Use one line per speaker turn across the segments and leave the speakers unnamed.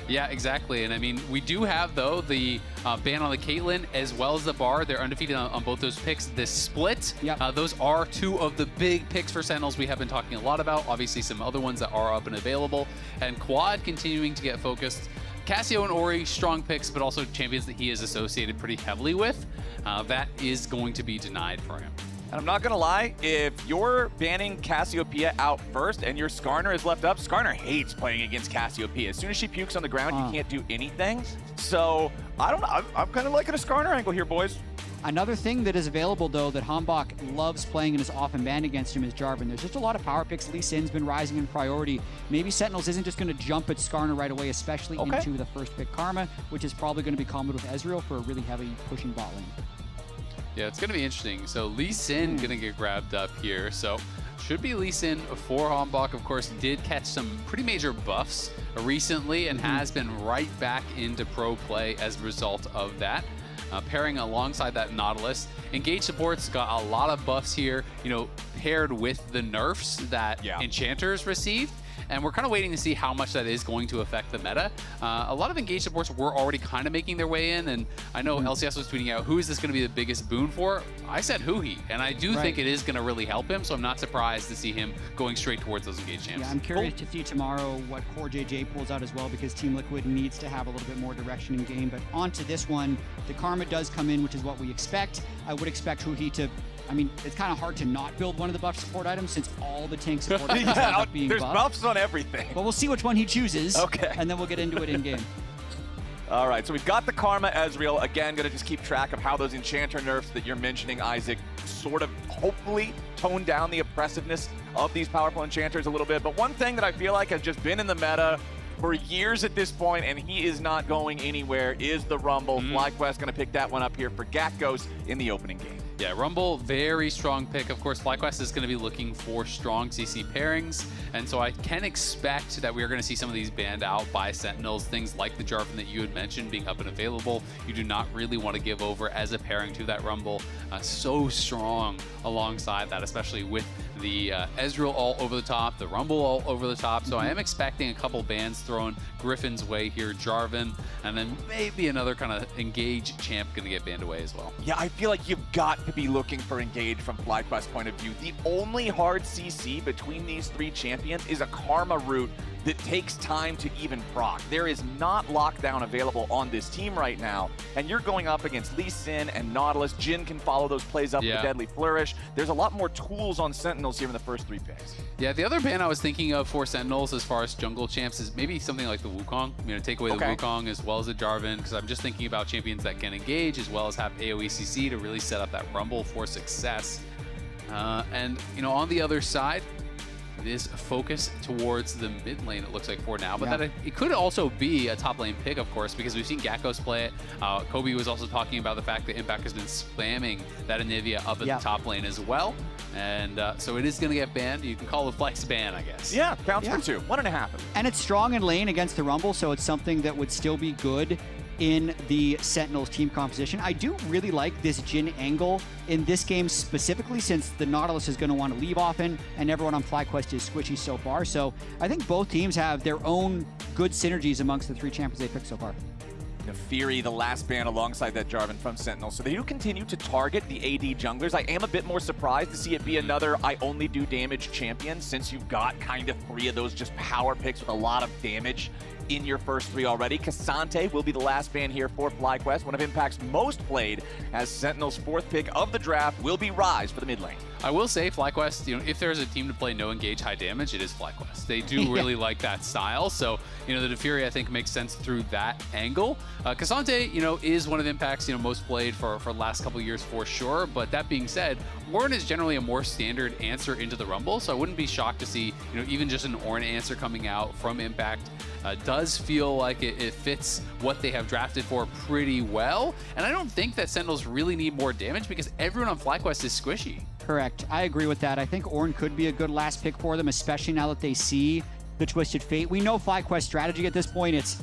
Yeah, exactly. And I mean, we do have, though, the ban on the Caitlyn as well as the Bar. They're undefeated on both those picks. This split, those are two of the big picks for Sentinels we have been talking a lot about. Obviously, some other ones that are up and available. And Quad continuing to get focused. Cassio and Ori, strong picks, but also champions that he is associated pretty heavily with. That is going to be denied for him.
And I'm not going to lie, if you're banning Cassiopeia out first and your Skarner is left up, Skarner hates playing against Cassiopeia. As soon as she pukes on the ground, you can't do anything. So, I don't know. I'm kind of liking a Skarner angle here, boys.
Another thing that is available, though, that Hambach loves playing and is often banned against him is Jarvan. There's just a lot of power picks. Lee Sin's been rising in priority. Maybe Sentinels isn't just going to jump at Skarner right away, especially into the first pick Karma, which is probably going to be comboed with Ezreal for a really heavy pushing bot lane.
Yeah, it's going to be interesting. So Lee Sin going to get grabbed up here. So should be Lee Sin for Hambach. Of course, did catch some pretty major buffs recently and has been right back into pro play as a result of that. Pairing alongside that Nautilus. Engage support's got a lot of buffs here, you know, paired with the nerfs that Enchanters received. And we're kind of waiting to see how much that is going to affect the meta. A lot of Engage supports were already kind of making their way in, and I know LCS was tweeting out, who is this going to be the biggest boon for? I said Huhi, and I do think it is going to really help him, so I'm not surprised to see him going straight towards those Engage champs.
Yeah, I'm curious to see tomorrow what Core JJ pulls out as well, because Team Liquid needs to have a little bit more direction in game. But onto this one, the Karma does come in, which is what we expect. I would expect Huhi to... I mean, it's kind of hard to not build one of the buff support items since all the tank support items end up being
there's
buffed.
Buffs on everything.
But we'll see which one he chooses, and then we'll get into it in-game.
All right, so we've got the Karma Ezreal. Again, going to just keep track of how those Enchanter nerfs that you're mentioning, Isaac, sort of hopefully tone down the oppressiveness of these powerful Enchanters a little bit. But one thing that I feel like has just been in the meta for years at this point, and he is not going anywhere, is the Rumble. FlyQuest going to pick that one up here for Gakgos in the opening game.
Yeah, Rumble, very strong pick. Of course, FlyQuest is going to be looking for strong CC pairings, and so I can expect that we are going to see some of these banned out by Sentinels, things like the Jarvan that you had mentioned being up and available. You do not really want to give over as a pairing to that Rumble. So strong alongside that, especially with the Ezreal all over the top, the Rumble all over the top. So I am expecting a couple bans thrown Griffin's way here, Jarvan, and then maybe another kind of Engage champ going to get banned away as well.
Yeah, I feel like you've got to be looking for Engage from FlyQuest's point of view. The only hard CC between these three champions is a Karma route that takes time to even proc. There is not lockdown available on this team right now, and you're going up against Lee Sin and Nautilus. Jhin can follow those plays up with a Deadly Flourish. There's a lot more tools on Sentinels here in the first three picks.
Yeah, the other ban I was thinking of for Sentinels as far as jungle champs is maybe something like the Wukong. You know, take away the Wukong as well as the Jarvan, because I'm just thinking about champions that can engage as well as have AoE CC to really set up that Rumble for success. And, you know, on the other side, it is a focus towards the mid lane, it looks like, for now. But that it could also be a top lane pick, of course, because we've seen Gakgos play it. Kobe was also talking about the fact that Impact has been spamming that Anivia up at the top lane as well. And so it is going to get banned. You can call it flex ban, I guess.
Yeah, counts for 2. 1.5.
And it's strong in lane against the Rumble, so it's something that would still be good in the Sentinels team composition. I do really like this Jhin angle in this game specifically, since the Nautilus is going to want to leave often and everyone on FlyQuest is squishy so far. So I think both teams have their own good synergies amongst the three champions they picked so far.
Fury, the last ban alongside that Jarvan from Sentinel. So they do continue to target the AD junglers. I am a bit more surprised to see it be another I only do damage champion, since you've got kind of 3 of those just power picks with a lot of damage in your first 3 already. Cassante will be the last ban here for FlyQuest. One of Impact's most played, as Sentinel's 4th pick of the draft will be Ryze for the mid lane.
I will say FlyQuest, you know, if there's a team to play no engage high damage, it is FlyQuest. They do really like that style. So, you know, the Fury I think makes sense through that angle. Cassante, you know, is one of Impact's, you know, most played for the last couple years for sure. But that being said, Ornn is generally a more standard answer into the Rumble. So I wouldn't be shocked to see, you know, even just an Ornn answer coming out from Impact. Does feel like it fits what they have drafted for pretty well. And I don't think that Sentinels really need more damage because everyone on FlyQuest is squishy.
Correct. I agree with that. I think Ornn could be a good last pick for them, especially now that they see the Twisted Fate. We know FlyQuest strategy at this point. It's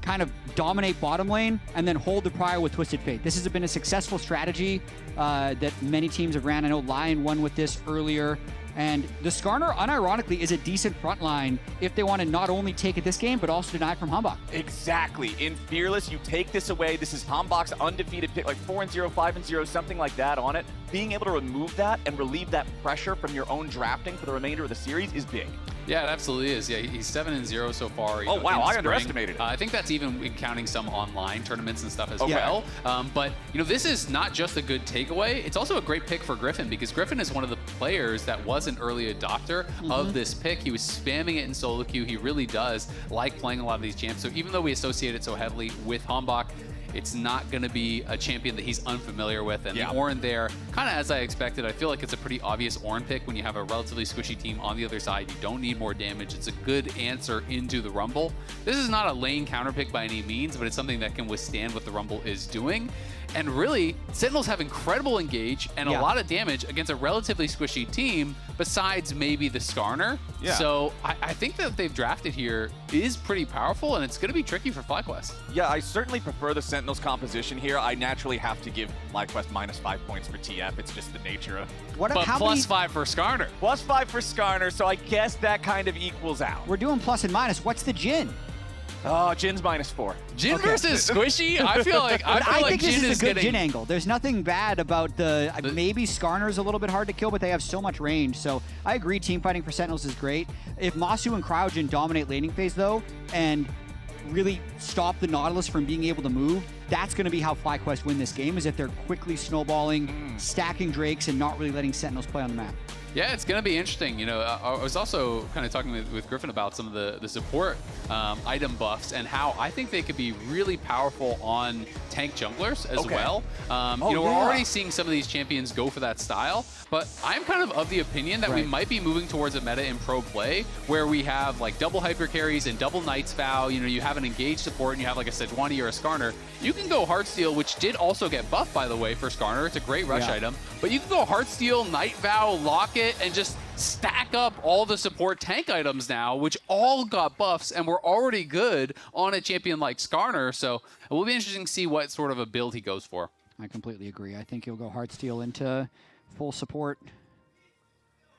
kind of dominate bottom lane and then hold the prior with Twisted Fate. This has been a successful strategy that many teams have ran. I know LYON won with this earlier. And the Skarner, unironically, is a decent front line if they want to not only take it this game, but also deny it from Hambach.
Exactly. In Fearless, you take this away. This is Hambach's undefeated pick, like 4-0, 5-0, something like that on it. Being able to remove that and relieve that pressure from your own drafting for the remainder of the series is big.
Yeah, it absolutely is. Yeah, he's 7-0 so far.
Oh, wow, I underestimated it.
I think that's even counting some online tournaments and stuff as
Okay.
well. But, this is not just a good takeaway. It's also a great pick for Griffin because Griffin is one of the players that was an early adopter of this pick. He was spamming it in solo queue. He really does like playing a lot of these champs. So even though we associate it so heavily with Hambach, it's not going to be a champion that he's unfamiliar with. And the Ornn there, kind of as I expected, I feel like it's a pretty obvious Ornn pick when you have a relatively squishy team on the other side. You don't need more damage. It's a good answer into the Rumble. This is not a lane counter pick by any means, but it's something that can withstand what the Rumble is doing. And really, Sentinels have incredible engage and a lot of damage against a relatively squishy team, besides maybe the Skarner.
Yeah.
So I think that they've drafted here is pretty powerful, and it's going to be tricky for FlyQuest.
Yeah, I certainly prefer the Sentinels composition here. I naturally have to give FlyQuest -5 points for TF. It's just the nature of...
But +5 for Skarner.
+5 for Skarner, so I guess that kind of equals out.
We're doing plus and minus. What's the Jhin?
Oh, Jin's -4.
Jhin versus Squishy? I feel like
think this
Jhin
is a good
getting...
Jhin angle. There's nothing bad about maybe Skarner's a little bit hard to kill, but they have so much range. So I agree, team fighting for Sentinels is great. If Masu and Cryojin dominate laning phase, though, and really stop the Nautilus from being able to move, that's going to be how FlyQuest win this game, is if they're quickly snowballing, stacking Drakes, and not really letting Sentinels play on the map.
Yeah, it's going to be interesting. I was also kind of talking with Griffin about some of the support item buffs and how I think they could be really powerful on tank junglers as well. We're already seeing some of these champions go for that style, but I'm kind of the opinion that we might be moving towards a meta in pro play where we have like double hyper carries and double Knight's Vow. You have an engaged support and you have like a Sejuani or a Skarner. You can go Heartsteel, which did also get buffed, by the way, for Skarner. It's a great rush item, but you can go Heartsteel, Night Vow, Locket, and just stack up all the support tank items now, which all got buffs and were already good on a champion like Skarner. So it will be interesting to see what sort of a build he goes for.
I completely agree. I think he'll go Heartsteel into full support.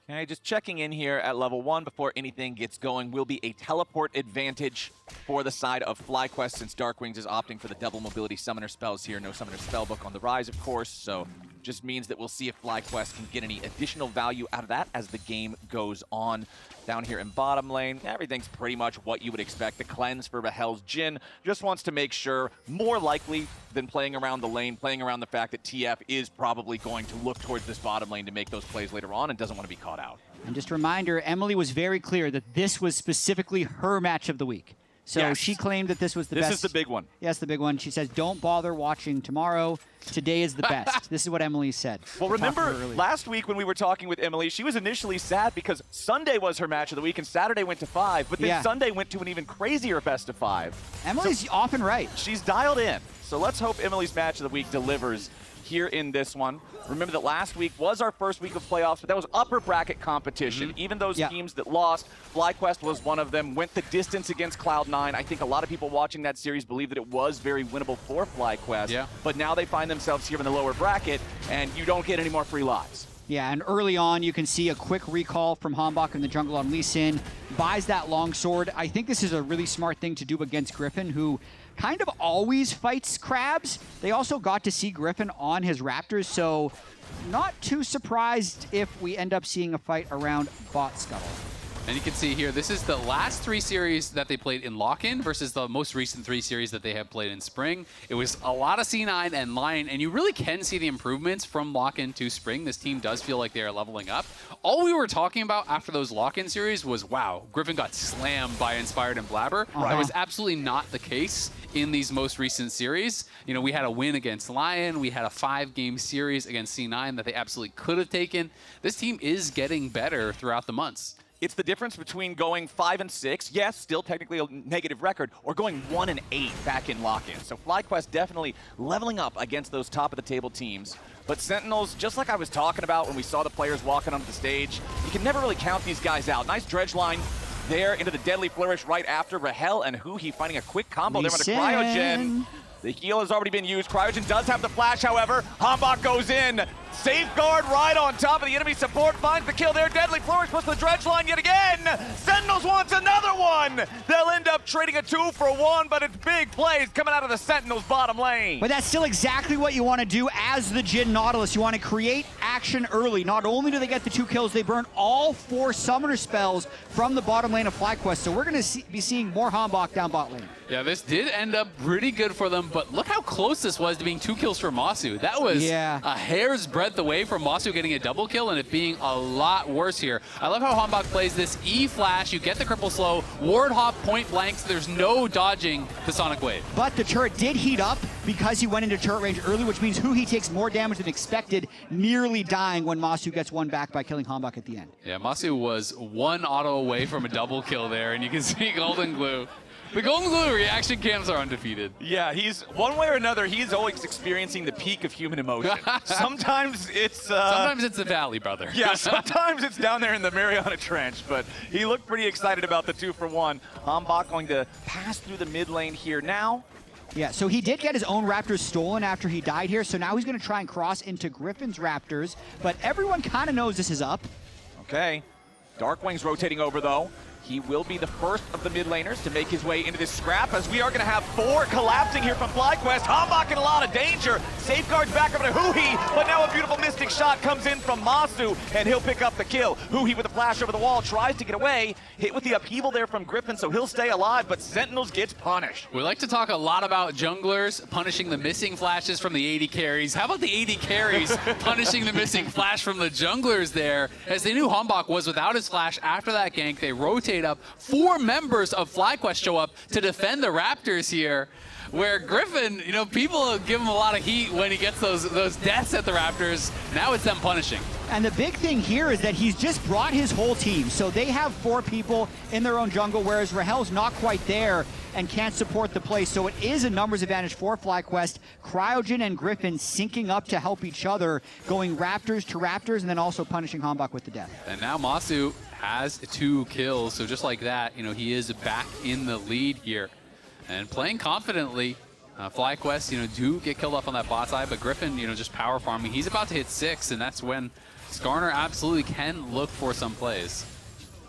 Okay, just checking in here at level 1 before anything gets going. Will be a teleport advantage for the side of FlyQuest since Darkwings is opting for the double mobility summoner spells here. No summoner spellbook on the rise, of course, so just means that we'll see if FlyQuest can get any additional value out of that as the game goes on. Down here in bottom lane, everything's pretty much what you would expect. The cleanse for Rahel's Jhin just wants to make sure, more likely than playing around the lane, playing around the fact that TF is probably going to look towards this bottom lane to make those plays later on and doesn't want to be caught out.
And just a reminder, Emily was very clear that this was specifically her match of the week. So she claimed that this was the best.
This is the big one.
Yes, the big one. She says, don't bother watching tomorrow. Today is the best. This is what Emily said.
Well, remember last week when we were talking with Emily, she was initially sad because Sunday was her match of the week and Saturday went to 5, but then Sunday went to an even crazier best of 5.
Emily's often right.
She's dialed in. So let's hope Emily's match of the week delivers here in this one. Remember that last week was our first week of playoffs, but that was upper bracket competition. Even those teams that lost, FlyQuest was one of them, went the distance against Cloud9. I think a lot of people watching that series believe that it was very winnable for FlyQuest, but now they find themselves here in the lower bracket, and you don't get any more free lives.
Yeah, and early on, you can see a quick recall from Hambach in the jungle on Lee Sin, buys that longsword. I think this is a really smart thing to do against Griffin, who kind of always fights crabs. They also got to see Griffin on his Raptors, so not too surprised if we end up seeing a fight around Bot Scuttle.
And you can see here, this is the last 3 series that they played in Lock-In versus the most recent 3 series that they have played in Spring. It was a lot of C9 and LYON, and you really can see the improvements from Lock-In to Spring. This team does feel like they are leveling up. All we were talking about after those Lock-In series was, wow, Griffin got slammed by Inspired and Blabber. That was absolutely not the case in these most recent series. We had a win against LYON. We had a 5-game series against C9 that they absolutely could have taken. This team is getting better throughout the months.
It's the difference between going 5-6, yes, still technically a negative record, or going 1-8 back in Lock-In. So FlyQuest definitely leveling up against those top-of-the-table teams. But Sentinels, just like I was talking about when we saw the players walking onto the stage, you can never really count these guys out. Nice dredge line there into the Deadly Flourish right after. Rahel and Huhi finding a quick combo there with a Cryogen. The heal has already been used. Cryogen does have the flash, however. Hambach goes in. Safeguard right on top of the enemy support. Finds the kill there. Deadly Flourish puts the dredge line yet again. Sentinels wants another one. They'll end up trading a 2-for-1, but it's big plays coming out of the Sentinels bottom lane.
But that's still exactly what you want to do as the Jin Nautilus. You want to create action early. Not only do they get the 2 kills, they burn all 4 summoner spells from the bottom lane of FlyQuest. So we're going to be seeing more Hambach down bot lane.
Yeah, this did end up pretty good for them, but look how close this was to being 2 kills for Masu. That was a hair's breadth away from Masu getting a double kill and it being a lot worse here. I love how Hambach plays this E-flash. You get the cripple slow, ward hop point blank, so there's no dodging the Sonic Wave.
But the turret did heat up because he went into turret range early, which means Huhi takes more damage than expected, nearly dying when Masu gets one back by killing Hambach at the end.
Yeah, Masu was 1 auto away from a double kill there, and you can see Golden Glue. The Golden Glue reaction cams are undefeated.
Yeah, he's one way or another, he's always experiencing the peak of human emotion. Sometimes it's
sometimes it's the Valley, brother.
Yeah, sometimes it's down there in the Mariana Trench, but he looked pretty excited about the 2-for-1. Hambach going to pass through the mid lane here now.
Yeah, so he did get his own Raptors stolen after he died here, so now he's going to try and cross into Griffin's Raptors, but everyone kind of knows this is up.
Okay, Darkwing's rotating over though. He will be the first of the mid laners to make his way into this scrap, as we are going to have 4 collapsing here from FlyQuest. Hambach in a lot of danger. Safeguards back over to Huhi, but now a beautiful mystic shot comes in from Masu, and he'll pick up the kill. Huhi with a flash over the wall, tries to get away. Hit with the upheaval there from Griffin, so he'll stay alive, but Sentinels gets punished.
We like to talk a lot about junglers punishing the missing flashes from the AD carries. How about the AD carries punishing the missing flash from the junglers there? As they knew Hambach was without his flash after that gank, they rotate up. 4 members of FlyQuest show up to defend the Raptors here, where Griffin, you know, people give him a lot of heat when he gets those deaths at the Raptors. Now it's them punishing.
And the big thing here is that he's just brought his whole team. So they have 4 people in their own jungle, whereas Rahel's not quite there and can't support the play. So it is a numbers advantage for FlyQuest. Cryogen and Griffin syncing up to help each other, going Raptors to Raptors, and then also punishing Hambach with the death.
And now Masu has 2 kills. So just like that, you know, he is back in the lead here. And playing confidently, FlyQuest, you know, do get killed off on that bot side, but Griffin, you know, just power farming. He's about to hit 6, and that's when Skarner absolutely can look for some plays.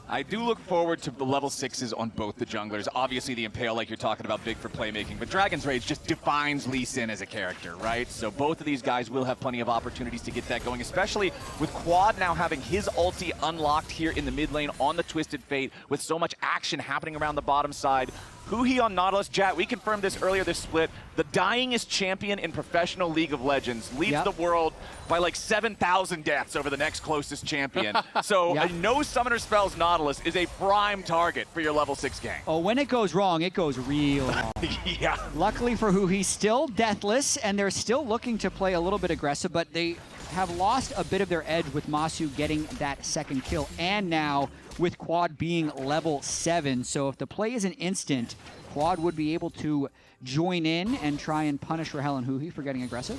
I do look forward to the level 6s on both the junglers. Obviously, the Impale, like you're talking about, big for playmaking, but Dragon's Rage just defines Lee Sin as a character, right? So both of these guys will have plenty of opportunities to get that going, especially with Quad now having his ulti unlocked here in the mid lane on the Twisted Fate, with so much action happening around the bottom side. Huhi on Nautilus. Jat, we confirmed this earlier this split. The dyingest champion in professional League of Legends leads the world by like 7,000 deaths over the next closest champion. So a no summoner spells Nautilus is a prime target for your level 6 gang.
Oh, when it goes wrong, it goes real wrong.
Yeah.
Luckily for Huhi, still deathless, and they're still looking to play a little bit aggressive, but they have lost a bit of their edge with Masu getting that 2nd kill, and now with Quad being level 7. So if the play is an instant, Quad would be able to join in and try and punish Rahel and Huhi for getting aggressive.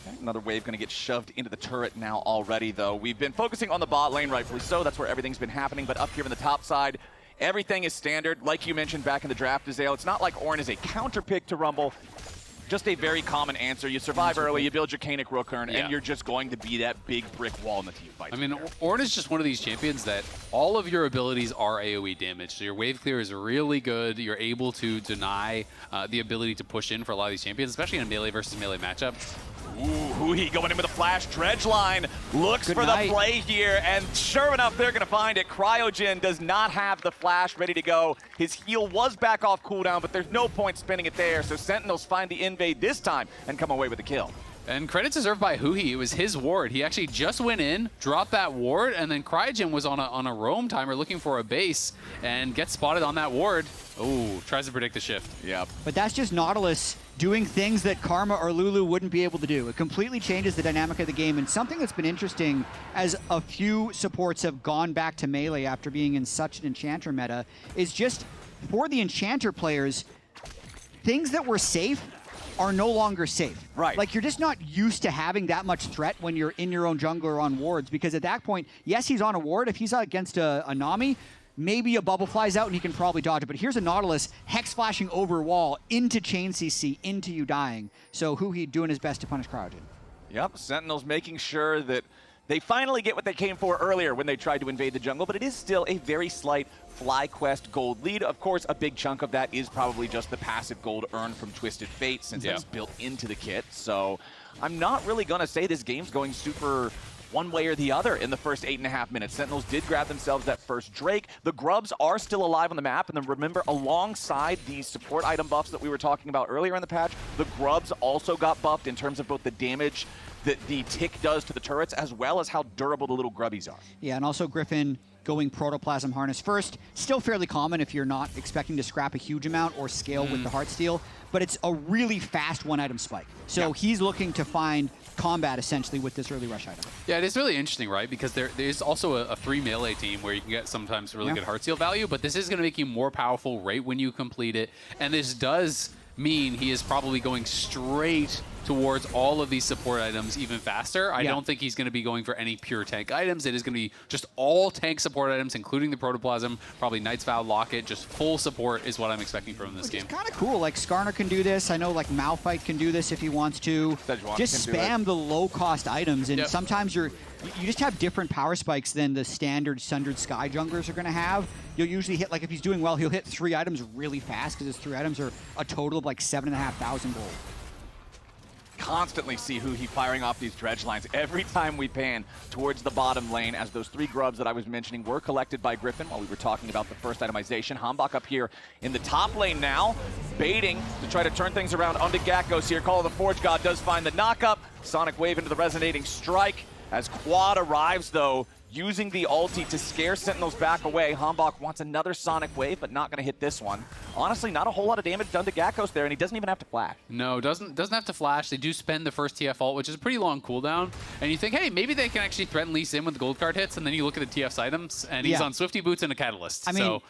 Okay, another wave going to get shoved into the turret now already, though. We've been focusing on the bot lane, rightfully so. That's where everything's been happening. But up here on the top side, everything is standard. Like you mentioned back in the draft, Azale, it's not like Ornn is a counter pick to Rumble. Just a very common answer. You survive early, you build your Kanik Rookern, and you're just going to be that big brick wall in the team fight.
I mean, Ornn is just one of these champions that all of your abilities are AoE damage. So your wave clear is really good. You're able to deny the ability to push in for a lot of these champions, especially in a melee versus melee matchup.
Ooh, Huhi going in with a flash. Dredge line looks for the play here, and sure enough, they're going to find it. Cryogen does not have the flash ready to go. His heal was back off cooldown, but there's no point spinning it there, so Sentinels find the invade this time and come away with the kill.
And credit deserved by Huhi. It was his ward. He actually just went in, dropped that ward, and then Cryogen was on a roam timer looking for a base and gets spotted on that ward. Oh, tries to predict the shift.
Yep.
But that's just Nautilus doing things that Karma or Lulu wouldn't be able to do. It completely changes the dynamic of the game, and something that's been interesting as a few supports have gone back to melee after being in such an Enchanter meta is just for the Enchanter players, things that were safe are no longer safe.
Right.
Like, you're just not used to having that much threat when you're in your own jungle or on wards, because at that point, yes, he's on a ward. If he's against a Nami, maybe a bubble flies out and he can probably dodge it. But here's a Nautilus hex flashing over wall into chain CC, into you dying. So Huhi doing his best to punish Cryogen.
Yep, Sentinels making sure that they finally get what they came for earlier when they tried to invade the jungle, but it is still a very slight FlyQuest gold lead. Of course, a big chunk of that is probably just the passive gold earned from Twisted Fate, since that's built into the kit. So I'm not really going to say this game's going super one way or the other in the first 8.5 minutes. Sentinels did grab themselves that first Drake. The Grubs are still alive on the map, and then remember, alongside the support item buffs that we were talking about earlier in the patch, the Grubs also got buffed in terms of both the damage that the tick does to the turrets, as well as how durable the little grubbies are.
Yeah, and also Griffin going Protoplasm Harness first. Still fairly common if you're not expecting to scrap a huge amount or scale with the Heartsteel, but it's a really fast one-item spike. So he's looking to find combat, essentially, with this early rush item.
Yeah, it is really interesting, right? Because there's also a 3 melee team where you can get sometimes really good Heartsteel value, but this is going to make you more powerful right when you complete it, and this does mean he is probably going straight towards all of these support items even faster. I don't think he's going to be going for any pure tank items. It is going to be just all tank support items, including the Protoplasm, probably Knight's Vow, Locket. Just full support is what I'm expecting from this game.
It's kind of cool. Like, Skarner can do this. I know, like, Malphite can do this if he wants to. Just spam the low-cost items, and sometimes you just have different power spikes than the standard Sundered Sky junglers are going to have. You'll usually hit, like, if he's doing well, he'll hit 3 items really fast, because his 3 items are a total of, like, 7,500 gold.
Constantly see Huhi firing off these dredge lines every time we pan towards the bottom lane, as those 3 grubs that I was mentioning were collected by Griffin while we were talking about the first itemization. Hambach up here in the top lane now, baiting to try to turn things around onto Gakkos here. Call of the Forge God does find the knockup. Sonic Wave into the Resonating Strike as Quad arrives, though, using the ulti to scare Sentinels back away. Hambach wants another Sonic Wave, but not going to hit this one. Honestly, not a whole lot of damage done to Gakkos there, and he doesn't even have to flash.
No, doesn't have to flash. They do spend the first TF ult, which is a pretty long cooldown. And you think, hey, maybe they can actually threaten Lee Sin when the gold card hits, and then you look at the TF's items, and he's on Swifty Boots and a Catalyst.
I mean,
so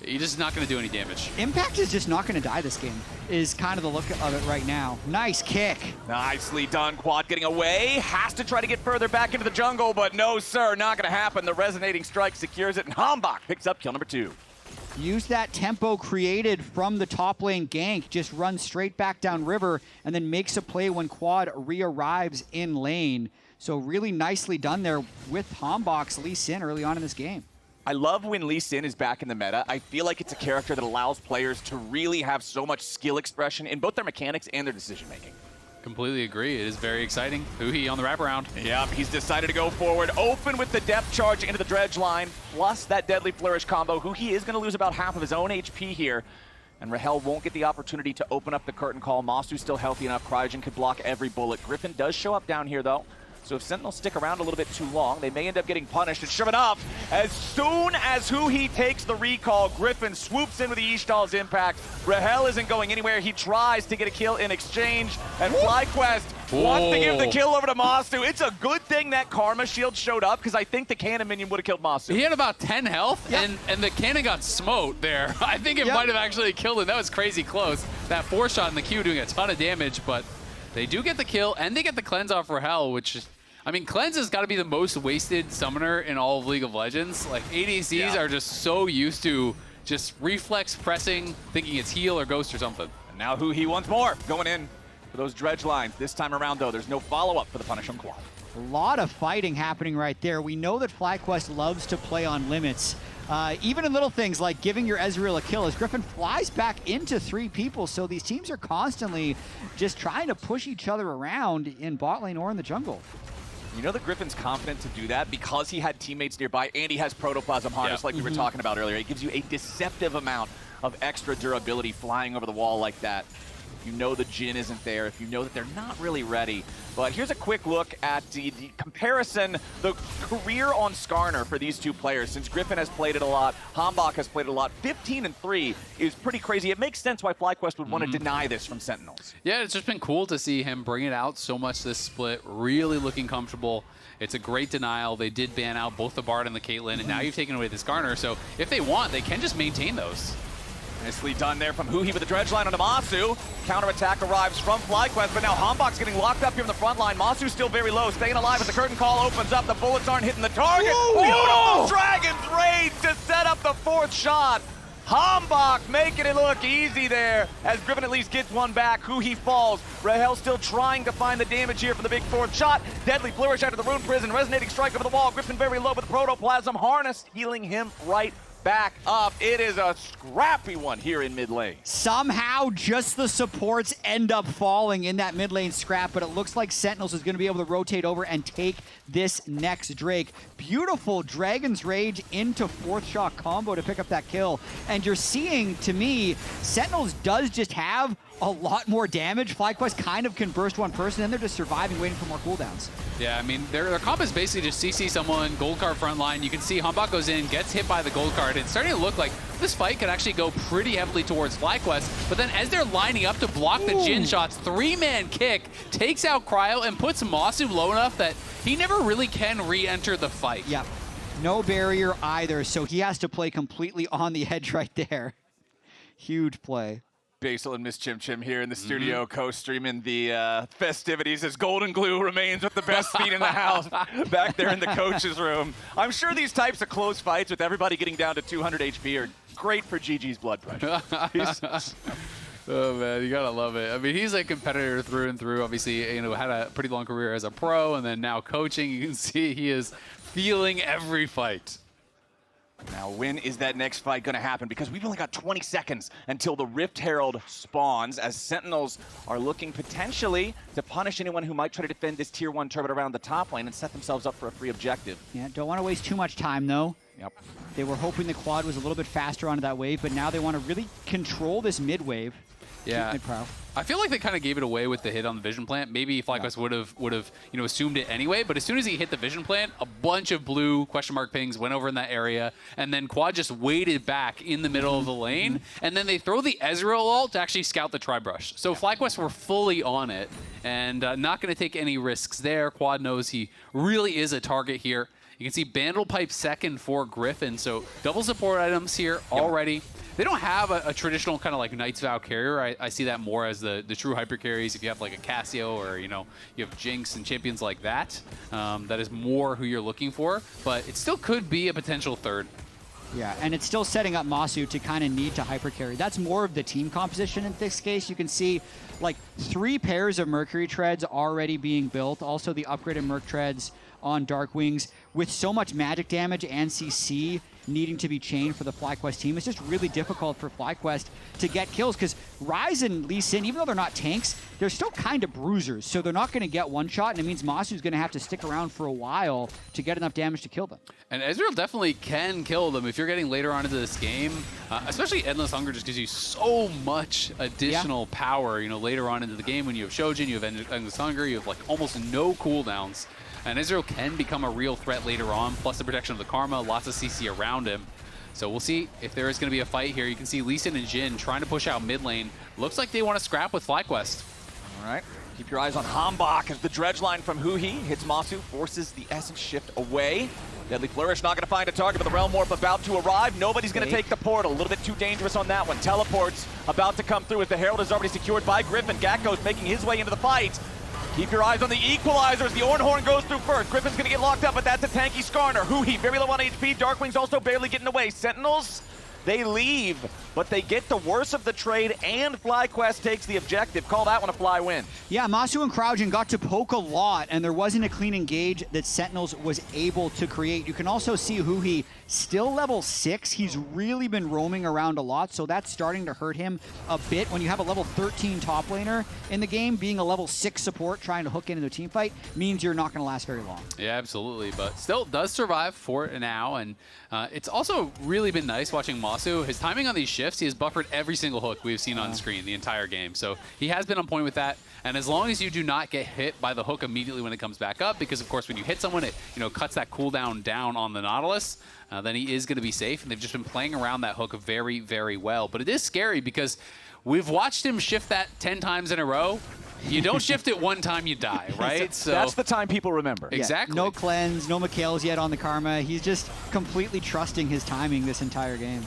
he's just not going to do any damage.
Impact is just not going to die this game, is kind of the look of it right now. Nice kick.
Nicely done. Quad getting away. Has to try to get further back into the jungle, but no, sir, not going to happen. The Resonating Strike secures it, and Hambach picks up kill number 2.
Use that tempo created from the top lane gank, just run straight back down river, and then makes a play when Quad re-arrives in lane. So really nicely done there with Hambach's Lee Sin early on in this game.
I love when Lee Sin is back in the meta. I feel like it's a character that allows players to really have so much skill expression in both their mechanics and their decision-making.
Completely agree. It is very exciting. Huhi on the wraparound.
Yep, he's decided to go forward. Open with the depth charge into the dredge line, plus that Deadly Flourish combo. Huhi is going to lose about half of his own HP here, and Rahel won't get the opportunity to open up the curtain call. Masu's still healthy enough. Cryogen could block every bullet. Griffin does show up down here, though. So if Sentinels stick around a little bit too long, they may end up getting punished. And sure enough, as soon as Huhi takes the recall, Griffin swoops in with the Ishtal's impact. Rahel isn't going anywhere. He tries to get a kill in exchange, and FlyQuest wants to give the kill over to Masu. It's a good thing that Karma Shield showed up, because I think the cannon minion would have killed Masu.
He had about 10 health, and the cannon got smote there. I think it might have actually killed him. That was crazy close. That 4-shot in the queue doing a ton of damage, but they do get the kill, and they get the cleanse off Rahel, which is, I mean, Cleanse has got to be the most wasted summoner in all of League of Legends. Like, ADCs are just so used to just reflex pressing, thinking it's heal or ghost or something.
And now Huhi once more going in for those dredge lines. This time around, though, there's no follow-up for the punish on Quad.
A lot of fighting happening right there. We know that FlyQuest loves to play on limits. Even in little things like giving your Ezreal a kill, as Griffin flies back into 3 people. So these teams are constantly just trying to push each other around in bot lane or in the jungle.
You know that Griffin's confident to do that because he had teammates nearby and he has Protoplasm Harness like we were talking about earlier. It gives you a deceptive amount of extra durability flying over the wall like that. You know the Jhin isn't there, if you know that they're not really ready. But here's a quick look at the comparison, the career on Skarner for these 2 players. Since Griffin has played it a lot, Hambach has played it a lot, 15-3 is pretty crazy. It makes sense why FlyQuest would want to deny this from Sentinels.
Yeah, it's just been cool to see him bring it out so much this split, really looking comfortable. It's a great denial. They did ban out both the Bard and the Caitlyn, and now you've taken away the Skarner, so if they want, they can just maintain those.
Nicely done there from Huhi with the dredge line on Masu. Counterattack arrives from FlyQuest, but now Hambach's getting locked up here in the front line. Masu's still very low, staying alive as the curtain call opens up. The bullets aren't hitting the target. Beautiful Dragon's Rage to set up the fourth shot. Hambach making it look easy there as Griffin at least gets one back. Huhi falls. Rahel still trying to find the damage here for the big fourth shot. Deadly flourish out of the Rune Prison. Resonating strike over the wall. Griffin very low with the Protoplasm. Harness healing him right back up. It is a scrappy one here in mid lane.
Somehow just the supports end up falling in that mid lane scrap, but it looks like Sentinels is going to be able to rotate over and take this next Drake. Beautiful Dragon's Rage into fourth shot combo to pick up that kill. And you're seeing, to me, Sentinels does just have a lot more damage. FlyQuest kind of can burst one person, and they're just surviving, waiting for more cooldowns.
Yeah, I mean, their comp is basically just CC someone, gold card front line. You can see Hambach goes in, gets hit by the gold card. It's starting to look like this fight could actually go pretty heavily towards FlyQuest. But then as they're lining up to block the Jhin shots, three-man kick takes out Cryo and puts Masu low enough that he never really can re-enter the fight.
Yep. No barrier either, so he has to play completely on the edge right there. Huge play.
Basil and Miss Chim Chim here in the studio, co-streaming the festivities as Golden Glue remains with the best speed in the house back there in the coach's room. I'm sure these types of close fights with everybody getting down to 200 HP are great for GG's blood pressure.
Oh man, you gotta love it. I mean, he's a competitor through and through. Obviously, you know, had a pretty long career as a pro, and then now coaching. You can see he is feeling every fight.
Now, when is that next fight going to happen? Because we've only got 20 seconds until the Rift Herald spawns, as Sentinels are looking potentially to punish anyone who might try to defend this Tier 1 turret around the top lane and set themselves up for a free objective.
Yeah, don't want to waste too much time, though.
Yep.
They were hoping the quad was a little bit faster onto that wave, but now they want to really control this mid wave.
Yeah. I feel like they kind of gave it away with the hit on the vision plant. Maybe FlyQuest would have assumed it anyway, but as soon as he hit the vision plant, a bunch of blue question mark pings went over in that area, and then Quad just waited back in the middle of the lane, and then they throw the Ezreal ult to actually scout the Tri-Brush. So FlyQuest were fully on it, and not going to take any risks there. Quad knows he really is a target here. You can see Bandle Pipe second for Griffin, so double support items here already. They don't have a traditional kind of like Knight's Vow carrier. I see that more as the true hyper carries. If you have like a Cassio or, you have Jinx and champions like that, that is more who you're looking for. But it still could be a potential third.
Yeah, and it's still setting up Masu to kind of need to hyper carry. That's more of the team composition in this case. You can see like 3 pairs of Mercury Treads already being built. Also the upgraded Merc Treads on Dark Wings with so much magic damage and CC needing to be chained for the FlyQuest team. It's just really difficult for FlyQuest to get kills because Ryze and Lee Sin, even though they're not tanks, they're still kind of bruisers, so they're not going to get one shot, and it means Masu's going to have to stick around for a while to get enough damage to kill them.
And Ezreal definitely can kill them if you're getting later on into this game, especially Endless Hunger just gives you so much additional power, later on into the game when you have Shojin, you have Endless Hunger, you have like almost no cooldowns. And Ezreal can become a real threat later on, plus the protection of the Karma, lots of CC around him. So we'll see if there is going to be a fight here. You can see Lee Sin and Jhin trying to push out mid lane. Looks like they want to scrap with FlyQuest.
All right. Keep your eyes on Hambach as the dredge line from Huhi hits Masu, forces the Essence Shift away. Deadly Flourish not going to find a target, but the Realm Warp about to arrive. Nobody's going to take the portal. A little bit too dangerous on that one. Teleports about to come through as the Herald is already secured by Griffin. Gakko's making his way into the fight. Keep your eyes on the equalizers. The Ornhorn goes through first. Griffin's going to get locked up, but that's a tanky Skarner. Huhi, very low on HP. Darkwing's also barely getting away. Sentinels, they leave, but they get the worst of the trade, and FlyQuest takes the objective. Call that one a fly win.
Yeah, Masu and Kraujin got to poke a lot, and there wasn't a clean engage that Sentinels was able to create. You can also see Huhi still level 6. He's really been roaming around a lot, so that's starting to hurt him a bit. When you have a level 13 top laner in the game, being a level 6 support trying to hook into a team fight means you're not going to last very long.
Yeah, absolutely, but still does survive for now, and it's also really been nice watching Masu. His timing on these shifts, he has buffered every single hook we've seen on screen the entire game, so he has been on point with that. And as long as you do not get hit by the hook immediately when it comes back up, because of course when you hit someone, it cuts that cooldown down on the Nautilus, then he is going to be safe. And they've just been playing around that hook very, very well. But it is scary because we've watched him shift that 10 times in a row. You don't shift it one time, you die, right?
So that's the time people remember.
Exactly.
Yeah, no cleanse, no Mikhails yet on the Karma. He's just completely trusting his timing this entire game.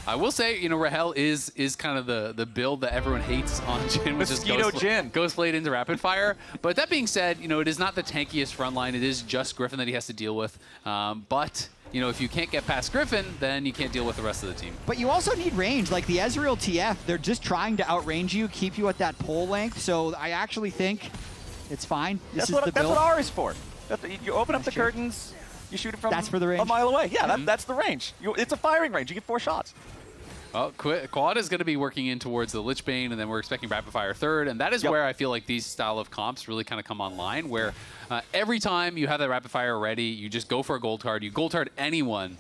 I will say, you know, Rahel is kind of the build that everyone hates on Jhin, which is Ghost Blade into Rapid Fire. But that being said, you know, it is not the tankiest front line. It is just Griffin that he has to deal with. But, you know, if you can't get past Griffin, then you can't deal with the rest of the team.
But you also need range. Like the Ezreal TF, they're just trying to outrange you, keep you at that pole length. So I actually think it's fine. That's what
R is for. You open up the curtains, you shoot it from
for the range.
A mile away. Yeah, that's the range. It's a firing range. You get 4 shots.
Well, Quad is going to be working in towards the Lich Bane, and then we're expecting Rapid Fire third, and that is where I feel like these style of comps really kind of come online, where every time you have that Rapid Fire ready, you just go for a gold card, you gold card anyone,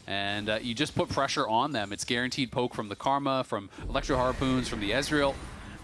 and you just put pressure on them. It's guaranteed poke from the Karma, from Electro Harpoons, from the Ezreal,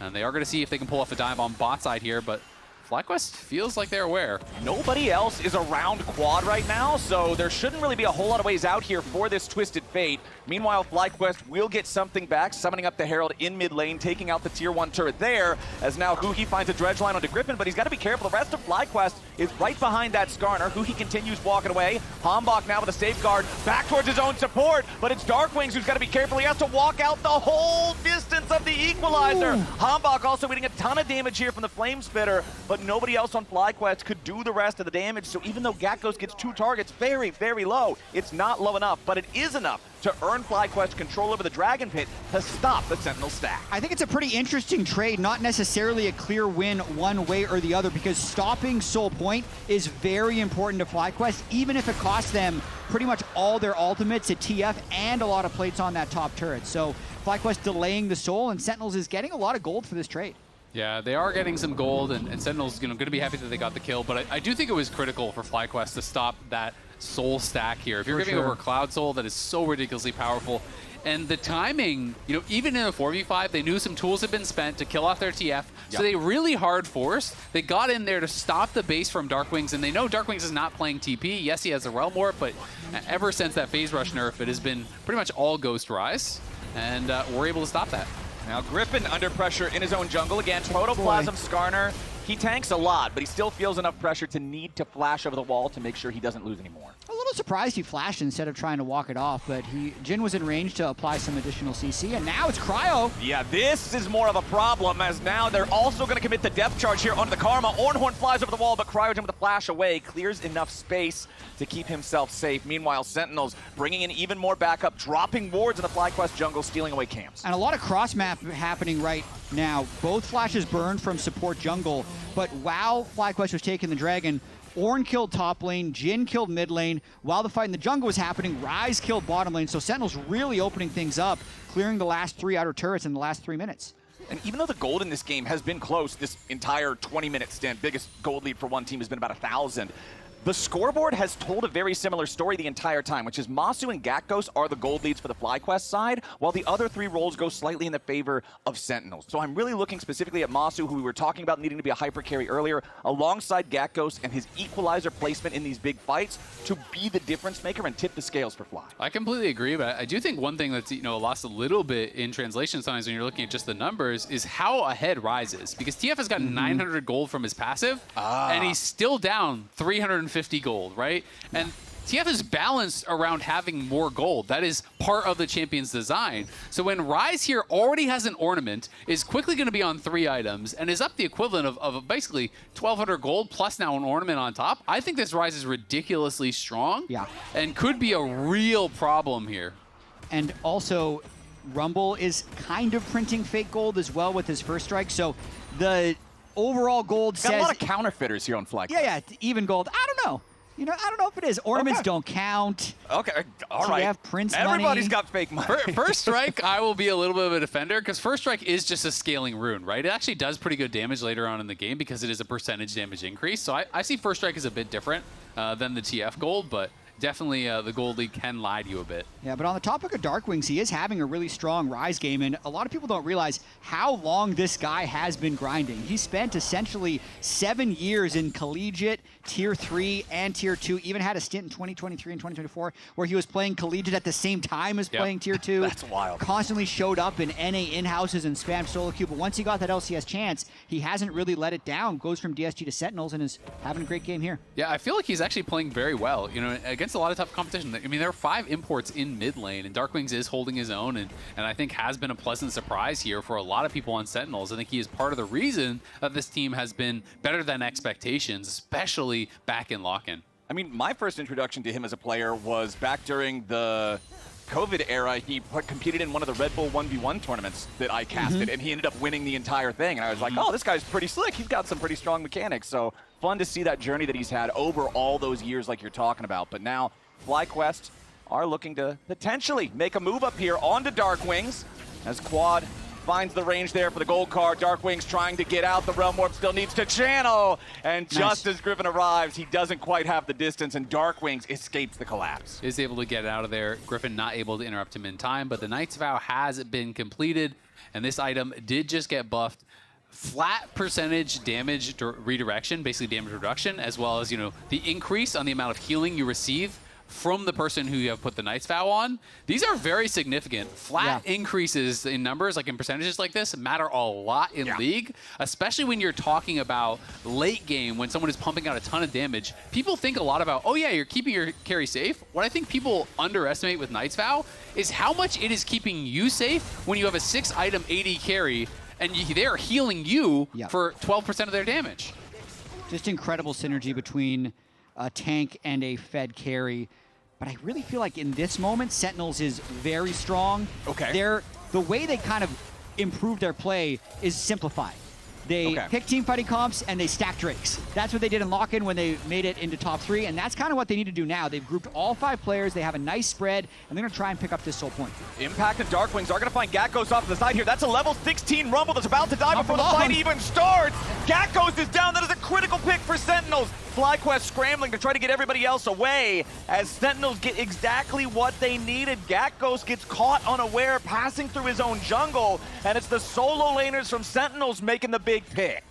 and they are going to see if they can pull off a dive on bot side here, but FlyQuest feels like they're aware.
Nobody else is around Quad right now, so there shouldn't really be a whole lot of ways out here for this Twisted Fate. Meanwhile, FlyQuest will get something back, summoning up the Herald in mid lane, taking out the tier 1 turret there, as now Huhi finds a dredge line onto Griffin, but he's got to be careful. The rest of FlyQuest is right behind that Skarner. Huhi continues walking away. Hambach now with a safeguard, back towards his own support, but it's Darkwings who's got to be careful. He has to walk out the whole distance of the equalizer. Hambach also eating a ton of damage here from the Flame Spitter, but nobody else on FlyQuest could do the rest of the damage. So even though Gatghost gets 2 targets, very, very low, it's not low enough, but it is enough to earn FlyQuest control over the Dragon Pit to stop the Sentinel stack.
I think it's a pretty interesting trade, not necessarily a clear win one way or the other, because stopping Soul Point is very important to FlyQuest, even if it costs them pretty much all their ultimates at TF and a lot of plates on that top turret. So FlyQuest delaying the Soul, and Sentinels is getting a lot of gold for this trade.
Yeah, they are getting some gold, and Sentinels going to be happy that they got the kill, but I do think it was critical for FlyQuest to stop that Soul stack here. If you're giving over Cloud Soul, that is so ridiculously powerful. And the timing, you know, even in a 4v5, they knew some tools had been spent to kill off their TF, so they really hard forced. They got in there to stop the base from Darkwings, and they know Darkwings is not playing TP. Yes, he has a Realm Warp, but ever since that Phase Rush nerf, it has been pretty much all Ghost Rise, and we're able to stop that.
Now Griffin under pressure in his own jungle again. Protoplasm Skarner. He tanks a lot, but he still feels enough pressure to need to flash over the wall to make sure he doesn't lose anymore.
A little surprised he flashed instead of trying to walk it off, but Jhin was in range to apply some additional CC, and now it's Cryo.
Yeah, this is more of a problem, as now they're also going to commit the depth charge here onto the Karma. Ornhorn flies over the wall, but Cryogen with a flash away clears enough space to keep himself safe. Meanwhile, Sentinels bringing in even more backup, dropping wards in the FlyQuest jungle, stealing away camps.
And a lot of cross-map happening right now. Both flashes burned from support jungle, but while FlyQuest was taking the Dragon, Ornn killed top lane, Jhin killed mid lane. While the fight in the jungle was happening, Ryze killed bottom lane. So Sentinels really opening things up, clearing the last 3 outer turrets in the last 3 minutes.
And even though the gold in this game has been close, this entire 20-minute stint, biggest gold lead for one team has been about 1,000. The scoreboard has told a very similar story the entire time, which is Masu and Gatghost are the gold leads for the FlyQuest side, while the other 3 roles go slightly in the favor of Sentinels. So I'm really looking specifically at Masu, who we were talking about needing to be a hyper carry earlier, alongside Gatghost and his equalizer placement in these big fights to be the difference maker and tip the scales for Fly.
I completely agree, but I do think one thing that's lost a little bit in translation sometimes when you're looking at just the numbers is how ahead Ryze is, because TF has got 900 gold from his passive, and he's still down 350 gold, right? And TF is balanced around having more gold. That is part of the champion's design. So when Ryze here already has an ornament, is quickly going to be on 3 items, and is up the equivalent of basically 1,200 gold plus now an ornament on top, I think this Ryze is ridiculously strong and could be a real problem here.
And also, Rumble is kind of printing fake gold as well with his first strike, so the overall gold says...
Got a lot of counterfeiters here on FlyQuest.
Yeah, even gold. I don't know. I don't know if it is. Ornaments don't count.
Okay, all right.
TF prints
Everybody's
money.
got fake money.
First Strike, I will be a little bit of a defender, because First Strike is just a scaling rune, right? It actually does pretty good damage later on in the game because it is a percentage damage increase. So I see First Strike as a bit different than the TF gold, but definitely the gold league can lie to you a bit.
Yeah, but on the topic of Darkwings, he is having a really strong Ryze game, and a lot of people don't realize how long this guy has been grinding. He spent essentially 7 years in collegiate, Tier 3 and Tier 2, even had a stint in 2023 and 2024 where he was playing collegiate at the same time as playing Tier 2.
That's wild.
Constantly showed up in NA in-houses and spammed solo queue, but once he got that LCS chance, he hasn't really let it down. Goes from DSG to Sentinels and is having a great game here.
Yeah, I feel like he's actually playing very well. Against against a lot of tough competition. I mean, there are 5 imports in mid lane, and Darkwings is holding his own, and I think has been a pleasant surprise here for a lot of people on Sentinels. I think he is part of the reason that this team has been better than expectations, especially back in lock-in.
I mean, my first introduction to him as a player was back during the COVID era. He competed in one of the Red Bull 1v1 tournaments that I casted, and he ended up winning the entire thing. And I was like, oh, this guy's pretty slick. He's got some pretty strong mechanics. So fun to see that journey that he's had over all those years like you're talking about. But now FlyQuest are looking to potentially make a move up here onto Darkwings as Quad finds the range there for the gold card. Darkwings trying to get out. The Realm Warp still needs to channel. And just as Griffin arrives, he doesn't quite have the distance, and Darkwings escapes the collapse.
Is able to get out of there. Griffin not able to interrupt him in time, but the Knight's Vow has been completed, and this item did just get buffed. Flat percentage damage redirection, basically damage reduction, as well as, the increase on the amount of healing you receive from the person who you have put the Knight's Vow on. These are very significant. Flat increases in numbers, like in percentages like this, matter a lot in League, especially when you're talking about late game when someone is pumping out a ton of damage. People think a lot about, oh yeah, you're keeping your carry safe. What I think people underestimate with Knight's Vow is how much it is keeping you safe when you have a 6-item AD carry and they're healing you for 12% of their damage.
Just incredible synergy between a tank and a fed carry. But I really feel like in this moment, Sentinels is very strong.
Okay.
The way they kind of improve their play is simplified. They pick team fighting comps and they stack Drakes. That's what they did in lock-in when they made it into top 3, and that's kind of what they need to do now. They've grouped all 5 players, they have a nice spread, and they're going to try and pick up this soul point.
Impact and Darkwings are going to find Gatghost off to the side here. That's a level 16 Rumble that's about to die before the fight even starts. Gatghost is down. That is a critical pick for Sentinels. FlyQuest scrambling to try to get everybody else away as Sentinels get exactly what they needed. Gatghost gets caught unaware, passing through his own jungle, and it's the solo laners from Sentinels making the big pick.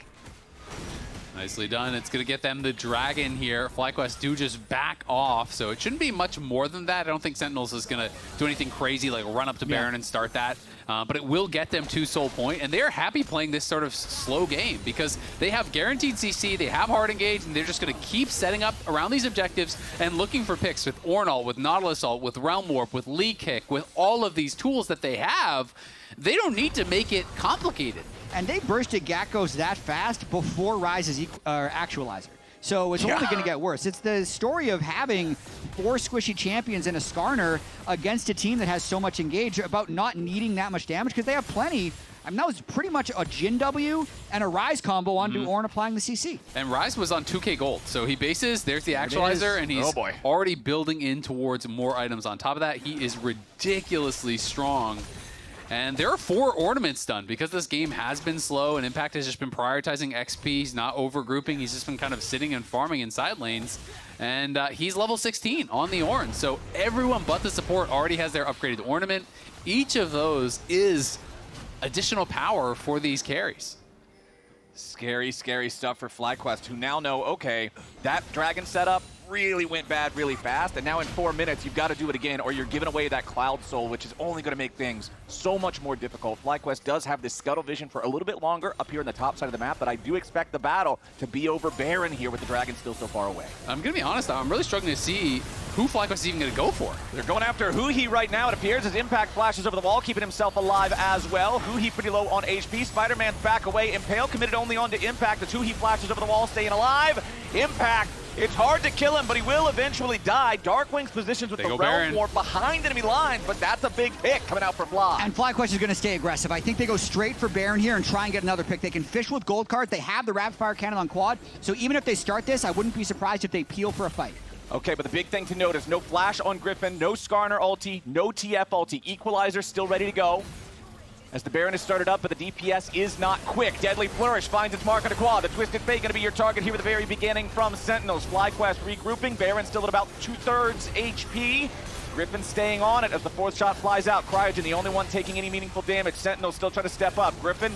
Nicely done. It's going to get them the dragon here. FlyQuest do just back off, so it shouldn't be much more than that. I don't think Sentinels is going to do anything crazy like run up to Baron and start that. But it will get them to soul point, and they're happy playing this sort of slow game because they have guaranteed CC, they have hard engage, and they're just going to keep setting up around these objectives and looking for picks with Ornal, with Nautilus Ult, with Realm Warp, with Lee Kick, with all of these tools that they have. They don't need to make it complicated.
And they bursted Gatghost that fast before Rise's Actualizer. So it's only going to get worse. It's the story of having 4 squishy champions and a Skarner against a team that has so much engage about not needing that much damage because they have plenty. I mean, that was pretty much a Jhin W and a Rise combo onto Ornn applying the CC.
And Rise was on 2k gold, so he bases, there's the Actualizer, and he's already building in towards more items on top of that. He is ridiculously strong. And there are 4 ornaments done because this game has been slow and Impact has just been prioritizing XP. He's not overgrouping. He's just been kind of sitting and farming in side lanes. And he's level 16 on the Ornn. So everyone but the support already has their upgraded ornament. Each of those is additional power for these carries.
Scary, scary stuff for FlyQuest, who now know, okay, that dragon setup really went bad really fast, and now in 4 minutes, you've got to do it again, or you're giving away that Cloud Soul, which is only going to make things so much more difficult. FlyQuest does have this Scuttle Vision for a little bit longer up here on the top side of the map, but I do expect the battle to be over Baron here with the dragon still so far away.
I'm going to be honest, though, I'm really struggling to see who FlyQuest is even going to go for.
They're going after Huhi right now, it appears, as Impact flashes over the wall, keeping himself alive as well. Huhi pretty low on HP. Spider-Man's back away. Impale committed only onto Impact as Huhi flashes over the wall, staying alive. Impact, it's hard to kill him, but he will eventually die. Darkwing's positions with the Realm Warp behind enemy lines, but that's a big pick coming out for Fly.
And FlyQuest is going to stay aggressive. I think they go straight for Baron here and try and get another pick. They can fish with gold cards. They have the Rapid Fire Cannon on quad, so even if they start this, I wouldn't be surprised if they peel for a fight.
Okay, but the big thing to note is no flash on Griffin, no Skarner ulti, no TF ulti. Equalizer still ready to go. As the Baron is started up, but the DPS is not quick. Deadly Flourish finds its mark on the quad. The Twisted Fate going to be your target here at the very beginning from Sentinels. FlyQuest regrouping. Baron still at about 2/3 HP. Griffin staying on it as the 4th shot flies out. Cryogen, the only one taking any meaningful damage. Sentinels still trying to step up. Griffin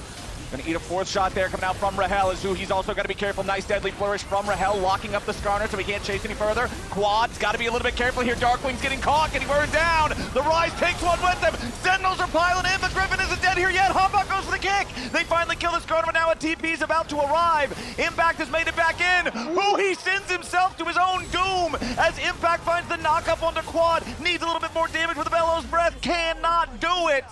Gonna eat a fourth shot there coming out from Rahel. Azu, he's also got to be careful. Nice deadly flourish from Rahel, locking up the Skarner so he can't chase any further. Quad's got to be a little bit careful here. Darkwing's getting caught, getting burned down. The Rise takes one with them. Sentinels are piling in, but Griffin isn't dead here yet. Hambach goes for the kick. They finally kill the Skarner, but now a TP's about to arrive. Impact has made it back in. Ooh, he sends himself to his own doom as Impact finds the knock-up onto Quad. Needs a little bit more damage with the Bellows Breath. Cannot do it.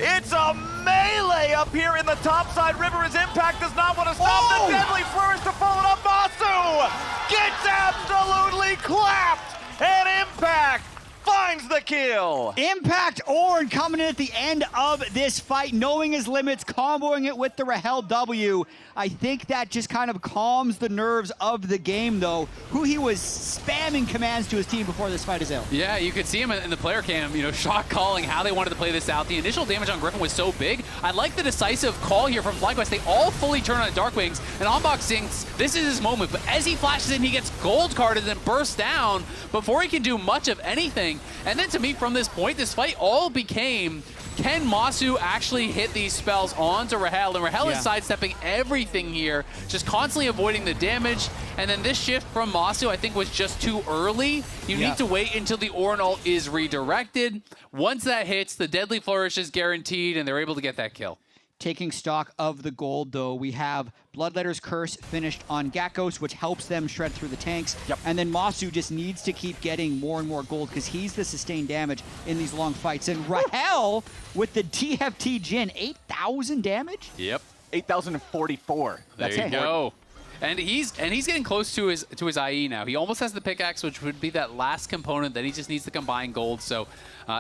It's a melee up here in the topside river as Impact does not want to stop the deadly flourish to follow up. Masu gets absolutely clapped, and Impact finds the kill.
Impact Ornn coming in at the end of this fight, knowing his limits, comboing it with the Rahel W. I think that just kind of calms the nerves of the game, though. Who he was spamming commands to his team before this fight is ill.
Yeah, you could see him in the player cam, shot calling how they wanted to play this out. The initial damage on Griffin was so big. I like the decisive call here from FlyQuest. They all fully turn on Darkwings, and Hambach thinks this is his moment. But as he flashes in, he gets gold carded and bursts down before he can do much of anything. And then to me, from this point, this fight all became, can Masu actually hit these spells onto Rahel? And Rahel is sidestepping everything here, just constantly avoiding the damage. And then this shift from Masu, I think, was just too early. You need to wait until the Ornn ult is redirected. Once that hits, the Deadly Flourish is guaranteed, and they're able to get that kill.
Taking stock of the gold, though, we have Bloodletter's Curse finished on Gakkos, which helps them shred through the tanks. And then Masu just needs to keep getting more and more gold because he's the sustained damage in these long fights. And Rahel with the TFT Jhin, 8,000 damage?
Yep.
8,044.
There you go. And he's getting close to his IE now. He almost has the pickaxe, which would be that last component that he just needs to combine gold. So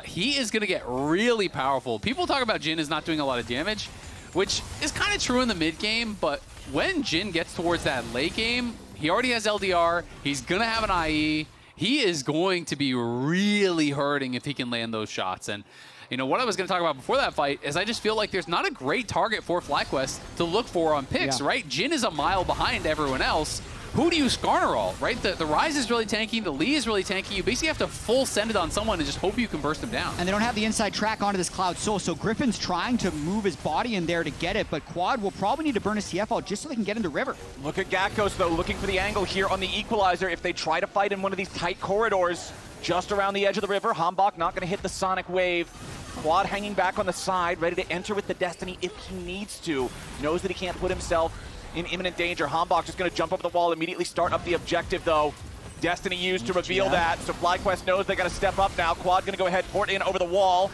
he is going to get really powerful. People talk about Jhin is not doing a lot of damage, which is kind of true in the mid game. But when Jhin gets towards that late game, he already has LDR. He's going to have an IE. He is going to be really hurting if he can land those shots. And what I was going to talk about before that fight is I just feel like there's not a great target for FlyQuest to look for on picks, right? Jhin is a mile behind everyone else. Who do you Skarner ult, right? The Rise is really tanky, the Lee is really tanky. You basically have to full send it on someone and just hope you can burst them down. And they don't have the inside track onto this Cloud Soul, so Griffin's trying to move his body in there to get it, but Quad will probably need to burn his TF out just so they can get into River.
Look at Gakkos, though, looking for the angle here on the Equalizer. If they try to fight in one of these tight corridors just around the edge of the river, Hambach not going to hit the Sonic Wave. Quad hanging back on the side, ready to enter with the Destiny if he needs to. Knows that he can't put himself in imminent danger. Hambach just going to jump over the wall, immediately start up the objective, though. Destiny used to reveal that, so FlyQuest knows they got to step up now. Quad going to go ahead, port in over the wall.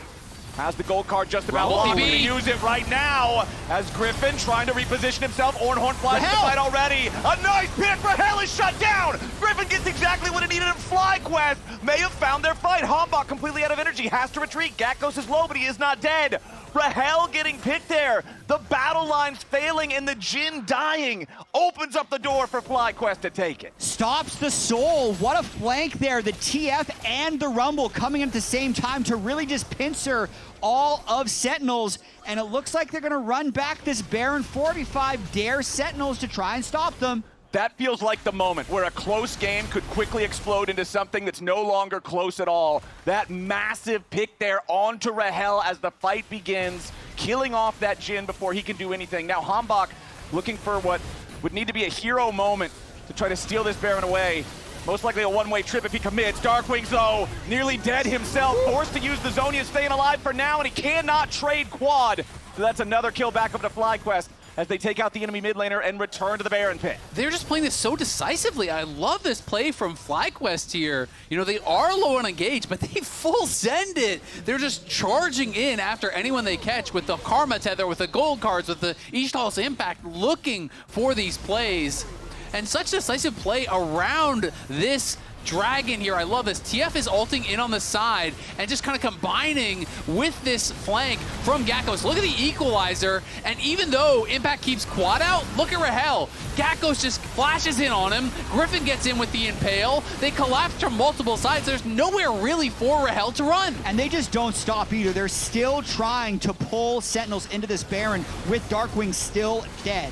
Has the gold card just about locked. Going to use it right now as Griffin trying to reposition himself. Ornhorn flies to the fight already. A nice pick. Rahel is shut down. Griffin gets exactly what it needed, and FlyQuest may have found their fight. Hambach completely out of energy, has to retreat. Gakkos is low, but he is not dead. Rahel getting picked there. The battle line's failing, and the Jhin dying opens up the door for FlyQuest to take it.
Stops the Soul. What a flank there. The TF and the Rumble coming in at the same time to really just pincer all of Sentinels. And it looks like they're going to run back this Baron 4v5, dare Sentinels to try and stop them.
That feels like the moment where a close game could quickly explode into something that's no longer close at all. That massive pick there onto Rahel as the fight begins, killing off that Jhin before he can do anything. Now Hambach looking for what would need to be a hero moment to try to steal this Baron away. Most likely a one-way trip if he commits. Darkwings, though, nearly dead himself, forced to use the Zonia, staying alive for now, and he cannot trade Quad. So that's another kill back up to FlyQuest as they take out the enemy mid laner and return to the Baron pit.
They're just playing this so decisively. I love this play from FlyQuest here. They are low on engage, but they full send it. They're just charging in after anyone they catch with the Karma Tether, with the gold cards, with the Ishtal's Impact, looking for these plays. And such decisive play around this Dragon here. I love this. TF is ulting in on the side and just kind of combining with this flank from Gakkos. Look at the Equalizer, and even though Impact keeps Quad out, look at Rahel. Gakkos just flashes in on him. Griffin gets in with the Impale. They collapse from multiple sides. There's nowhere really for Rahel to run.
And they just don't stop either. They're still trying to pull Sentinels into this Baron with Darkwing still dead.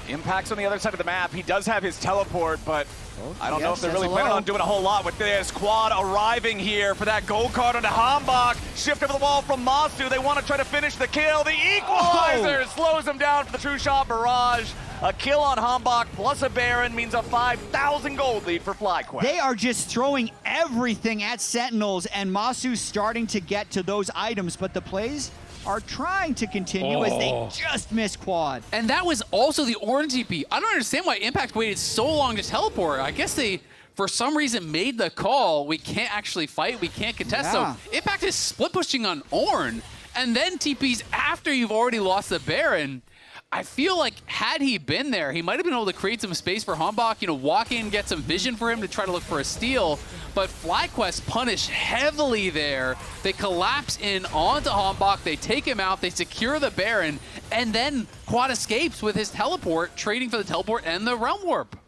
Impact's on the other side of the map. He does have his teleport, but I don't know if they're really planning on doing a whole lot with this. Quad arriving here for that gold card onto Hambach. Shift over the wall from Masu. They want to try to finish the kill. The equalizer slows him down for the true shot barrage. A kill on Hambach plus a Baron means a 5,000 gold lead for FlyQuest.
They are just throwing everything at Sentinels, and Masu's starting to get to those items, but the plays are trying to continue as they just miss quad.
And that was also the orange TP. I don't understand why Impact waited so long to teleport. I guess they, for some reason, made the call. We can't actually fight. We can't contest.
Yeah.
So Impact is split pushing on Ornn, and then TPs after you've already lost the Baron. I feel like had he been there, he might have been able to create some space for Hambach, walk in, get some vision for him to try to look for a steal. But FlyQuest punish heavily there. They collapse in onto Hambach, they take him out, they secure the Baron, and then Quad escapes with his teleport, trading for the teleport and the Realm Warp.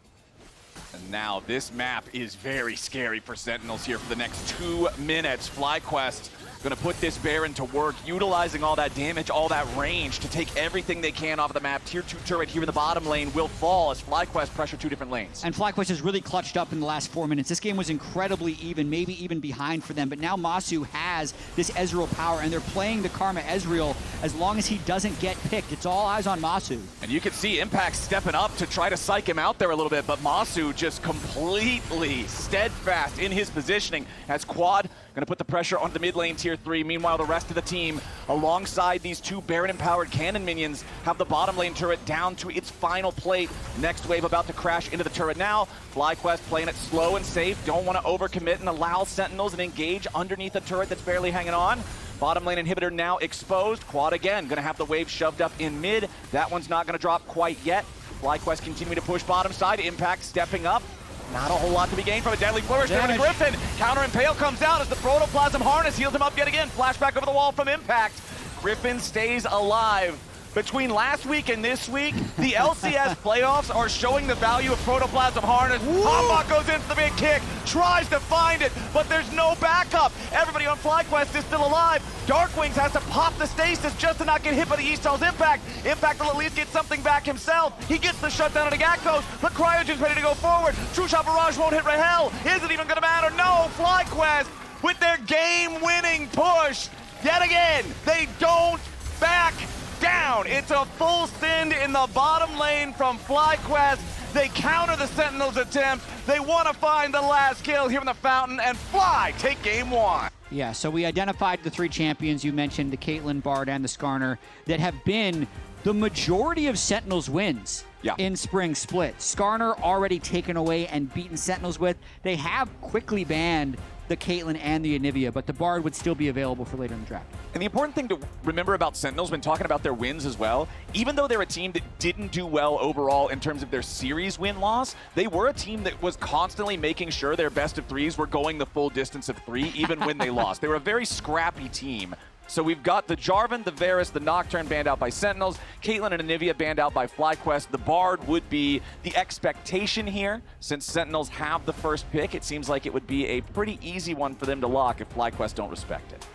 And now this map is very scary for Sentinels here for the next 2 minutes. FlyQuest going to put this Baron to work, utilizing all that damage, all that range to take everything they can off of the map. Tier 2 turret here in the bottom lane will fall as FlyQuest pressure 2 different lanes.
And FlyQuest has really clutched up in the last 4 minutes. This game was incredibly even, maybe even behind for them, but now Masu has this Ezreal power, and they're playing the Karma Ezreal as long as he doesn't get picked. It's all eyes on Masu.
And you can see Impact stepping up to try to psych him out there a little bit, but Masu just completely steadfast in his positioning as Quad going to put the pressure on the mid lane tier 3. Meanwhile, the rest of the team, alongside these 2 Baron-empowered cannon minions, have the bottom lane turret down to its final plate. Next wave about to crash into the turret now. FlyQuest playing it slow and safe. Don't want to overcommit and allow Sentinels and engage underneath the turret that's barely hanging on. Bottom lane inhibitor now exposed. Quad again, going to have the wave shoved up in mid. That one's not going to drop quite yet. FlyQuest continue to push bottom side. Impact stepping up. Not a whole lot to be gained from a deadly flourish there to Griffin. Counter Impale comes out as the Protoplasm Harness heals him up yet again. Flashback over the wall from Impact. Griffin stays alive. Between last week and this week, the LCS playoffs are showing the value of Protoplasm Harness. Hambach goes in for the big kick, tries to find it, but there's no backup. Everybody on FlyQuest is still alive. Darkwings has to pop the stasis just to not get hit by the Eastall's Impact. Impact will at least get something back himself. He gets the shutdown on the Gakos, but Cryogen's ready to go forward. True Shot Barrage won't hit Rahel. Is it even going to matter? No, FlyQuest with their game-winning push. Yet again, they don't back down. It's a full send in the bottom lane from FlyQuest. They counter the Sentinels' attempt. They want to find the last kill here in the fountain, and Fly take game 1.
Yeah, so we identified the 3 champions you mentioned, the Caitlyn, Bard, and the Skarner, that have been the majority of Sentinels' wins in Spring Split. Skarner already taken away and beaten Sentinels with. They have quickly banned the Caitlyn and the Anivia, but the Bard would still be available for later in the draft.
And the important thing to remember about Sentinels when talking about their wins as well, even though they're a team that didn't do well overall in terms of their series win-loss, they were a team that was constantly making sure their best of 3s were going the full distance of 3, even when they lost. They were a very scrappy team. So we've got the Jarvan, the Varus, the Nocturne banned out by Sentinels, Caitlyn and Anivia banned out by FlyQuest. The Bard would be the expectation here. Since Sentinels have the first pick, it seems like it would be a pretty easy one for them to lock if FlyQuest don't respect it.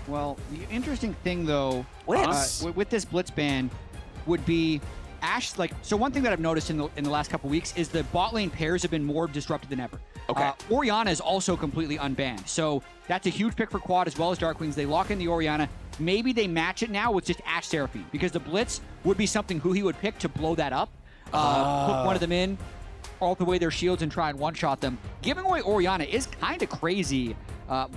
Well, the interesting thing, though,
Blitz.
with this Blitz ban would be Ashe, so one thing that I've noticed in the last couple weeks is the bot lane pairs have been more disrupted than ever.
Okay.
Orianna is also completely unbanned. So that's a huge pick for Quad as well as Darkwings. They lock in the Orianna. Maybe they match it now with just Ashe Seraphine, because the Blitz would be something who he would pick to blow that up. Put one of them in, alt away their shields and try and one-shot them. Giving away Orianna is kind of crazy,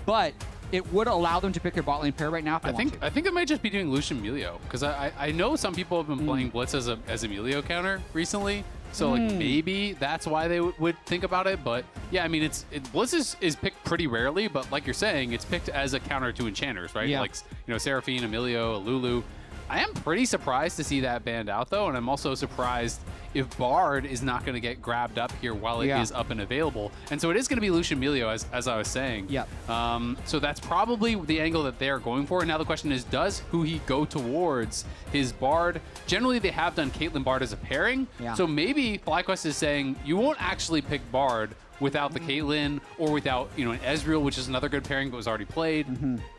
but it would allow them to pick their bot lane pair right now if they want to.
I think it might just be doing Lucian Emilio, because I know some people have been playing Blitz as Emilio counter recently. So like maybe that's why they would think about it. But yeah, I mean, Blitz is picked pretty rarely, but like you're saying, it's picked as a counter to enchanters, right?
Yeah.
Like, Seraphine, Emilio, Lulu. I am pretty surprised to see that banned out, though, and I'm also surprised if Bard is not going to get grabbed up here while it is up and available. And so it is going to be Lucian Emilio, as I was saying.
Yep.
So that's probably the angle that they're going for. And now the question is, does Huhi go towards his Bard? Generally, they have done Caitlyn Bard as a pairing.
Yeah.
So maybe FlyQuest is saying, you won't actually pick Bard. without the Caitlyn or without, you know, an Ezreal, which is another good pairing but was already played.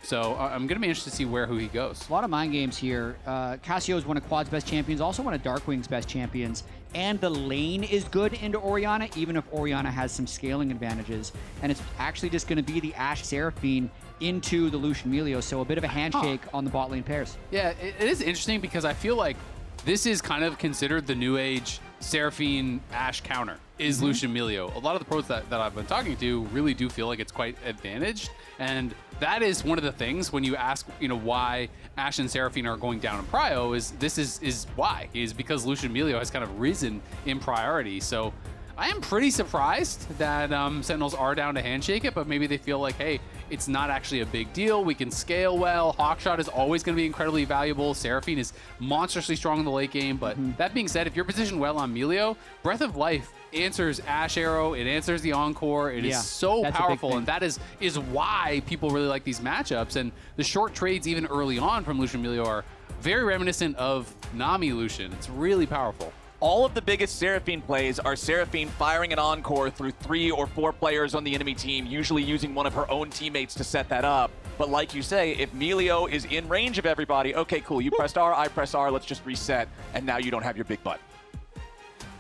So I'm going to be interested to see who he goes.
A lot of mind games here. Cassio is one of Quad's best champions, also one of Darkwing's best champions. And the lane is good into Orianna, even if Orianna has some scaling advantages. And it's actually just going to be the Ashe Seraphine into the Lucian Melio, so a bit of a handshake on the bot lane pairs.
Yeah, it is interesting because I feel like this is kind of considered the new age Seraphine Ashe counter is Lucian Melio. A lot of the pros that I've been talking to really do feel like it's quite advantaged, and that is one of the things when you ask, you know, why Ashe and Seraphine are going down in prio is why is because Lucian Melio has kind of risen in priority. So I am pretty surprised that Sentinels are down to handshake it, but maybe they feel like, hey, it's not actually a big deal. We can scale well. Hawkshot is always going to be incredibly valuable. Seraphine is monstrously strong in the late game. But that being said, if you're positioned well on Melio, Breath of Life answers Ashe Arrow. It answers the Encore. It is so powerful. And that is why people really like these matchups. And the short trades, even early on from Lucian Melio, are very reminiscent of Nami Lucian. It's really powerful.
All of the biggest Seraphine plays are Seraphine firing an Encore through 3 or 4 players on the enemy team, usually using one of her own teammates to set that up. But like you say, if Melio is in range of everybody, okay, cool, you pressed R, I press R, let's just reset, and now you don't have your big butt.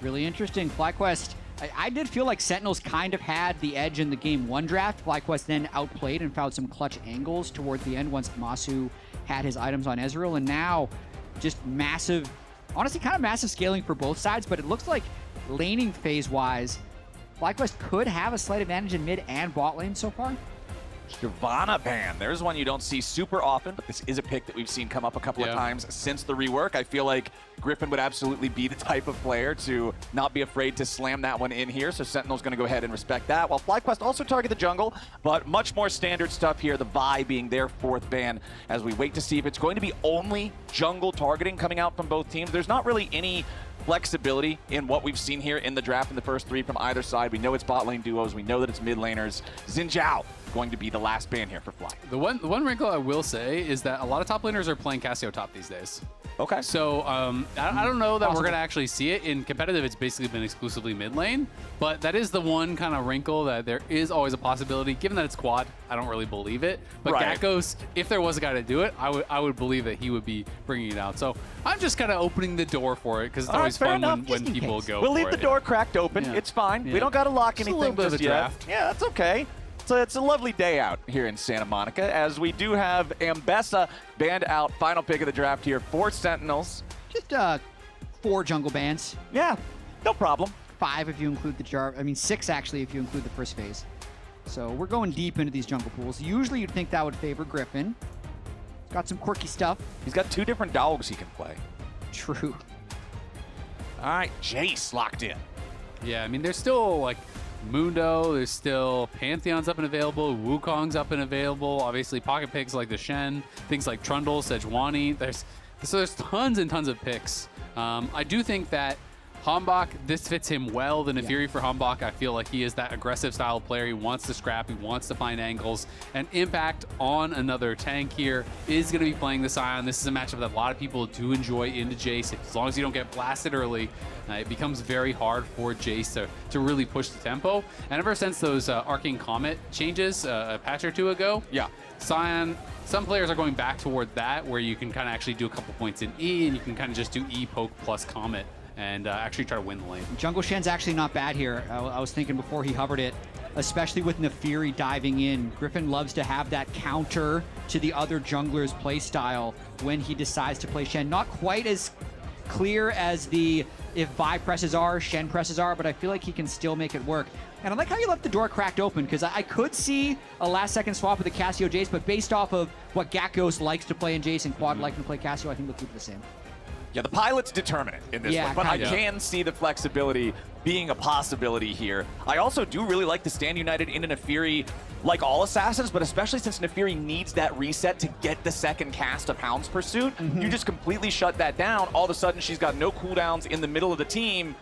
Really interesting. FlyQuest, I did feel like Sentinels kind of had the edge in the Game 1 draft. FlyQuest then outplayed and found some clutch angles towards the end once Masu had his items on Ezreal, and now just massive, honestly, kind of massive scaling for both sides, but it looks like laning phase-wise, FlyQuest could have a slight advantage in mid and bot lane so far.
Shyvana ban. There's one you don't see super often, but this is a pick that we've seen come up a couple of times since the rework. I feel like Griffin would absolutely be the type of player to not be afraid to slam that one in here, so Sentinel's going to go ahead and respect that. While FlyQuest also target the jungle, but much more standard stuff here, the Vi being their 4th ban, as we wait to see if it's going to be only jungle targeting coming out from both teams. There's not really any flexibility in what we've seen here in the draft in the first 3 from either side. We know it's bot lane duos. We know that it's mid laners. Xin Zhao going to be the last ban here for Fly.
The one wrinkle I will say is that a lot of top laners are playing Cassio top these days.
Okay.
So I don't know that we're going to actually see it. In competitive, it's basically been exclusively mid lane, but that is the one kind of wrinkle that there is always a possibility. Given that it's quad, I don't really believe it. But Gakkos, if there was a guy to do it, I would believe that he would be bringing it out. So I'm just kind of opening the door for it because it's always fun when people go
We'll
for
leave the door cracked open.
Yeah.
It's fine.
Yeah.
We don't got to lock
just
anything
a little bit
just
of a
yet.
draft.
Yeah, that's okay. So it's a lovely day out here in Santa Monica, as we do have Ambessa banned out. Final pick of the draft here for Sentinels.
Just 4 jungle bans.
Yeah, no problem.
5 if you include the jar. I mean, 6 actually if you include the first phase. So we're going deep into these jungle pools. Usually you'd think that would favor Griffin. Got some quirky stuff.
He's got 2 different dogs he can play.
True.
All right, Jace locked in.
Yeah, I mean, there's still like Mundo, there's still Pantheon's up and available, Wukong's up and available, obviously pocket picks like the Shen, things like Trundle, Sejuani. There's tons and tons of picks. I do think that Hambach, this fits him well. The Nefiri for Hambach, I feel like he is that aggressive style player. He wants to scrap, he wants to find angles. And Impact on another tank here is going to be playing the Scion. This is a matchup that a lot of people do enjoy into Jace. As long as you don't get blasted early, it becomes very hard for Jace to really push the tempo. And ever since those Arcane Comet changes a patch or 2 ago, Scion, some players are going back toward that, where you can kind of actually do a couple points in E, and you can kind of just do E poke plus Comet and actually try to win the lane.
Jungle Shen's actually not bad here. I was thinking before he hovered it, especially with Nefiri diving in. Griffin loves to have that counter to the other jungler's play style when he decides to play Shen. Not quite as clear as the if Vi presses R, Shen presses R, but I feel like he can still make it work. And I like how you left the door cracked open, because I could see a last-second swap with the Cassio Jace, but based off of what Gakkos likes to play in Jace and Quad liking to play Cassio, I think they'll keep it the same.
Yeah, the pilot's determinant in this one, but I can see the flexibility being a possibility here. I also do really like to stand united into Nefiri, like all assassins, but especially since Nefiri needs that reset to get the second cast of Hound's Pursuit. You just completely shut that down. All of a sudden, she's got no cooldowns in the middle of the team.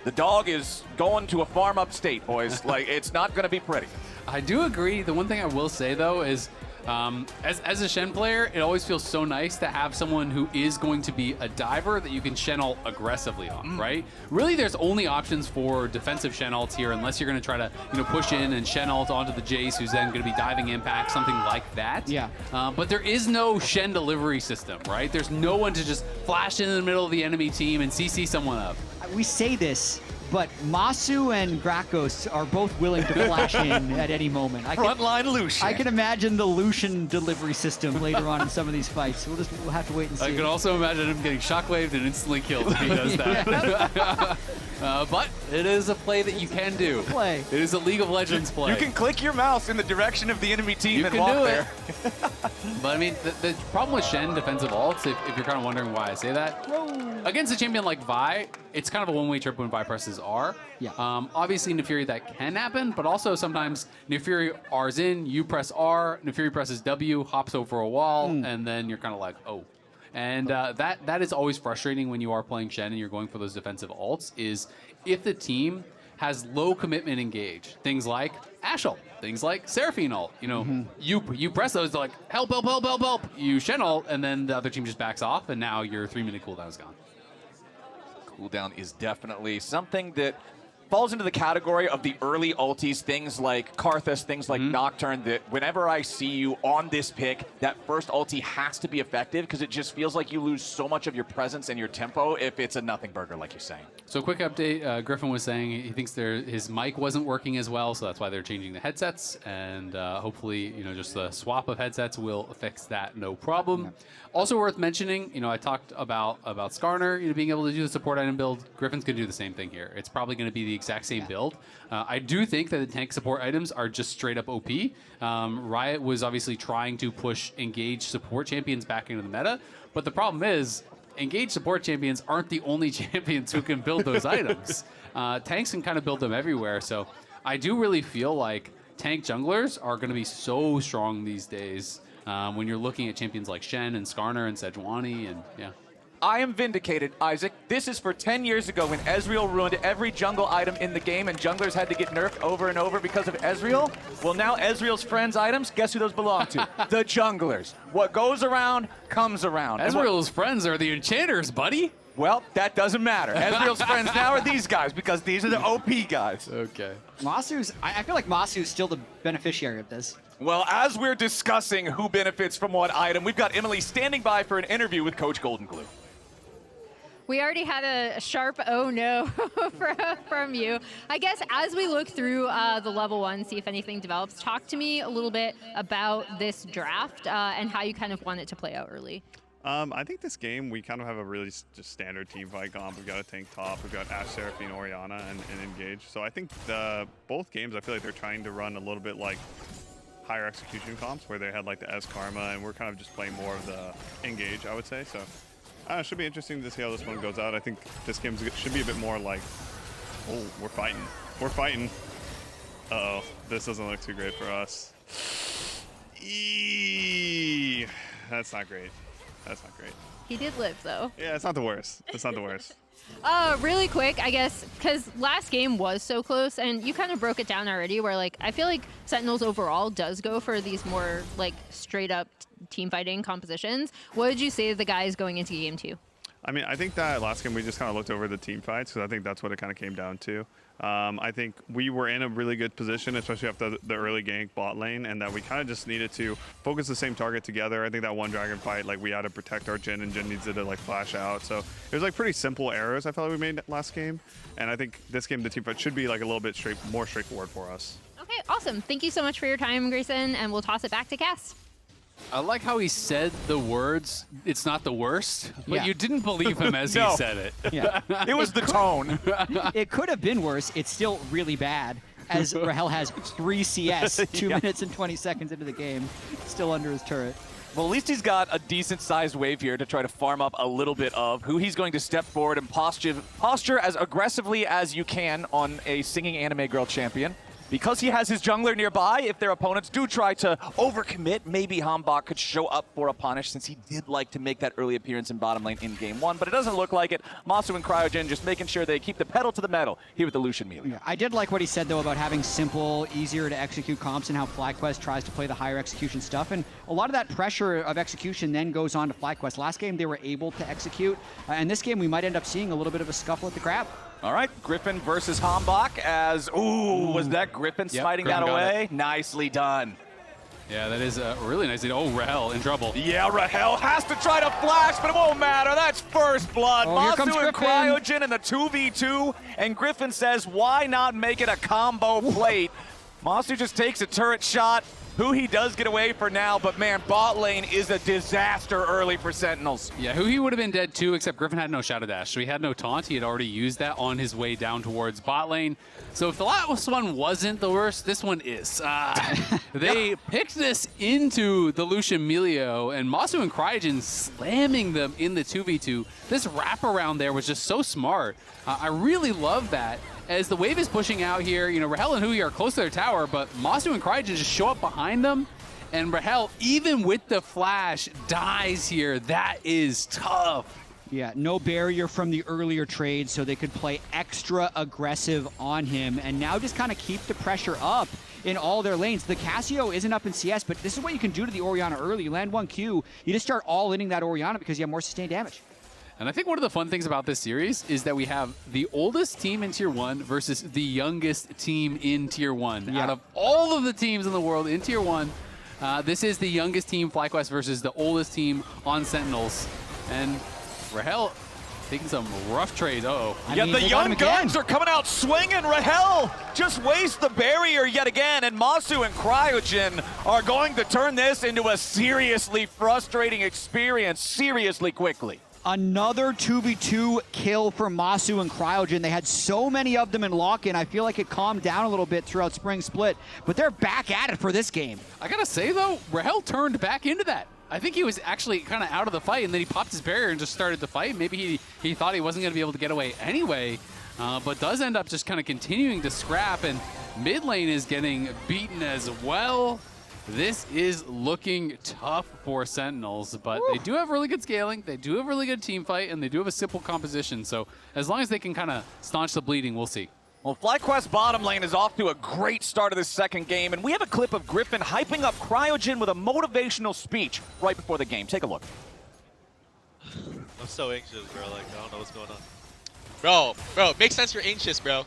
The dog is going to a farm upstate, boys. Like, it's not going to be pretty.
I do agree. The one thing I will say, though, is As a Shen player, it always feels so nice to have someone who is going to be a diver that you can Shen ult aggressively on, right? Really, there's only options for defensive Shen ults here, unless you're going to try to push in and Shen ult onto the Jace, who's then going to be diving impact, something like that.
Yeah.
But there is no Shen delivery system, right? There's no one to just flash into the middle of the enemy team and CC someone up.
We say this, but Masu and Grakos are both willing to flash in at any moment.
Frontline Lucian.
I can imagine the Lucian delivery system later on in some of these fights. We'll have to wait and see.
I can also imagine him getting shockwaved and instantly killed if he does that. But it is a play that you can do.
Play.
It is a League of Legends play.
You can click your mouse in the direction of the enemy team and walk there.
But I mean, the problem with Shen defensive ults, if you're kind of wondering why I say that, against a champion like Vi, it's kind of a one-way trip when Vi presses R.
Yeah.
Obviously, Nefiri, that can happen, but also sometimes Nefiri R's in, you press R, Nefiri presses W, hops over a wall, and then you're kind of like, oh. And that is always frustrating when you are playing Shen and you're going for those defensive ults, is if the team has low commitment engage, things like Ashe ult, things like Seraphine ult. You press those, they're like, help, help, help, help, help. You Shen ult, and then the other team just backs off, and now your 3-minute cooldown is gone.
Cooldown is definitely something that falls into the category of the early ultis, things like Karthus, things like Nocturne, that whenever I see you on this pick, that first ulti has to be effective because it just feels like you lose so much of your presence and your tempo if it's a nothing burger, like you're saying.
So quick update, Griffin was saying he thinks his mic wasn't working as well, so that's why they're changing the headsets, and hopefully, just the swap of headsets will fix that, no problem. Yeah. Also worth mentioning, I talked about Skarner, being able to do the support item build. Griffin's going to do the same thing here. It's probably going to be the exact same build. I do think that the tank support items are just straight up OP. Riot was obviously trying to push engaged support champions back into the meta, but the problem is engaged support champions aren't the only champions who can build those items. Tanks can kind of build them everywhere, so I do really feel like tank junglers are going to be so strong these days when you're looking at champions like Shen and Skarner and Sejuani, and yeah.
I am vindicated, Isaac. This is for 10 years ago when Ezreal ruined every jungle item in the game and junglers had to get nerfed over and over because of Ezreal. Well, now Ezreal's friends' items, guess who those belong to? The junglers. What goes around, comes around.
Ezreal's friends are the enchanters, buddy.
Well, that doesn't matter. Ezreal's friends now are these guys because these are the OP guys.
Okay.
I feel like Masu's still the beneficiary of this.
Well, as we're discussing who benefits from what item, we've got Emily standing by for an interview with Coach Golden Glue.
We already had a sharp oh no from you. I guess as we look through the level 1, see if anything develops, talk to me a little bit about this draft and how you kind of want it to play out early.
I think this game, we kind of have a really just standard team fight comp. We've got a tank top, we've got Ashe, Seraphine, Orianna, and Engage. So I think both games, I feel like they're trying to run a little bit like higher execution comps, where they had like the S Karma, and we're kind of just playing more of the Engage, I would say. So it should be interesting to see how this one goes out. I think this game should be a bit more like, oh, we're fighting. We're fighting. Uh-oh, this doesn't look too great for us. That's not great. That's not great.
He did live, though.
Yeah, it's not the worst. It's not the worst.
Really quick, I guess, because last game was so close, and you kind of broke it down already, where, like, I feel like Sentinels overall does go for these more, like, straight-up team fighting compositions. What did you say to the guys going into game 2?
I mean, I think that last game we just kind of looked over the team fights, because I think that's what it kind of came down to. I think we were in a really good position, especially after the early gank bot lane, and that we kind of just needed to focus the same target together. I think that one dragon fight, like, we had to protect our Jhin, and Jhin needed to, like, flash out. So it was, like, pretty simple errors I felt like we made last game. And I think this game, the team fight should be, like, a little bit more straightforward for us.
Okay, awesome. Thank you so much for your time, Grayson, and we'll toss it back to Cass.
I like how he said the words, it's not the worst, but you didn't believe him as he said it.
Yeah.
It was the tone.
It could have been worse. It's still really bad, as Rahel has 3 CS, 2 minutes and 20 seconds into the game, still under his turret.
Well, at least he's got a decent-sized wave here to try to farm up a little bit of who he's going to step forward and posture as aggressively as you can on a singing anime girl champion. because he has his jungler nearby, if their opponents do try to overcommit, maybe Hambach could show up for a punish, since he did like to make that early appearance in bottom lane in game 1, but it doesn't look like it. Masu and Cryogen just making sure they keep the pedal to the metal here with the Lucian melee.
Yeah, I did like what he said, though, about having simple, easier to execute comps and how FlyQuest tries to play the higher execution stuff. And a lot of that pressure of execution then goes on to FlyQuest. Last game, they were able to execute. And this game, we might end up seeing a little bit of a scuffle at the grab.
All right, Griffin versus Hambach as, was that Griffin fighting that away? Nicely done.
Yeah, that is really nice. Oh, Rahel in trouble.
Yeah, Rahel has to try to flash, but it won't matter. That's first blood. Masu and Cryogen in the 2v2, and Griffin says, why not make it a combo plate? Masu just takes a turret shot. Who he does get away for now, but man, bot lane is a disaster early for Sentinels.
Yeah, who he would have been dead too, except Griffin had no Shadow Dash, so he had no taunt. He had already used that on his way down towards bot lane. So if the last one wasn't the worst, this one is. They picked this into the Lucian Melio, and Masu and Cryogen slamming them in the 2v2. This wraparound there was just so smart. I really love that. As the wave is pushing out here, you know, Rahel and Hui are close to their tower, but Masu and Cryogen just show up behind them, and Rahel, even with the flash, dies here. That is tough.
Yeah, no barrier from the earlier trade, so they could play extra aggressive on him, and now just kind of keep the pressure up in all their lanes. The Casio isn't up in CS, but this is what you can do to the Orianna early. You land 1Q, you just start all-inning that Orianna because you have more sustained damage.
And I think one of the fun things about this series is that we have the oldest team in Tier 1 versus the youngest team in Tier 1.
Yeah.
Out of all of the teams in the world in Tier 1, this is the youngest team, FlyQuest, versus the oldest team on Sentinels. And Rahel taking some rough trades. Uh-oh.
Yeah, the young guns are coming out swinging. Rahel just wastes the barrier yet again, and Masu and Cryogen are going to turn this into a seriously frustrating experience seriously quickly.
Another 2v2 kill for Masu and Cryogen. They had so many of them in lock-in. I feel like it calmed down a little bit throughout Spring Split, but they're back at it for this game.
I gotta say, though, Rahel turned back into that. I think he was actually kind of out of the fight, and then he popped his barrier and just started the fight. Maybe he thought he wasn't going to be able to get away anyway, but does end up just kind of continuing to scrap, and mid lane is getting beaten as well. This is looking tough for Sentinels, but they do have really good scaling, they do have really good team fight, and they do have a simple composition. So as long as they can kind of staunch the bleeding, we'll see.
Well, FlyQuest bottom lane is off to a great start of this second game, and we have a clip of Griffin hyping up Cryogen with a motivational speech right before the game. Take a look.
I'm so anxious, bro. Like, I don't know what's going on. Bro, makes sense you're anxious, bro.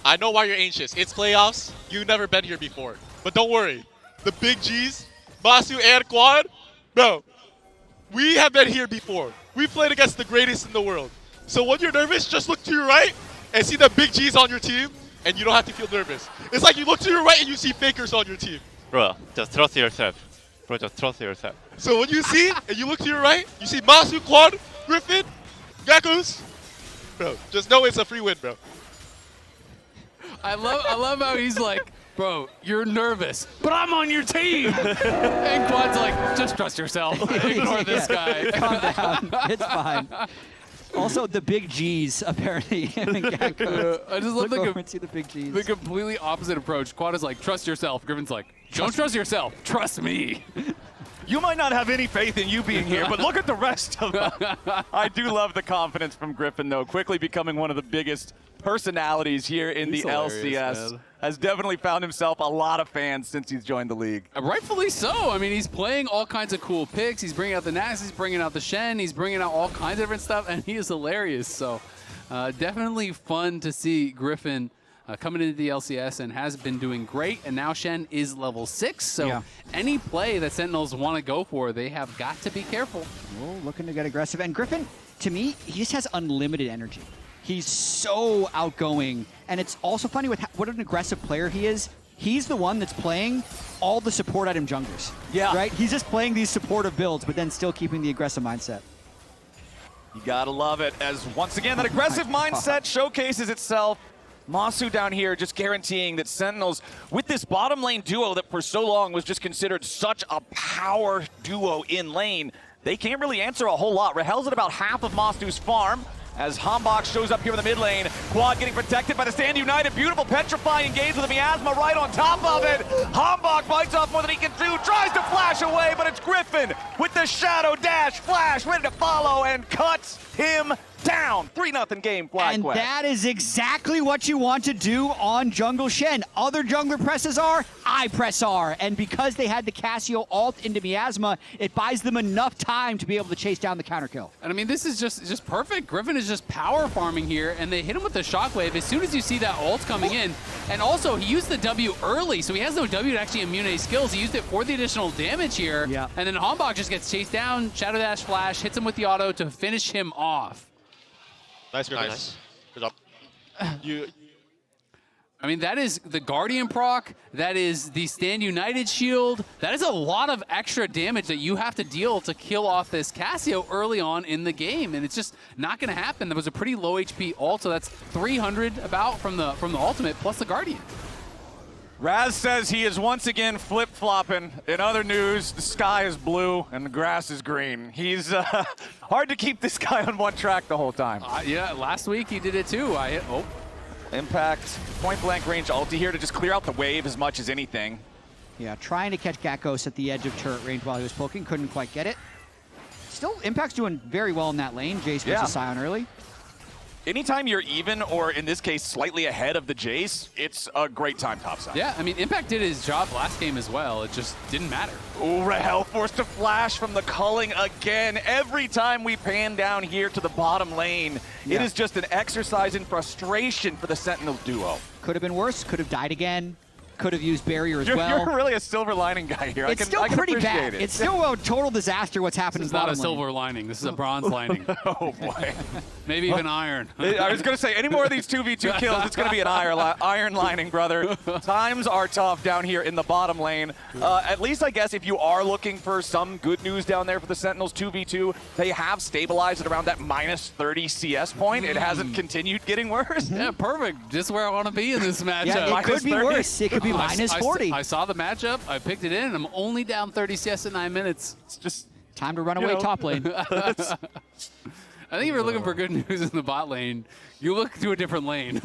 I know why you're anxious. It's playoffs. You've never been here before. But don't worry. The big G's, Masu and Quad, bro, we have been here before. We played against the greatest in the world. So when you're nervous, just look to your right and see the big G's on your team, and you don't have to feel nervous. It's like you look to your right and you see fakers on your team.
Bro, just trust yourself. Bro, just trust yourself.
So when you see and you look to your right, you see Masu, Quad, Griffin, Gakus, bro, just know it's a free win, bro.
I love how he's like, bro, you're nervous, but I'm on your team. And Quad's like, just trust yourself. Ignore this guy.
Calm down. It's fine. Also, the big G's, apparently. I
just love
the big G's.
The completely opposite approach. Quad is like, trust yourself. Griffin's like, don't trust yourself. Trust me.
You might not have any faith in you being here, but look at the rest of them. I do love the confidence from Griffin, though. Quickly becoming one of the biggest personalities here in the LCS. Man. Has definitely found himself a lot of fans since he's joined the league.
Rightfully so. I mean, he's playing all kinds of cool picks. He's bringing out the Nax, he's bringing out the Shen, he's bringing out all kinds of different stuff, and he is hilarious. So definitely fun to see Griffin coming into the LCS, and has been doing great. And now Shen is level 6, so any play that Sentinels want to go for, they have got to be careful.
Oh, looking to get aggressive. And Griffin, to me, he just has unlimited energy. He's so outgoing, and it's also funny with what an aggressive player he is. He's the one that's playing all the support item junglers. Yeah. Right? He's just playing these supportive builds, but then still keeping the aggressive mindset.
You gotta love it, as once again, that aggressive mindset showcases itself. Masu down here just guaranteeing that Sentinels, with this bottom lane duo that for so long was just considered such a power duo in lane, they can't really answer a whole lot. Rahel's at about half of Masu's farm. as Hambach shows up here in the mid lane. Quad getting protected by the Stand United. Beautiful petrifying engage with a miasma right on top of it. Hambach bites off more than he can do, tries to flash away, but it's Griffin with the shadow dash flash, ready to follow and cuts him down. 3-0 game, FlyQuest.
And that is exactly what you want to do on Jungle Shen. Other jungler presses R, I press R. And because they had the Cassio ult into Miasma, it buys them enough time to be able to chase down the counter kill.
And I mean, this is just perfect. Griffin is just power farming here, and they hit him with the shockwave as soon as you see that ult coming in. And also, he used the W early, so he has no W to actually immune any skills. He used it for the additional damage here.
Yeah.
And then Hambach just gets chased down, Shadow Dash Flash, hits him with the auto to finish him off.
Nice, Griffin. Nice. Good job.
I mean, that is the Guardian proc, that is the Stand United shield, that is a lot of extra damage that you have to deal to kill off this Cassio early on in the game, and it's just not going to happen. There was a pretty low HP ult, so that's 300 about from the ultimate plus the Guardian.
Raz says he is once again flip-flopping. In other news, the sky is blue and the grass is green. He's hard to keep this guy on one track the whole time.
Yeah, last week he did it too.
Impact, point-blank range ulti here to just clear out the wave as much as anything.
Yeah, trying to catch Gakkos at the edge of turret range while he was poking, couldn't quite get it. Still, Impact's doing very well in that lane. Jace versus Sion early.
Anytime you're even, or in this case, slightly ahead of the Jace, it's a great time topside.
Yeah, I mean, Impact did his job last game as well. It just didn't matter.
Ooh, Rahel forced to flash from the culling again. Every time we pan down here to the bottom lane, it is just an exercise in frustration for the Sentinel duo.
Could have been worse, could have died again. Could have used barrier as well.
You're really a silver lining guy here.
It's still pretty bad. It's still a total disaster what's happening.
This is not a silver lining. This is a bronze lining.
Oh, boy.
Maybe even iron.
I was going to say, any more of these 2v2 kills, it's going to be an iron lining, brother. Times are tough down here in the bottom lane. At least, I guess, if you are looking for some good news down there for the Sentinels 2v2, they have stabilized at around that minus 30 CS point. It hasn't continued getting worse.
Yeah, perfect. Just where I want to be in this matchup.
Yeah, it could be worse. It could be minus 40.
I saw the matchup. I picked it in, and I'm only down 30 CS at 9 minutes.
It's just
time to run away top lane.
I think if you're looking for good news in the bot lane, you look to a different lane.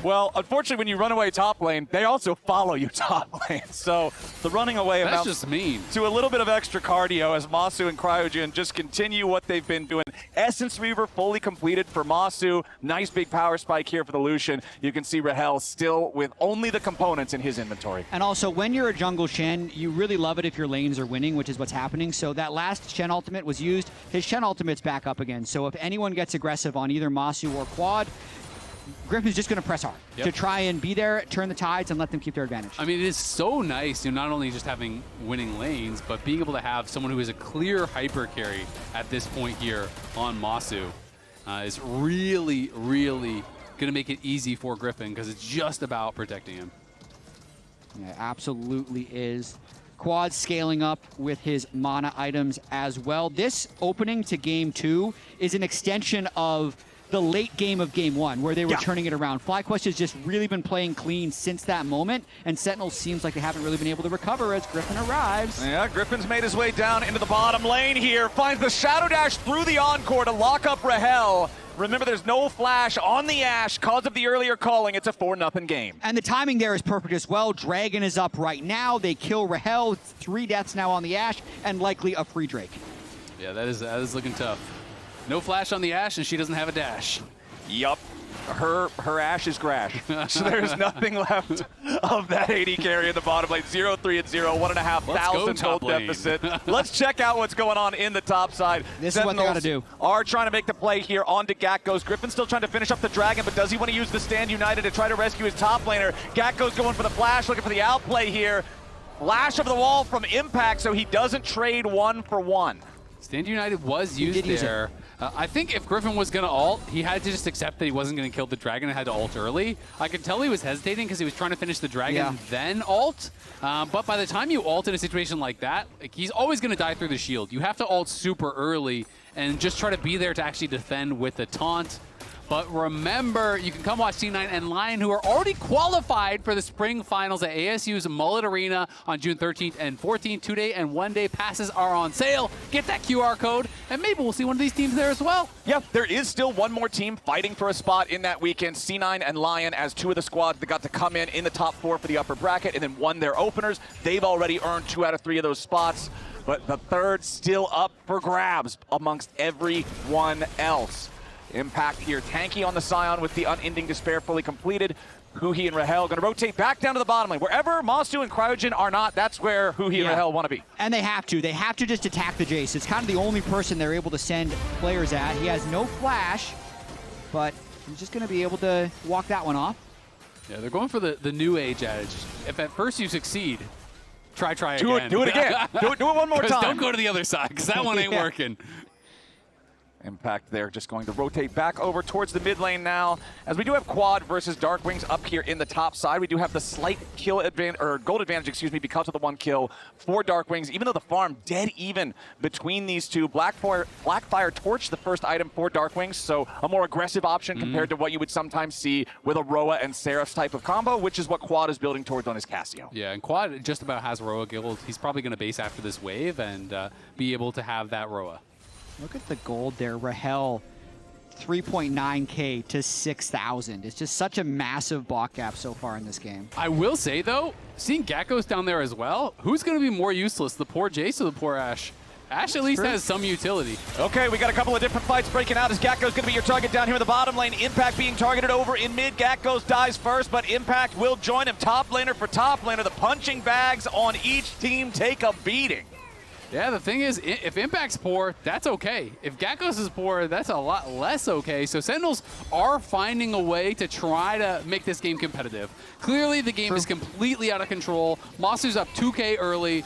Well, unfortunately, when you run away top lane, they also follow you top lane. So the running away
That's
amounts
just mean.
to a little bit of extra cardio as Masu and Cryogen just continue what they've been doing. Essence Reaver fully completed for Masu. Nice big power spike here for the Lucian. You can see Rahel still with only the components in his inventory.
And also, when you're a jungle Shen, you really love it if your lanes are winning, which is what's happening. So that last Shen ultimate was used. His Shen ultimate's back up again. So if anyone gets aggressive on either Masu or Quad, Griffin's just going to press hard to try and be there, turn the tides, and let them keep their advantage.
I mean, it is so nice, not only just having winning lanes, but being able to have someone who is a clear hyper carry at this point here on Masu is really, really going to make it easy for Griffin because it's just about protecting him.
Yeah, absolutely is. Quad scaling up with his mana items as well. This opening to game 2 is an extension of the late game of game 1, where they were turning it around. FlyQuest has just really been playing clean since that moment, and Sentinels seems like they haven't really been able to recover as Griffin arrives.
Yeah, Griffin's made his way down into the bottom lane here, finds the Shadow Dash through the Encore to lock up Rahel. Remember, there's no flash on the Ashe because of the earlier calling. It's a 4-0 game.
And the timing there is perfect as well. Dragon is up right now. They kill Rahel. 3 deaths now on the Ashe, and likely a free Drake.
Yeah, that is looking tough. No flash on the Ashe, and she doesn't have a dash.
Yup. Her Ashe is crash. So there's nothing left of that AD carry in the bottom lane. 0-3 and 0, 1,500 gold deficit. Let's check out what's going on in the top side.
This is what they got to do.
Are trying to make the play here onto Gakkos. Griffin's still trying to finish up the Dragon, but does he want to use the Stand United to try to rescue his top laner? Gakkos going for the flash, looking for the outplay here. Flash over the wall from Impact, so he doesn't trade 1 for 1.
Stand United was used there. I think if Griffin was going to ult, he had to just accept that he wasn't going to kill the Dragon and had to ult early. I could tell he was hesitating because he was trying to finish the Dragon then ult. But by the time you ult in a situation like that, he's always going to die through the shield. You have to ult super early and just try to be there to actually defend with the taunt. But remember, you can come watch C9 and LYON, who are already qualified for the spring finals at ASU's Mullet Arena on June 13th and 14th. 2-day and 1-day passes are on sale. Get that QR code, and maybe we'll see one of these teams there as well.
Yeah, there is still one more team fighting for a spot in that weekend. C9 and LYON as two of the squads that got to come in the top 4 for the upper bracket and then won their openers. They've already earned 2 out of 3 of those spots, but the third still up for grabs amongst everyone else. Impact here, tanky on the Scion with the Unending Despair fully completed. Huhi and Rahel going to rotate back down to the bottom lane. Wherever Masu and Cryogen are not, that's where Huhi and Rahel want to be.
And they have to. They have to just attack the Jace. It's kind of the only person they're able to send players at. He has no flash, but he's just going to be able to walk that one off.
Yeah, they're going for the new age adage. If at first you succeed, try again.
Do it again. do it one more time.
Don't go to the other side, because that one ain't working.
Impact there just going to rotate back over towards the mid lane now. As we do have Quad versus Darkwings up here in the top side, we do have the slight kill advantage, or gold advantage, excuse me, because of the 1 kill for Darkwings. Even though the farm dead even between these two. Blackfire torched the first item for Darkwings, so a more aggressive option compared to what you would sometimes see with a Roa and Seraph's type of combo, which is what Quad is building towards on his Cassio.
Yeah, and Quad just about has Roa guild. He's probably going to base after this wave and be able to have that Roa.
Look at the gold there. Rahel, 3.9K to 6,000. It's just such a massive block gap so far in this game.
I will say, though, seeing Gakkos down there as well, who's going to be more useless, the poor Jace or the poor Ashe? Ashe at least has some utility.
Okay, we got a couple of different fights breaking out as Gakkos going to be your target down here in the bottom lane. Impact being targeted over in mid. Gakkos dies first, but Impact will join him. Top laner for top laner. The punching bags on each team take a beating.
Yeah, the thing is, if Impact's poor, that's okay. If Gakkos is poor, that's a lot less okay. So Sentinels are finding a way to try to make this game competitive. Clearly, the game is completely out of control. Masu's up 2K early.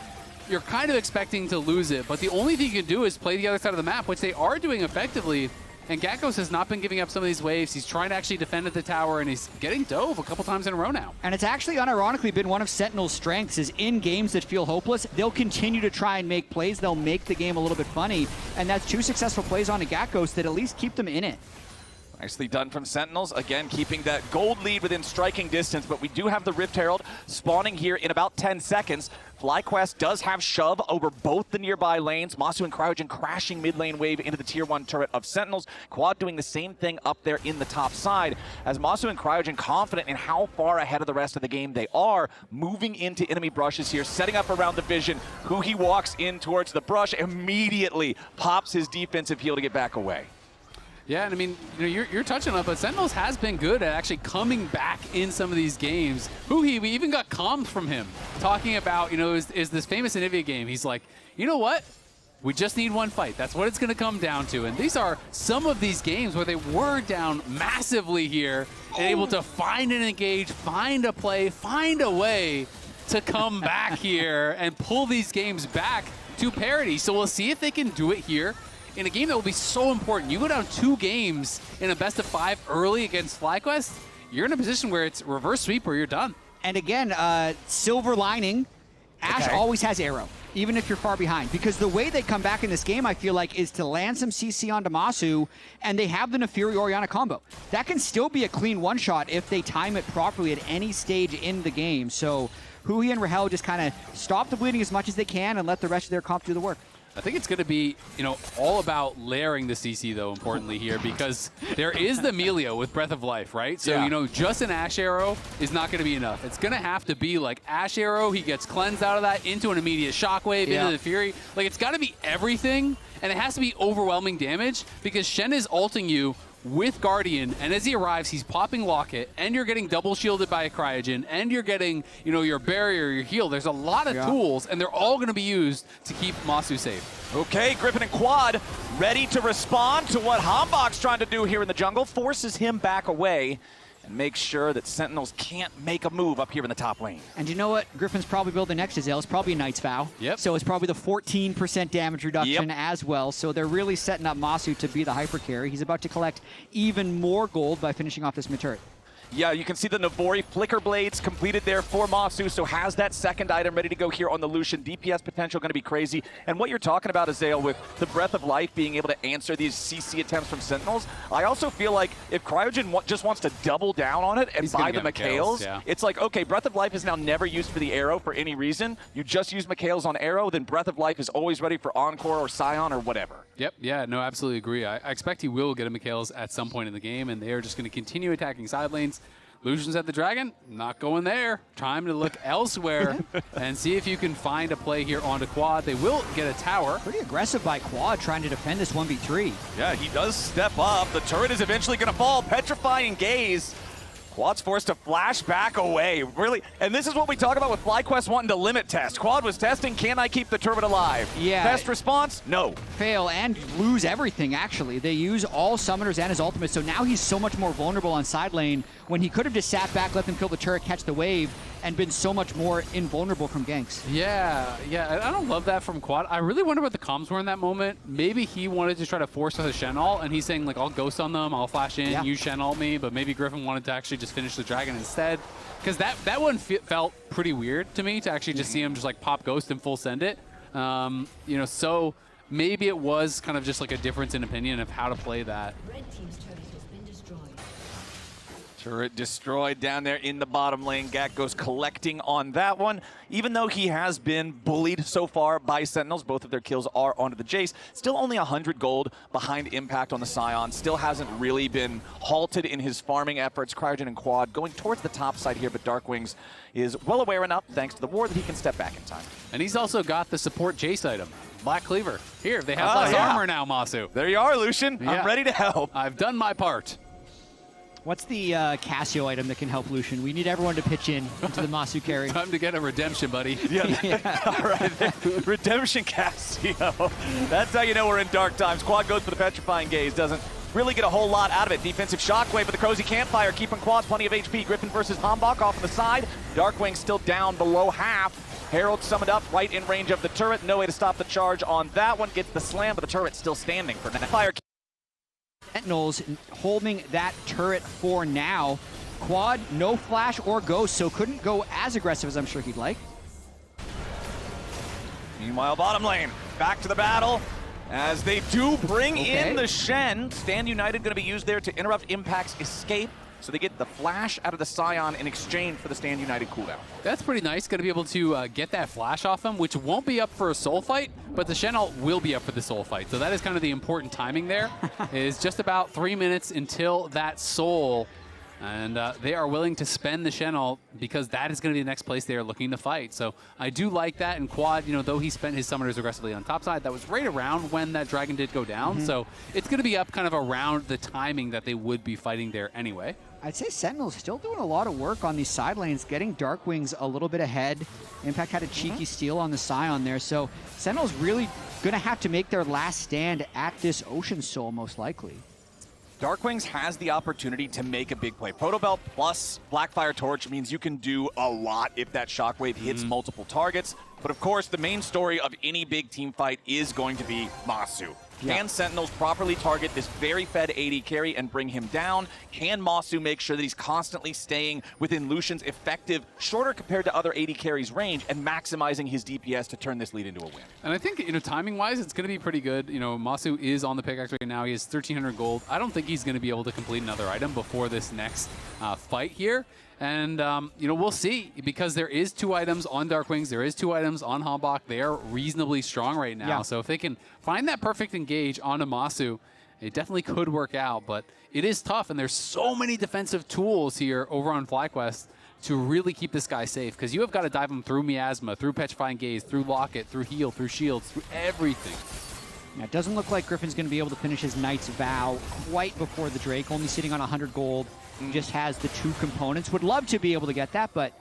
You're kind of expecting to lose it, but the only thing you can do is play the other side of the map, which they are doing effectively. And Gakkos has not been giving up some of these waves. He's trying to actually defend at the tower, and he's getting dove a couple times in a row now.
And it's actually unironically been one of Sentinel's strengths is in games that feel hopeless, they'll continue to try and make plays. They'll make the game a little bit funny. And that's 2 successful plays on a Gakkos that at least keep them in it.
Nicely done from Sentinels. Again, keeping that gold lead within striking distance, but we do have the Rift Herald spawning here in about 10 seconds. FlyQuest does have shove over both the nearby lanes. Masu and Cryogen crashing mid lane wave into the tier 1 turret of Sentinels. Quad doing the same thing up there in the top side. As Masu and Cryogen confident in how far ahead of the rest of the game they are, moving into enemy brushes here, setting up around the vision. Huhi walks in towards the brush, immediately pops his defensive heal to get back away.
Yeah, and I mean, you're touching on it, but Sentinels has been good at actually coming back in some of these games. Huhi, we even got comms from him talking about, is this famous Anivia game. He's like, you know what? We just need one fight. That's what it's going to come down to. And these are some of these games where they were down massively here and able to find an engage, find a play, find a way to come back here and pull these games back to parity. So we'll see if they can do it here in a game that will be so important. You go down 2 games in a best of 5 early against FlyQuest, you're in a position where it's reverse sweep or you're done.
And again, silver lining, Ashe always has arrow, even if you're far behind. Because the way they come back in this game, I feel like, is to land some CC onto Masu, and they have the Nefiri Orianna combo. That can still be a clean one-shot if they time it properly at any stage in the game. So Huhi and Rahel just kind of stop the bleeding as much as they can and let the rest of their comp do the work.
I think it's going to be, all about layering the CC, though, importantly here, because there is the Melio with Breath of Life, right? So, just an Ashe Arrow is not going to be enough. It's going to have to be like Ashe Arrow, he gets cleansed out of that into an immediate Shockwave, into the Fury. Like, it's got to be everything, and it has to be overwhelming damage, because Shen is ulting you with Guardian, and as he arrives, he's popping Locket, and you're getting double shielded by a Cryogen, and you're getting, your barrier, your heal. There's a lot of tools, and they're all going to be used to keep Masu safe.
Okay, Griffin and Quad ready to respond to what Hambach's trying to do here in the jungle, forces him back away, and makes sure that Sentinels can't make a move up here in the top lane.
And you know what Griffin's probably building next is It's probably a Knight's Vow.
Yep.
So it's probably the 14% damage reduction as well. So they're really setting up Masu to be the hyper carry. He's about to collect even more gold by finishing off this mid turret.
Yeah, you can see the Navori Flicker Blades completed there for Masu, so has that second item ready to go here on the Lucian. DPS potential going to be crazy. And what you're talking about, Azael, with the Breath of Life being able to answer these CC attempts from Sentinels, I also feel like if Cryogen just wants to double down on it and buy the Mikhails,
yeah.
it's like, okay, Breath of Life is now never used for the arrow for any reason. You just use Mikhails on arrow, then Breath of Life is always ready for Encore or Scion or whatever.
Yep, yeah, no, absolutely agree. I expect he will get a Mikhails at some point in the game, and they are just going to continue attacking side lanes. Lucian's at the Dragon, not going there. Time to look elsewhere and see if you can find a play here onto Quad. They will get a tower.
Pretty aggressive by Quad trying to defend this 1v3.
Yeah, he does step up. The turret is eventually going to fall. Petrifying Gaze. Quad's forced to flash back away, really. And this is what we talk about with FlyQuest wanting to limit test. Quad was testing, can I keep the turret alive?
Yeah.
Test response, no.
Fail and lose everything, actually. They use all summoners and his ultimate, so now he's so much more vulnerable on side lane when he could have just sat back, let them kill the turret, catch the wave, and been so much more invulnerable from ganks.
Yeah, I don't love that from Quad. I really wonder what the comms were in that moment. Maybe he wanted to try to force a Shen ult, and he's saying, like, I'll ghost on them, I'll flash in, you Shen ult me, but maybe Griffin wanted to actually just finish the Dragon instead. Because that one felt pretty weird to me, to actually just see him just, like, pop ghost and full send it. You know, so maybe it was kind of just, like, a difference in opinion of how to play that.
Red team's turret has been destroyed.
Turret destroyed down there in the bottom lane. Gak goes collecting on that one. Even though he has been bullied so far by Sentinels, both of their kills are onto the Jace. Still only 100 gold behind Impact on the Scion. Still hasn't really been halted in his farming efforts. Cryogen and Quad going towards the top side here, but Darkwings is well aware enough, thanks to the war, that he can step back in time.
And he's also got the support Jace item, Black Cleaver. Here, they have less armor now, Masu.
There you are, Lucian.
Yeah.
I'm ready to help.
I've done my part.
What's the Cassio item that can help Lucian? We need everyone to pitch in into the Masu carry.
Time to get a redemption, buddy.
Yeah. All right. Redemption Cassio. That's how you know we're in dark times. Quad goes for the Petrifying Gaze. Doesn't really get a whole lot out of it. Defensive Shockwave for the Cozy Campfire, keeping Quads plenty of HP. Griffin versus Hambach off on the side. Darkwing still down below half. Herald summoned up right in range of the turret. No way to stop the charge on that one. Gets the slam, but the turret's still standing for now. Fire.
Sentinels holding that turret for now. Quad, no flash or ghost, so couldn't go as aggressive as I'm sure he'd like.
Meanwhile, bottom lane, back to the battle as they do bring in the Shen. Stand United going to be used there to interrupt Impact's escape. So they get the flash out of the Scion in exchange for the Stand United cooldown.
That's pretty nice. Going to be able to get that flash off him, which won't be up for a soul fight, but the Shen ult will be up for the soul fight. So that is kind of the important timing there. Is just about 3 minutes until that soul. And they are willing to spend the Shen ult because that is going to be the next place they are looking to fight. So I do like that. And Quad, you know, though he spent his summoners aggressively on top side, that was right around when that Dragon did go down. So it's going to be up kind of around the timing that they would be fighting there anyway.
I'd say Sentinel's still doing a lot of work on these side lanes, getting Darkwings a little bit ahead. Impact had a cheeky steal on the Scion there, so Sentinel's really going to have to make their last stand at this Ocean Soul, most likely.
Darkwings has the opportunity to make a big play. Protobelt plus Blackfire Torch means you can do a lot if that Shockwave hits multiple targets. But of course, the main story of any big team fight is going to be Masu. Can Sentinels properly target this very fed AD carry and bring him down? Can Masu make sure that he's constantly staying within Lucian's effective, shorter compared to other AD carries range, and maximizing his DPS to turn this lead into a win?
And I think, you know, timing-wise, it's going to be pretty good. You know, Masu is on the pickaxe right now. He has 1,300 gold. I don't think he's going to be able to complete another item before this next fight here. And, you know, we'll see, because there is 2 items on Darkwings. There is 2 items on Hambach. They are reasonably strong right now. So if they can find that perfect engage onto Masu, it definitely could work out. But it is tough, and there's so many defensive tools here over on FlyQuest to really keep this guy safe, because you have got to dive him through Miasma, through Petrifying Gaze, through Locket, through Heal, through Shields, through everything.
Now, it doesn't look like Griffin's going to be able to finish his Knight's Vow quite before the Drake, only sitting on 100 gold. Just has the 2 components. Would love to be able to get that, but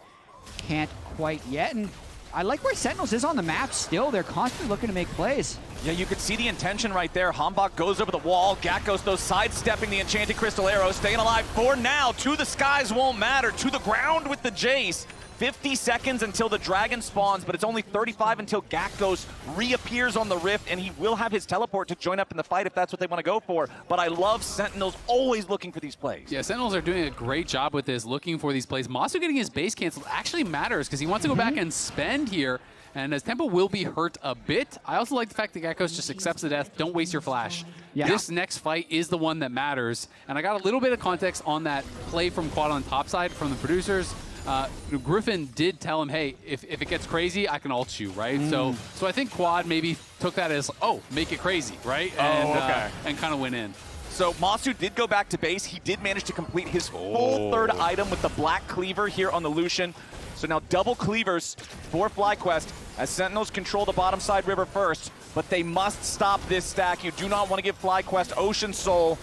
can't quite yet. And I like where Sentinels is on the map still. They're constantly looking to make plays.
Yeah, you could see the intention right there. Hambach goes over the wall. Gakos, though, sidestepping the Enchanted Crystal Arrow, staying alive for now. To the skies won't matter. To the ground with the Jace. 50 seconds until the dragon spawns, but it's only 35 until Gakos reappears on the rift, and he will have his teleport to join up in the fight if that's what they want to go for. But I love Sentinels always looking for these plays.
Yeah, Sentinels are doing a great job with this, looking for these plays. Masu getting his base canceled actually matters because he wants to go back and spend here. And as Tempo will be hurt a bit, I also like the fact that Gakos just accepts the death. Don't waste your flash.
Yeah.
This next fight is the one that matters. And I got a little bit of context on that play from Quad on top side from the producers. Griffin did tell him, hey, if it gets crazy, I can ult you, right? So I think Quad maybe took that as, oh, make it crazy, right? And kind of went in.
So Masu did go back to base. He did manage to complete his full third item with the Black Cleaver here on the Lucian. So now double cleavers for FlyQuest as Sentinels control the bottom side river first, but they must stop this stack. You do not want to give FlyQuest Ocean Soul.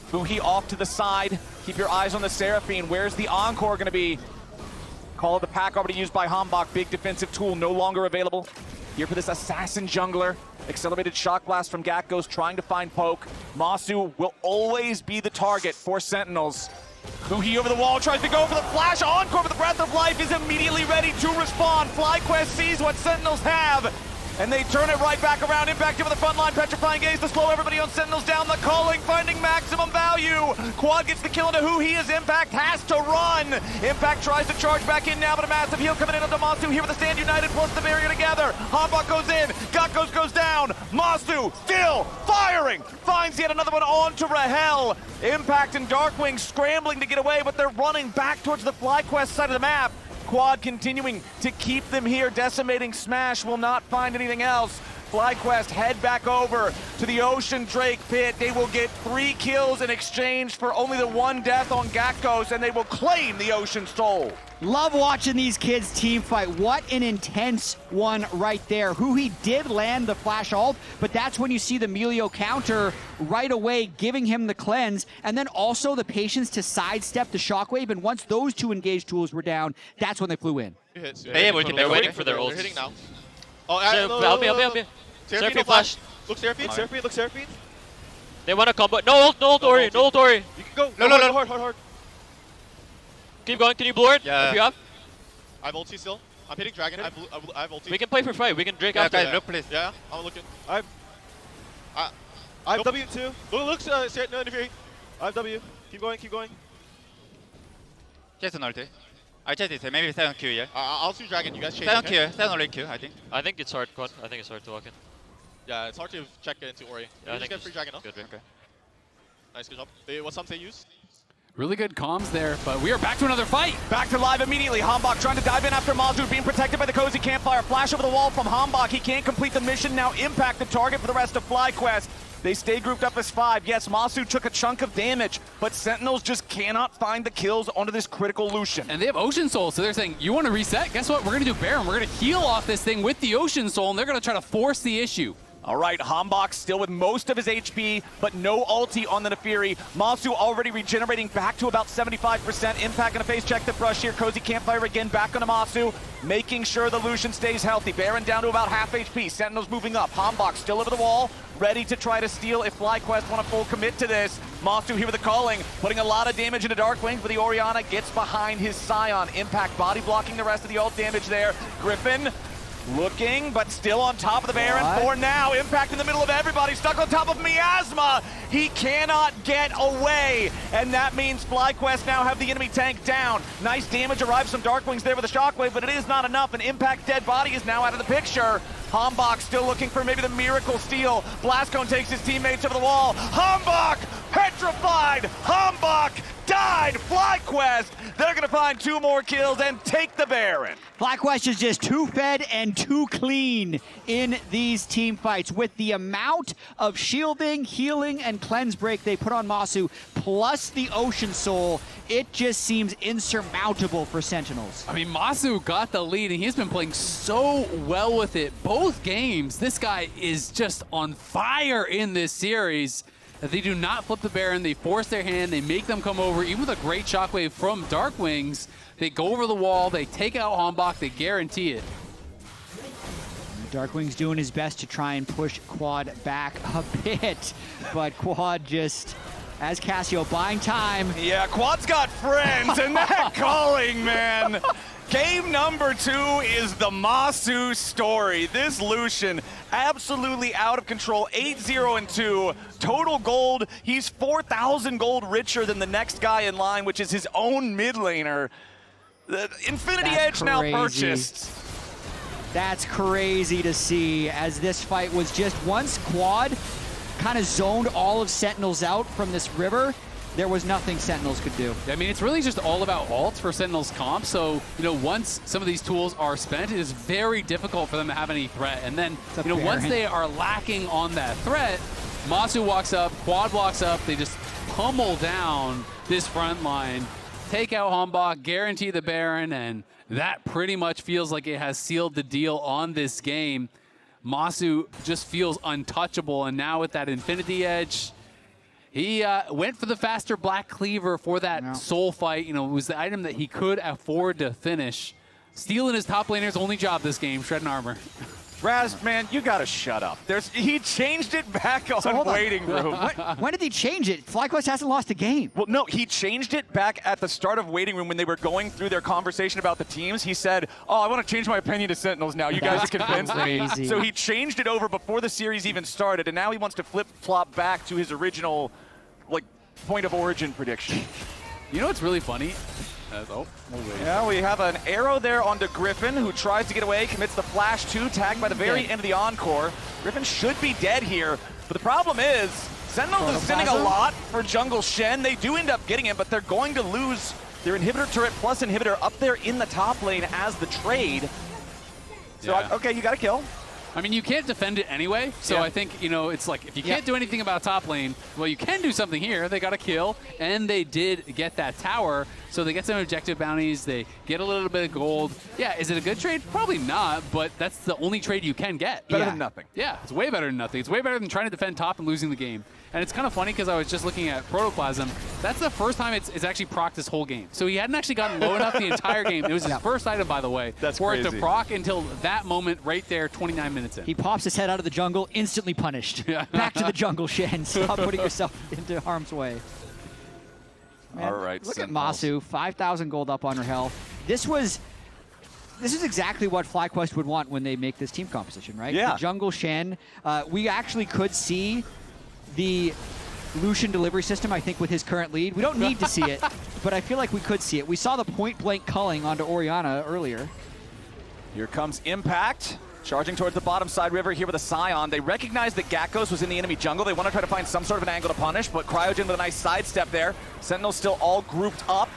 Fuhi off to the side. Keep your eyes on the Seraphine. Where's the Encore going to be? Call of the Pack already used by Hambach. Big defensive tool no longer available. Here for this Assassin Jungler. Accelerated Shock Blast from Gakos trying to find poke. Masu will always be the target for Sentinels. Fuhi over the wall, tries to go for the flash. Encore with the Breath of Life is immediately ready to respond. FlyQuest sees what Sentinels have, and they turn it right back around. Impact over the front line, Petrifying Gaze to slow everybody on Sentinels down. The calling, finding maximum value. Quad gets the kill into who he is. Impact has to run. Impact tries to charge back in now, but a massive heal coming in onto Masu here with the Stand United plus the barrier together. Hambach goes in, Gakos goes down. Masu still firing, finds yet another one onto Rahel. Impact and Darkwing scrambling to get away, but they're running back towards the FlyQuest side of the map. Quad continuing to keep them here. Decimating Smash will not find anything else. FlyQuest head back over to the Ocean Drake pit. They will get 3 kills in exchange for only the 1 death on Gakos, and they will claim the Ocean Soul.
Love watching these kids team fight. What an intense one right there. He did land the flash ult, but that's when you see the Melio counter right away, giving him the cleanse, and then also the patience to sidestep the shockwave, and once those 2 engaged tools were down, that's when they flew in.
They're waiting for their ults.
They're hitting now. Oh,
Help me. Seraphine
flash. Look Seraphine.
They want a combo. No ult Ori. You can
go. No. Hard.
Keep going. Can you blur it?
Yeah.
If you have?
I have ulti still. I'm hitting Dragon. I have ulti.
We can play for fight. We can Drake after.
Guys, please. Yeah, I'm looking. I have W too. Look, no interfering. I have W. Keep going.
Just an ulti. I just did maybe 7Q, yeah?
I'll see Dragon. You guys change.
7Q, I think. I think it's hard, Quad. I think it's hard to walk in.
Yeah, it's hard to check into Ori.
Yeah, I think
get free Dragon, no?
Good, okay.
Nice, good job. What sums they use?
Really good comms there, but we are back to another fight.
Back to live immediately. Hambach trying to dive in after Mazu, being protected by the Cozy Campfire. Flash over the wall from Hambach. He can't complete the mission. Now Impact the target for the rest of FlyQuest. They stay grouped up as 5. Yes, Masu took a chunk of damage, but Sentinels just cannot find the kills onto this critical Lucian.
And they have Ocean Soul, so they're saying, you want to reset? Guess what? We're going to do Baron. We're going to heal off this thing with the Ocean Soul, and they're going to try to force the issue.
All right, Hambach still with most of his HP, but no ulti on the Nefiri. Masu already regenerating back to about 75%. Impact and a face check the brush here. Cozy Campfire again back on Masu, making sure the Lucian stays healthy. Baron down to about half HP. Sentinels moving up. Hambach still over the wall, ready to try to steal if FlyQuest want to full commit to this. Masu here with the calling, putting a lot of damage into Darkwing, but the Orianna gets behind his Scion. Impact body blocking the rest of the ult damage there. Griffin looking, but still on top of the Baron for now. Impact in the middle of everybody, stuck on top of Miasma. He cannot get away, and that means FlyQuest now have the enemy tank down. Nice damage arrives from Darkwings there with a shockwave, but it is not enough. An Impact dead body is now out of the picture. Hambach still looking for maybe the miracle steal. Blastcone takes his teammates over the wall. Hambach petrified. Hambach died. FlyQuest, they're going to find 2 more kills and take the Baron.
FlyQuest is just too fed and too clean in these team fights. With the amount of shielding, healing, and cleanse break they put on Masu, plus the Ocean Soul, it just seems insurmountable for Sentinels.
I mean, Masu got the lead, and he's been playing so well with it. Both games, this guy is just on fire in this series. They do not flip the Baron. They force their hand. They make them come over, even with a great shockwave from Darkwings. They go over the wall. They take out Hambach. They guarantee it.
Darkwing's doing his best to try and push Quad back a bit, but Quad just, as Cassio buying time.
Yeah, Quad's got friends, and that calling, man. Game number 2 is the Masu story. This Lucian absolutely out of control, 8-0-2. Total gold, he's 4,000 gold richer than the next guy in line, which is his own mid laner. The Infinity Edge now purchased.
That's crazy to see, as this fight was just once Quad kind of zoned all of Sentinels out from this river. There was nothing Sentinels could do.
I mean, it's really just all about ults for Sentinels comp. So, once some of these tools are spent, it is very difficult for them to have any threat. And then, once they are lacking on that threat, Masu walks up, Quad walks up, they just pummel down this front line, take out Hombok, guarantee the Baron, and that pretty much feels like it has sealed the deal on this game. Masu just feels untouchable, and now with that Infinity Edge, he went for the faster Black Cleaver for that soul fight. It was the item that he could afford to finish. Stealing his top laner's only job this game, shredding armor.
Raz, man, you gotta shut up. He changed it back on waiting room.
When did he change it? FlyQuest hasn't lost a game.
Well, no, he changed it back at the start of waiting room when they were going through their conversation about the teams. He said, "Oh, I want to change my opinion to Sentinels now. You guys are convinced me." So he changed it over before the series even started, and now he wants to flip-flop back to his original, point of origin prediction.
You know what's really funny?
Yeah, we have an arrow there onto Griffin, who tries to get away, commits the flash 2, tagged by the very end of the encore. Griffin should be dead here, but the problem is, Sentinels is sending a lot for Jungle Shen. They do end up getting him, but they're going to lose their inhibitor turret plus inhibitor up there in the top lane as the trade. So, okay, you got to kill.
I mean, you can't defend it anyway, so I think, it's like, if you can't do anything about top lane, well, you can do something here. They got a kill, and they did get that tower, so they get some objective bounties, they get a little bit of gold. Yeah, is it a good trade? Probably not, but that's the only trade you can get.
Better than nothing.
Yeah, it's way better than nothing. It's way better than trying to defend top and losing the game. And it's kind of funny because I was just looking at Protoplasm. That's the first time it's actually procced this whole game. So he hadn't actually gotten low enough the entire game. It was his first item, by the way, for it to proc until that moment right there, 29 minutes in.
He pops his head out of the jungle, instantly punished. Back to the jungle, Shen. Stop putting yourself into harm's way. Man,
all right,
look at Masu, 5,000 gold up on her health. This is exactly what FlyQuest would want when they make this team composition, right?
Yeah.
The jungle Shen. We actually could see the Lucian delivery system, I think, with his current lead. We don't need to see it, but I feel like we could see it. We saw the point-blank culling onto Orianna earlier.
Here comes Impact. Charging towards the bottom side river here with a Scion. They recognize that Gakkos was in the enemy jungle. They want to try to find some sort of an angle to punish, but Cryogen with a nice sidestep there. Sentinels still all grouped up.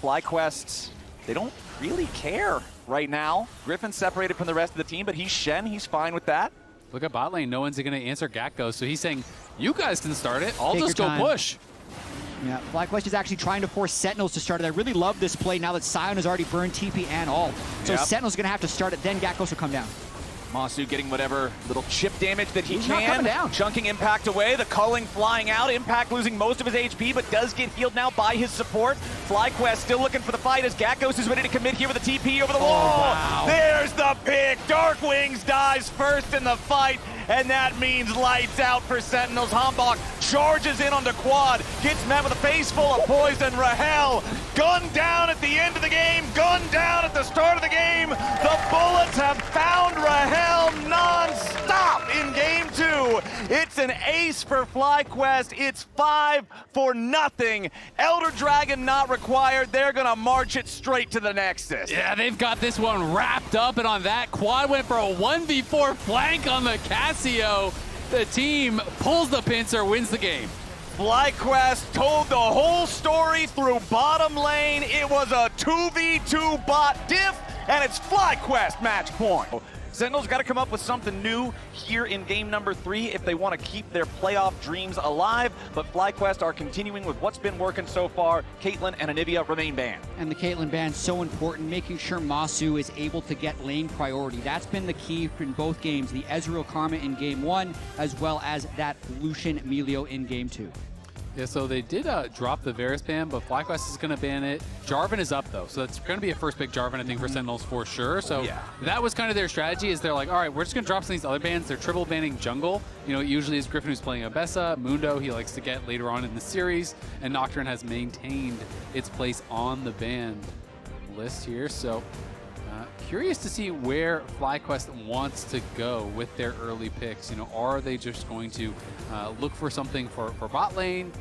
FlyQuest, they don't really care right now. Griffin's separated from the rest of the team, but he's Shen. He's fine with that.
Look at bot lane. No one's going to answer Gakkos, so he's saying, you guys can start it. I'll
Take
just
your
go
time.
push.
Yeah, FlyQuest is actually trying to force Sentinels to start it. I really love this play now that Scion has already burned TP and all. So Sentinel's going to have to start it, then Gakkos will come down.
Masu getting whatever little chip damage that he
He's
can.
not coming down.
Chunking Impact away, the culling flying out. Impact losing most of his HP, but does get healed now by his support. FlyQuest still looking for the fight as Gakkos is ready to commit here with a TP over the wall.
Wow.
There's the pick. Darkwings dies first in the fight, and that means lights out for Sentinels. Hombok charges in onto Quad, gets met with a face full of poison. Rahel gunned down at the end of the game, gunned down at the start of the game. The Bullets have found Rahel non-stop in game 2. It's an ace for FlyQuest. It's 5-0. Elder Dragon not required. They're gonna march it straight to the Nexus.
Yeah, they've got this one wrapped up, and on that, Quad went for a 1v4 flank on the Cassio. The team pulls the pincer, wins the game.
FlyQuest told the whole story through bottom lane. It was a 2v2 bot diff, and it's FlyQuest match point. Sentinels got to come up with something new here in game number 3 if they want to keep their playoff dreams alive, but FlyQuest are continuing with what's been working so far. Caitlyn and Anivia remain banned.
And the Caitlyn ban so important, making sure Masu is able to get lane priority. That's been the key in both games, the Ezreal Karma in game 1, as well as that Lucian Melio in game 2.
Yeah, so they did drop the Varus ban, but FlyQuest is going to ban it. Jarvan is up, though, so that's going to be a first pick Jarvan, I think, for Sentinels for sure. So that was kind of their strategy, is they're like, all right, we're just going to drop some of these other bans. They're triple banning jungle. You know, it usually is Griffin who's playing Abessa. Mundo, he likes to get later on in the series, and Nocturne has maintained its place on the ban list here. So curious to see where FlyQuest wants to go with their early picks. You know, are they just going to look for something for bot lane?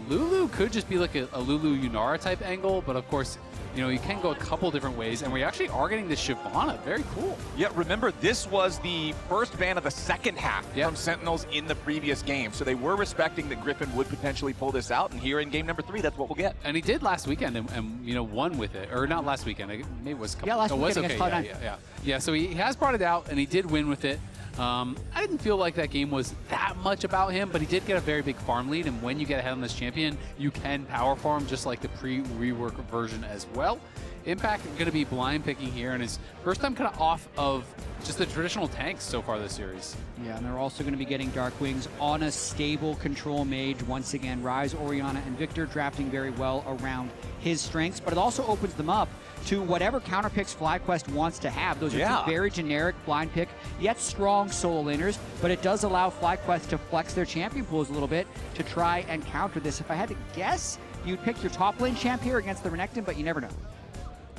Lulu could just be like a Lulu Yunara type angle, but of course, you know, you can go a couple different ways, and we actually are getting this Shyvana. Very cool.
Yeah, remember, this was the first ban of the second half from Sentinels in the previous game, so they were respecting that Griffin would potentially pull this out, and here in game number 3, that's what we'll get.
And he did last weekend, and you know, won with it. Or not last weekend, maybe it was a couple.
Last
it was
weekend
okay. Yeah, so he has brought it out, and he did win with it. I didn't feel like that game was that much about him, but he did get a very big farm lead, and when you get ahead on this champion, you can power farm just like the pre-rework version as well. Impact going to be blind picking here, and his first time kind of off of just the traditional tanks so far this series.
Yeah, and they're also going to be getting Dark Wings on a stable control mage once again. Ryze, Orianna, and Victor drafting very well around his strengths, but it also opens them up to whatever counter picks FlyQuest wants to have. Those are two very generic blind pick, yet strong solo laners, but it does allow FlyQuest to flex their champion pools a little bit to try and counter this. If I had to guess, you'd pick your top lane champ here against the Renekton, but you never know.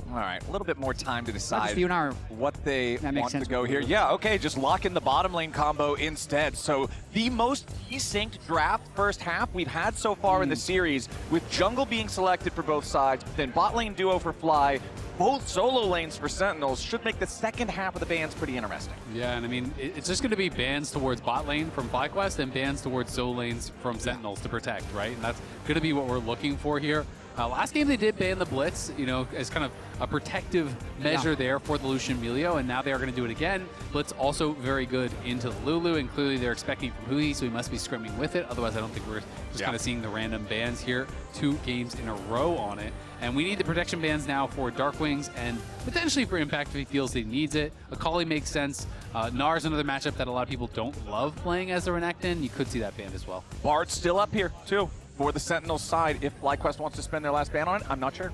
All right, a little bit more time to decide what they want to go here. Yeah, okay, just lock in the bottom lane combo instead. So the most desynced draft first half we've had so far in the series, with jungle being selected for both sides, then bot lane duo for Fly, both solo lanes for Sentinels, should make the second half of the bans pretty interesting.
Yeah, and I mean, it's just going to be bans towards bot lane from FlyQuest and bans towards solo lanes from Sentinels to protect, right? And that's going to be what we're looking for here. Last game they did ban the Blitz, you know, as kind of a protective measure there for the Lucian Melio, and now they are going to do it again. Blitz also very good into the Lulu, and clearly they're expecting from Hui, so he must be scrimming with it. Otherwise, I don't think we're just kind of seeing the random bans here. 2 games in a row on it. And we need the protection bans now for Dark Wings and potentially for Impact if he feels he needs it. Akali makes sense. Nar's another matchup that a lot of people don't love playing as a Renekton. You could see that banned as well.
Bard's still up here, too, for the Sentinels side. If FlyQuest wants to spend their last ban on it, I'm not sure.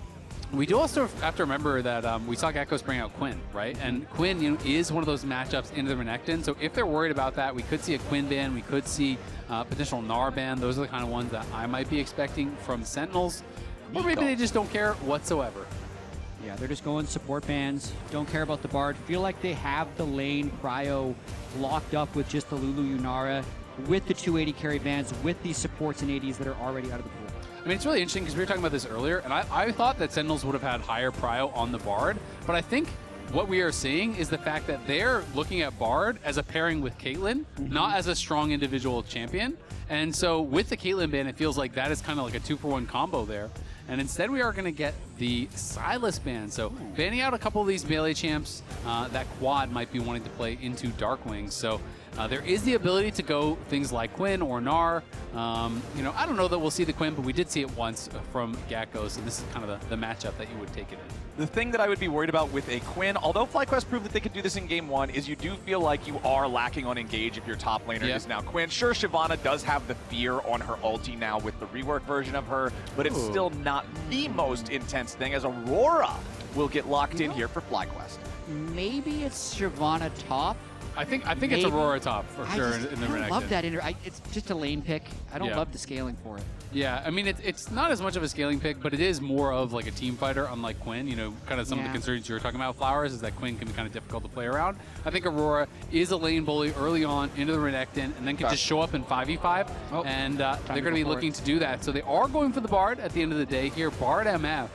We do also have to remember that we saw Gekko's bring out Quinn, right? And Quinn, you know, is one of those matchups into the Renekton. So if they're worried about that, we could see a Quinn ban. We could see potential Gnar ban. Those are the kind of ones that I might be expecting from Sentinels. Or maybe they just don't care whatsoever.
Yeah, they're just going support bans. Don't care about the Bard. Feel like they have the lane prio locked up with just the Lulu Yunara, with the 280 carry bans, with these supports and ADs that are already out of the pool.
I mean, it's really interesting because we were talking about this earlier, and I thought that Sentinels would have had higher prio on the Bard, but I think what we are seeing is the fact that they're looking at Bard as a pairing with Caitlyn, not as a strong individual champion. And so with the Caitlyn ban, it feels like that is kind of like a 2-for-1 combo there. And instead we are going to get the Sylas ban. So banning out a couple of these melee champs, that quad might be wanting to play into Dark Wings. So there is the ability to go things like Quinn or Gnar. You know, I don't know that we'll see the Quinn, but we did see it once from Gekko's, and this is kind of the matchup that you would take it in.
The thing that I would be worried about with a Quinn, although FlyQuest proved that they could do this in game 1, is you do feel like you are lacking on engage if your top laner is now Quinn. Sure, Shyvana does have the fear on her ulti now with the rework version of her, but it's still not the most intense thing, as Aurora will get locked in here for FlyQuest.
Maybe it's Shyvana top.
I think it's Aurora top for sure in the Renekton.
I love that. It's just a lane pick. I don't love the scaling for it.
Yeah, I mean, it's not as much of a scaling pick, but it is more of like a team fighter, unlike Quinn. You know, kind of some of the concerns you were talking about, Flowers, is that Quinn can be kind of difficult to play around. I think Aurora is a lane bully early on into the Renekton, and then can just show up in 5v5, and they're going to be looking to do that. So they are going for the Bard at the end of the day here, Bard MF.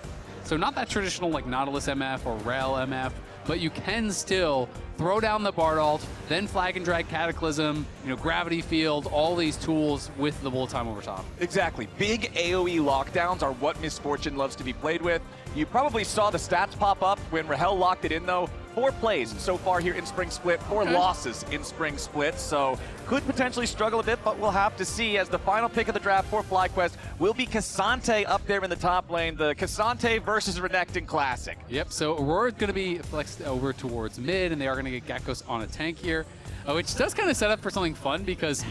So not that traditional like Nautilus MF or Rel MF, but you can still throw down the Bard ult, then flag and drag Cataclysm, you know, Gravity Field, all these tools with the Bullet Time over top.
Exactly. Big AoE lockdowns are what Misfortune loves to be played with. You probably saw the stats pop up when Rahel locked it in, though. 4 plays so far here in Spring Split, 4 losses in Spring Split, so could potentially struggle a bit, but we'll have to see, as the final pick of the draft for FlyQuest will be Cassante up there in the top lane, the Cassante versus Renekton Classic.
Yep, so Aurora's going to be flexed over towards mid, and they are going to get Gekko's on a tank here, which does kind of set up for something fun, because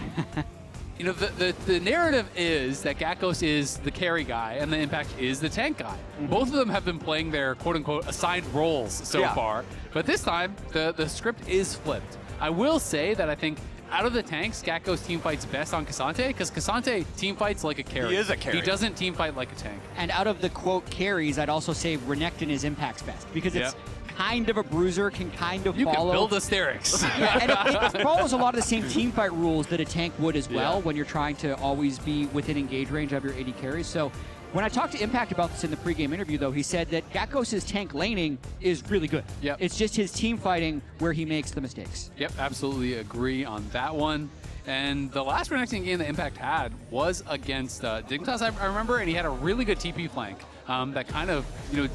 You know, the narrative is that Gakkos is the carry guy and the Impact is the tank guy. Both of them have been playing their quote-unquote assigned roles so far, but this time the script is flipped. I will say that I think out of the tanks, Gakkos team fights best on K'Sante because K'Sante team fights like a carry.
He is a carry.
He doesn't team fight like a tank.
And out of the quote carries, I'd also say Renekton is Impact's best because it's kind of a bruiser, can kind of
You
follow.
can build Asterix.
Yeah, and it follows a lot of the same team fight rules that a tank would as well when you're trying to always be within engage range of your AD carries. So when I talked to Impact about this in the pregame interview, though, he said that Gakkos' tank laning is really good.
Yep.
It's just his team fighting where he makes the mistakes.
Yep, absolutely agree on that one. And the last Renekton game that Impact had was against Dignitas, I remember, and he had a really good TP flank that kind of,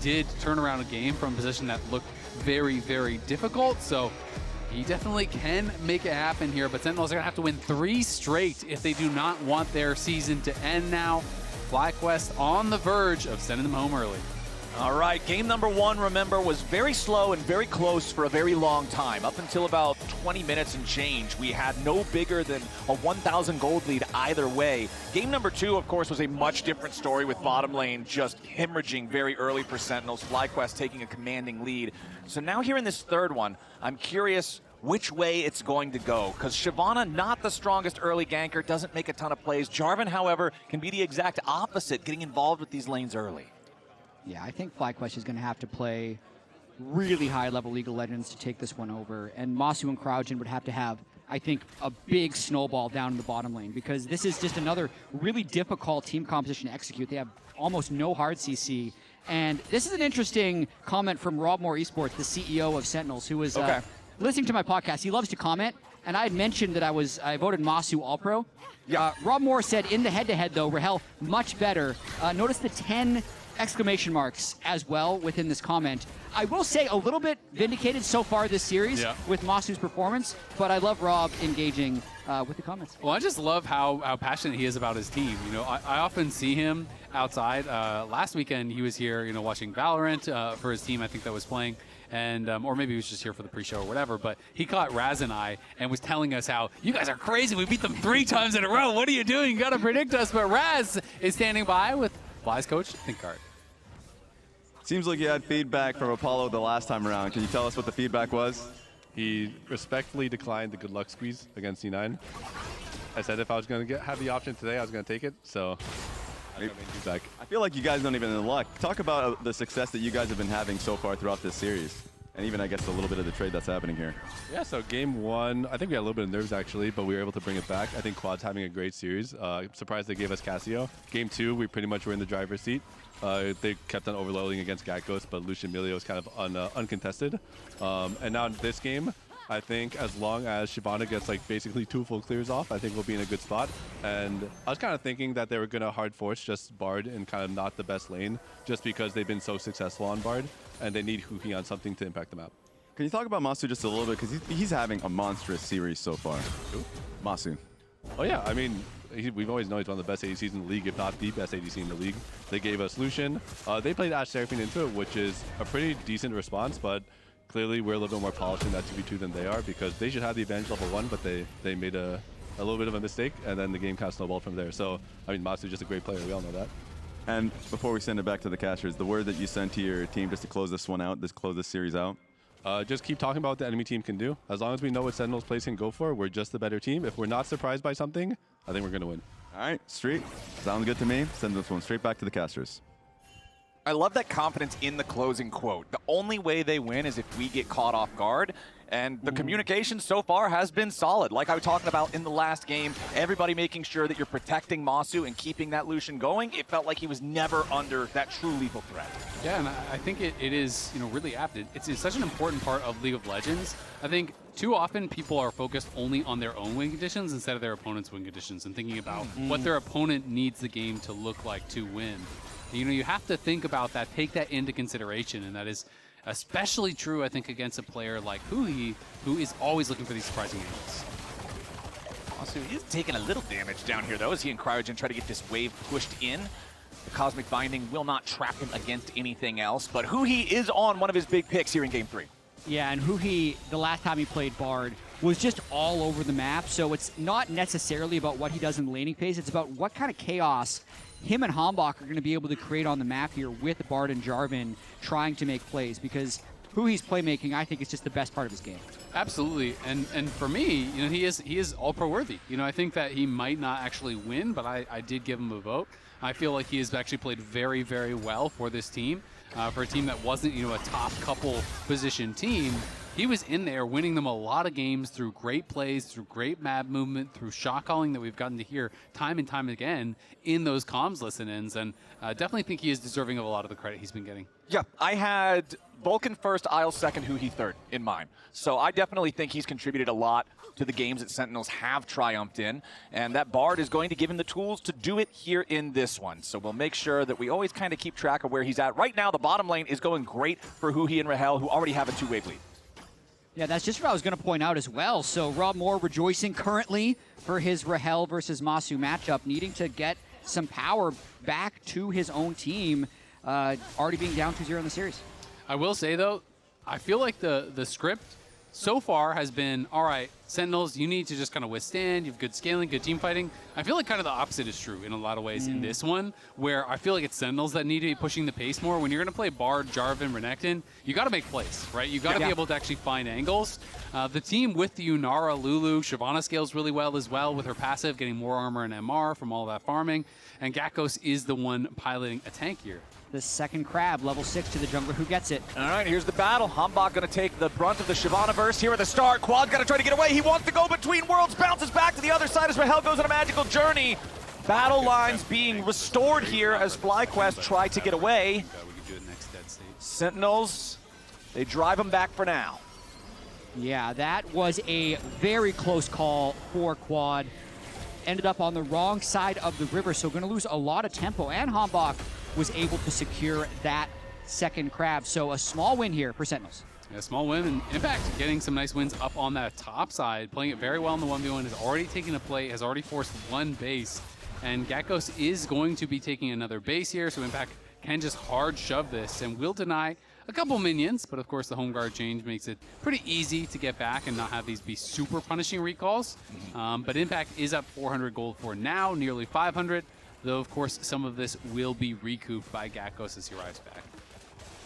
did turn around a game from a position that looked very, very difficult. So he definitely can make it happen here, but Sentinels are going to have to win 3 straight if they do not want their season to end now. FlyQuest on the verge of sending them home early.
All right, game number 1, remember, was very slow and very close for a very long time. Up until about 20 minutes and change, we had no bigger than a 1,000 gold lead either way. Game number 2, of course, was a much different story with bottom lane just hemorrhaging very early for Sentinels, FlyQuest taking a commanding lead. So now here in this third one, I'm curious which way it's going to go, because Shyvana, not the strongest early ganker, doesn't make a ton of plays. Jarvan, however, can be the exact opposite, getting involved with these lanes early.
Yeah, I think FlyQuest is going to have to play really high-level League of Legends to take this one over, and Masu and Crowdgen would have to have, I think, a big snowball down in the bottom lane, because this is just another really difficult team composition to execute. They have almost no hard CC, and this is an interesting comment from Rob Moore Esports, the CEO of Sentinels, who was listening to my podcast. He loves to comment, and I had mentioned that I voted Masu All-Pro. Rob Moore said in the head-to-head, though, Rahel much better. Notice the 10 exclamation marks as well within this comment. I will say a little bit vindicated so far this series with Masu's performance, but I love Rob engaging with the comments.
Well, I just love how passionate he is about his team. I often see him outside. Last weekend he was here, watching Valorant for his team, I think that was playing. And or maybe he was just here for the pre-show or whatever, but he caught Raz and I and was telling us how, you guys are crazy, we beat them 3 times in a row, what are you doing, you gotta predict us. But Raz is standing by with Fly's coach, Thinkart.
Seems like you had feedback from Apollo the last time around. Can you tell us what the feedback was?
He respectfully declined the good luck squeeze against C9. I said if I was going to have the option today, I was going to take it, so I got feedback.
I feel like you guys don't even in luck. Talk about the success that you guys have been having so far throughout this series. And even, I guess, a little bit of the trade that's happening here.
Yeah, so game 1, I think we had a little bit of nerves, actually, but we were able to bring it back. I think Quad's having a great series. I'm surprised they gave us Cassio. Game 2, we pretty much were in the driver's seat. They kept on overloading against Gakkos, but Lucian Milio was kind of uncontested. And now in this game, I think as long as Shyvana gets basically 2 full clears off, I think we'll be in a good spot. And I was kind of thinking that they were going to hard force just Bard in kind of not the best lane, just because they've been so successful on Bard, and they need Huki on something to impact the map.
Can you talk about Masu just a little bit? Because he's having a monstrous series so far.
Who?
Masu.
Oh yeah, I mean, we've always known he's one of the best ADCs in the league, if not the best ADC in the league. They gave us Lucian. They played Ashe Seraphine into it, which is a pretty decent response, but clearly we're a little bit more polished in that 2v2 than they are, because they should have the advantage level 1, but they made a little bit of a mistake, and then the game kind of snowballed from there. So, I mean, Masu's just a great player. We all know that.
And before we send it back to the casters, the word that you sent to your team just to close this one out, close this series out?
Just keep talking about what the enemy team can do. As long as we know what Sentinels plays can go for, we're just the better team. If we're not surprised by something, I think we're going to win.
All right, Street. Sounds good to me. Send this one straight back to the casters.
I love that confidence in the closing quote. The only way they win is if we get caught off guard. And the communication so far has been solid. Like I was talking about in the last game, everybody making sure that you're protecting Masu and keeping that Lucian going. It felt like he was never under that true lethal threat.
Yeah, and I think it is really apt. It's such an important part of League of Legends. I think too often people are focused only on their own win conditions instead of their opponent's win conditions and thinking about what their opponent needs the game to look like to win. You have to think about that, take that into consideration, and that is especially true, I think, against a player like Huhi, who is always looking for these surprising angles.
Masu is taking a little damage down here, though, as he and Cryogen try to get this wave pushed in. The Cosmic Binding will not trap him against anything else, but Huhi is on one of his big picks here in Game 3.
Yeah, and Huhi, the last time he played Bard, was just all over the map. So it's not necessarily about what he does in the laning phase. It's about what kind of chaos him and Hambach are going to be able to create on the map here with Bard and Jarvan trying to make plays, because Huhi's playmaking, I think, is just the best part of his game.
Absolutely, and for me, you know, he is all-pro worthy. You know, I think that he might not actually win, but I did give him a vote. I feel like he has actually played very, very well for this team. For a team that wasn't, you know, a top couple position team, he was in there winning them a lot of games through great plays, through great map movement, through shot calling that we've gotten to hear time and time again in those comms listen-ins, and definitely think he is deserving of a lot of the credit he's been getting.
Yeah, I had Vulcan first, Isles second, Huhi third in mind. So I definitely think he's contributed a lot to the games that Sentinels have triumphed in, and that Bard is going to give him the tools to do it here in this one. So we'll make sure that we always kind of keep track of where he's at. Right now, the bottom lane is going great for Huhi and Rahel, who already have a two-wave lead.
Yeah, that's just what I was going to point out as well. So Rob Moore rejoicing currently for his Rahel versus Masu matchup, needing to get some power back to his own team, already being down 2-0 in the series.
I will say, though, I feel like the script so far has been, all right, Sentinels, you need to just kind of withstand. You have good scaling, good team fighting. I feel like kind of the opposite is true in a lot of ways in this one, where I feel like it's Sentinels that need to be pushing the pace more. When you're going to play Bard, Jarvan, Renekton, you got to make plays, right? You got to be able to actually find angles. The team with the Unara, Lulu, Shyvana scales really well as well with her passive, getting more armor and MR from all that farming. And Gakkos is the one piloting a tank here.
The second crab, level 6 to the jungler who gets it.
All right, here's the battle. Hambach going to take the brunt of the Shyvana-verse here at the start. Quad got to try to get away. He wants to go between worlds, bounces back to the other side as Rahel goes on a magical journey. Battle lines being restored here as FlyQuest try to get away. Sentinels, they drive him back for now.
Yeah, that was a very close call for Quad. Ended up on the wrong side of the river, so going to lose a lot of tempo. And Hambach was able to secure that second crab. So a small win here for Sentinels.
Yeah, small win, and Impact getting some nice wins up on that top side, playing it very well in the 1v1, has already taken a play, has already forced one base, and Gakkos is going to be taking another base here, so Impact can just hard shove this, and will deny a couple minions, but of course the home guard change makes it pretty easy to get back and not have these be super punishing recalls. But Impact is up 400 gold for now, nearly 500, though of course some of this will be recouped by Gakkos as he arrives back.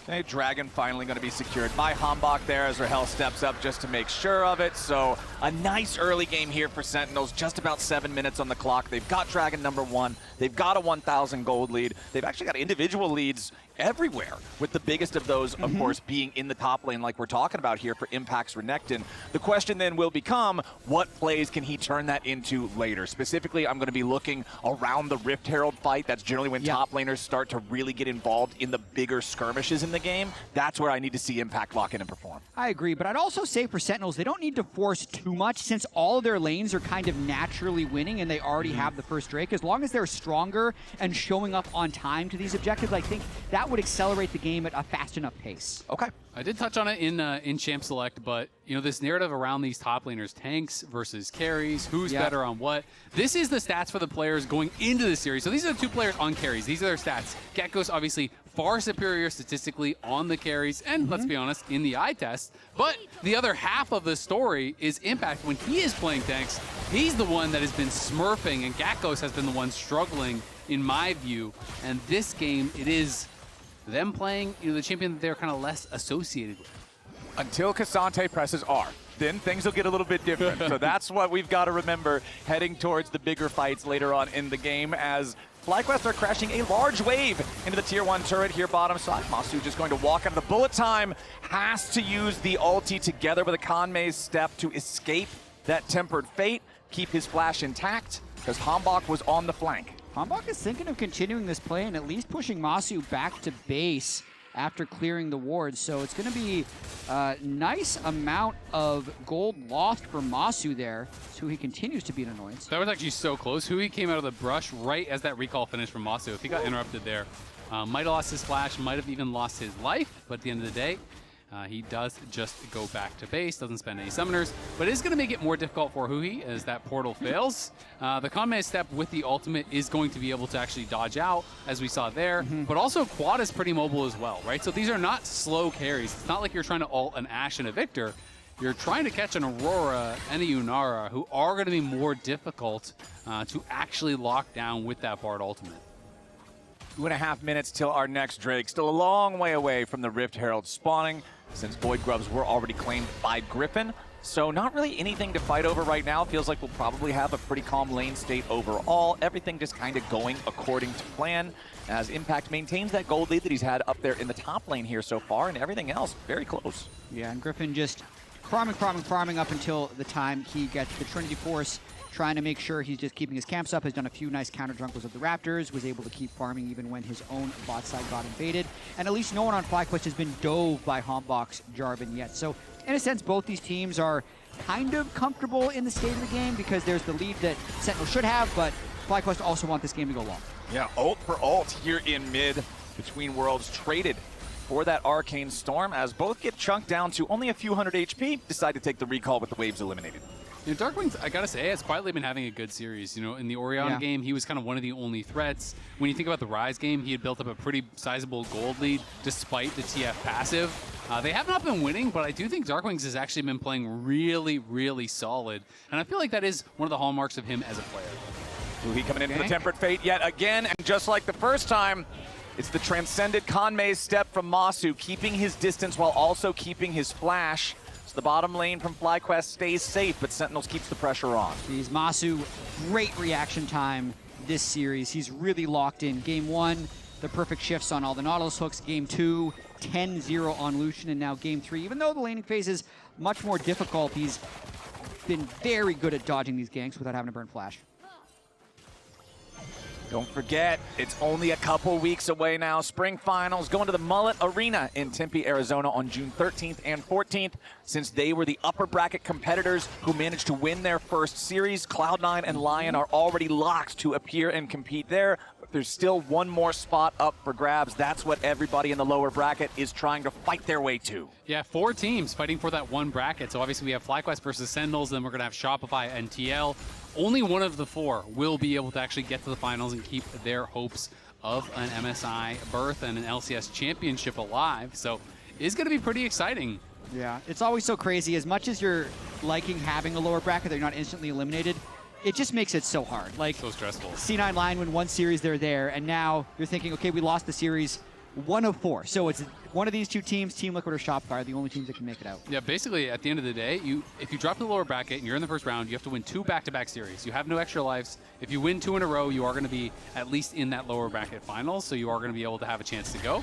Okay, Dragon finally going to be secured by Hambach there as Rahel steps up just to make sure of it. So a nice early game here for Sentinels, just about 7 minutes on the clock. They've got Dragon number 1. They've got a 1,000 gold lead. They've actually got individual leads everywhere, with the biggest of those, of course, being in the top lane like we're talking about here for Impact's Renekton. The question then will become, what plays can he turn that into later? Specifically, I'm going to be looking around the Rift Herald fight. That's generally when top laners start to really get involved in the bigger skirmishes in the game. That's where I need to see Impact lock in and perform.
I agree, but I'd also say for Sentinels, they don't need to force too much since all of their lanes are kind of naturally winning and they already have the first Drake. As long as they're stronger and showing up on time to these objectives, I think that would accelerate the game at a fast enough pace.
Okay.
I did touch on it in Champ Select, but you know, this narrative around these top laners, tanks versus carries, who's better on what. This is the stats for the players going into the series. So these are the two players on carries. These are their stats. Gakkos obviously far superior statistically on the carries, and let's be honest, in the eye test. But the other half of the story is Impact. When he is playing tanks, he's the one that has been smurfing, and Gakkos has been the one struggling, in my view. And this game, it is them playing, you know, the champion that they're kind of less associated with.
Until Cassante presses R, then things will get a little bit different. So that's what we've got to remember heading towards the bigger fights later on in the game, as FlyQuest are crashing a large wave into the tier 1 turret here bottom side. Masu just going to walk out of the bullet time, has to use the ulti together with a Kanmei's step to escape that tempered fate, keep his flash intact, because Hambach was on the flank.
Hambach is thinking of continuing this play and at least pushing Masu back to base after clearing the wards. So it's going to be a nice amount of gold lost for Masu there. So he continues to be an annoyance.
That was actually so close. Hui came out of the brush right as that recall finished from Masu. If he got interrupted there, might have lost his flash, might have even lost his life. But at the end of the day, He does just go back to base, doesn't spend any summoners, but it is going to make it more difficult for Huhi as that portal fails. The Kanmei step with the ultimate is going to be able to actually dodge out, as we saw there, but also Quad is pretty mobile as well, right? So these are not slow carries. It's not like you're trying to ult an Ashe and a Victor. You're trying to catch an Aurora and a Yunara, who are going to be more difficult to actually lock down with that Bard ultimate.
2.5 minutes till our next Drake. Still a long way away from the Rift Herald spawning, since Void Grubs were already claimed by Griffin. So not really anything to fight over right now. Feels like we'll probably have a pretty calm lane state overall. Everything just kind of going according to plan, as Impact maintains that gold lead that he's had up there in the top lane here so far, and everything else very close.
Yeah, and Griffin just farming up until the time he gets the Trinity Force, trying to make sure he's just keeping his camps up, has done a few nice counter jungles of the Raptors, was able to keep farming even when his own bot side got invaded. And at least no one on FlyQuest has been dove by Hombok's Jarvan yet. So in a sense, both these teams are kind of comfortable in the state of the game because there's the lead that Sentinel should have, but FlyQuest also want this game to go long.
Yeah, ult for ult here in mid between worlds, traded for that Arcane Storm, as both get chunked down to only a few hundred HP, decide to take the recall with the waves eliminated.
You know, Darkwing's, I gotta say, has quietly been having a good series. You know, in the Orion game, he was kind of one of the only threats. When you think about the Rise game, he had built up a pretty sizable gold lead despite the TF passive. They have not been winning, but I do think Darkwings has actually been playing really, really solid. And I feel like that is one of the hallmarks of him as a player.
Huhi coming in for the Temperate Fate yet again, and just like the first time, it's the transcended Kanmei step from Masu, keeping his distance while also keeping his flash. So the bottom lane from FlyQuest stays safe, but Sentinels keeps the pressure on.
He's Masu, great reaction time this series. He's really locked in. Game 1, the perfect shifts on all the Nautilus hooks. Game 2, 10-0 on Lucian, and now Game 3. Even though the laning phase is much more difficult, he's been very good at dodging these ganks without having to burn flash.
Don't forget, it's only a couple weeks away now. Spring Finals going to the Mullet Arena in Tempe, Arizona on June 13th and 14th. Since they were the upper bracket competitors who managed to win their first series, Cloud9 and LYON are already locked to appear and compete there. But there's still one more spot up for grabs. That's what everybody in the lower bracket is trying to fight their way to.
Yeah, 4 teams fighting for that one bracket. So obviously we have FlyQuest versus Sentinels, then we're going to have Shopify and TL. Only one of the 4 will be able to actually get to the finals and keep their hopes of an MSI berth and an LCS championship alive. So it's going to be pretty exciting.
Yeah, it's always so crazy. As much as you're liking having a lower bracket that you're not instantly eliminated, it just makes it so hard. Like,
so stressful.
C9 LYON win one series, they're there, and now you're thinking, okay, we lost the series 1 of 4. So it's one of these 2 teams, Team Liquid or Shopify, are the only teams that can make it out.
Yeah, basically, at the end of the day, if you drop to the lower bracket and you're in the first round, you have to win 2 back-to-back series. You have no extra lives. If you win 2 in a row, you are going to be at least in that lower bracket finals, so you are going to be able to have a chance to go.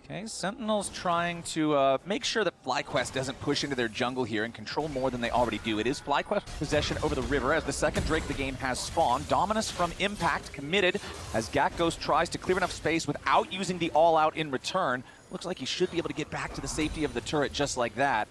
Okay, Sentinels trying to make sure that FlyQuest doesn't push into their jungle here and control more than they already do. It is FlyQuest possession over the river as the second Drake the game has spawned. Dominus from Impact committed as Gakghost tries to clear enough space without using the all-out in return. Looks like he should be able to get back to the safety of the turret just like that.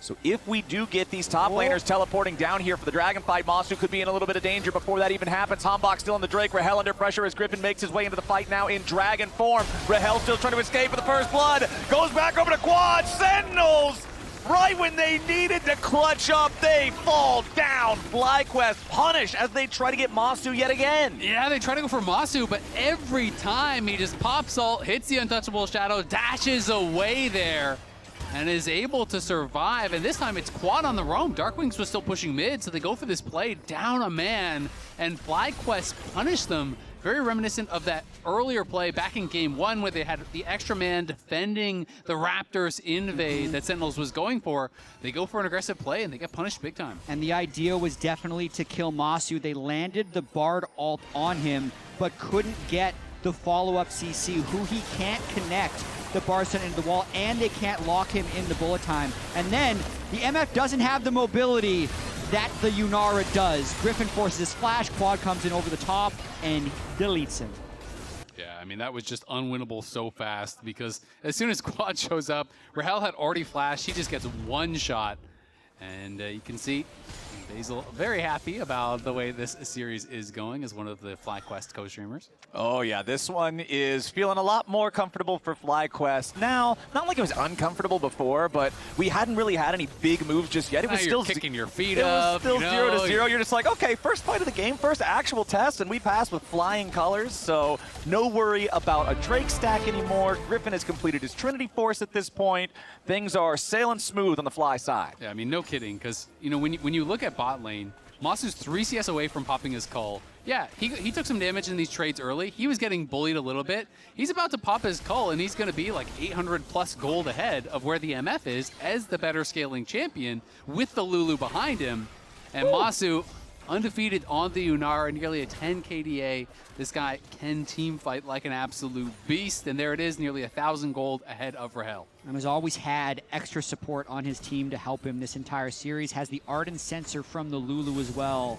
So if we do get these top laners teleporting down here for the dragon fight, Masu could be in a little bit of danger before that even happens. Hombok still in the Drake. Rahel under pressure as Griffin makes his way into the fight now in dragon form. Rahel still trying to escape with the first blood. Goes back over to Quad. Sentinels, right when they needed to clutch up, they fall down. FlyQuest punish as they try to get Masu yet again.
Yeah, they try to go for Masu, but every time he just pops ult, hits the untouchable shadow, dashes away there, and is able to survive. And this time it's Quad on the roam. Darkwings was still pushing mid, so they go for this play, down a man, and FlyQuest punish them. Very reminiscent of that earlier play back in Game 1 where they had the extra man defending the Raptors invade that Sentinels was going for. They go for an aggressive play and they get punished big time.
And the idea was definitely to kill Masu. They landed the Bard ult on him, but couldn't get the follow-up CC, who he can't connect the Bard Stun into the wall, and they can't lock him in the bullet time. And then the MF doesn't have the mobility that the Yunara does. Griffin forces his flash, Quad comes in over the top and deletes him.
Yeah, I mean, that was just unwinnable so fast because as soon as Quad shows up, Rahel had already flashed. He just gets one shot. And you can see Basil, very happy about the way this series is going as one of the FlyQuest co-streamers.
Oh yeah, this one is feeling a lot more comfortable for FlyQuest now. Not like it was uncomfortable before, but we hadn't really had any big moves just yet. It was still
kicking your feet
up.
It
was still 0-0. You're just like, okay, first fight of the game, first actual test, and we passed with flying colors. So no worry about a Drake stack anymore. Griffin has completed his Trinity Force at this point. Things are sailing smooth on the Fly side.
Yeah, I mean, no kidding, because when you look at bot lane, Masu's 3 CS away from popping his Cull. Yeah, he took some damage in these trades early. He was getting bullied a little bit. He's about to pop his Cull, and he's going to be like 800 plus gold ahead of where the MF is as the better scaling champion with the Lulu behind him. And Masu, undefeated on the Unara, nearly a 10 KDA. This guy can team fight like an absolute beast, and there it is, nearly 1,000 gold ahead of Rahel.
And has always had extra support on his team to help him this entire series. Has the Arden sensor from the Lulu as well.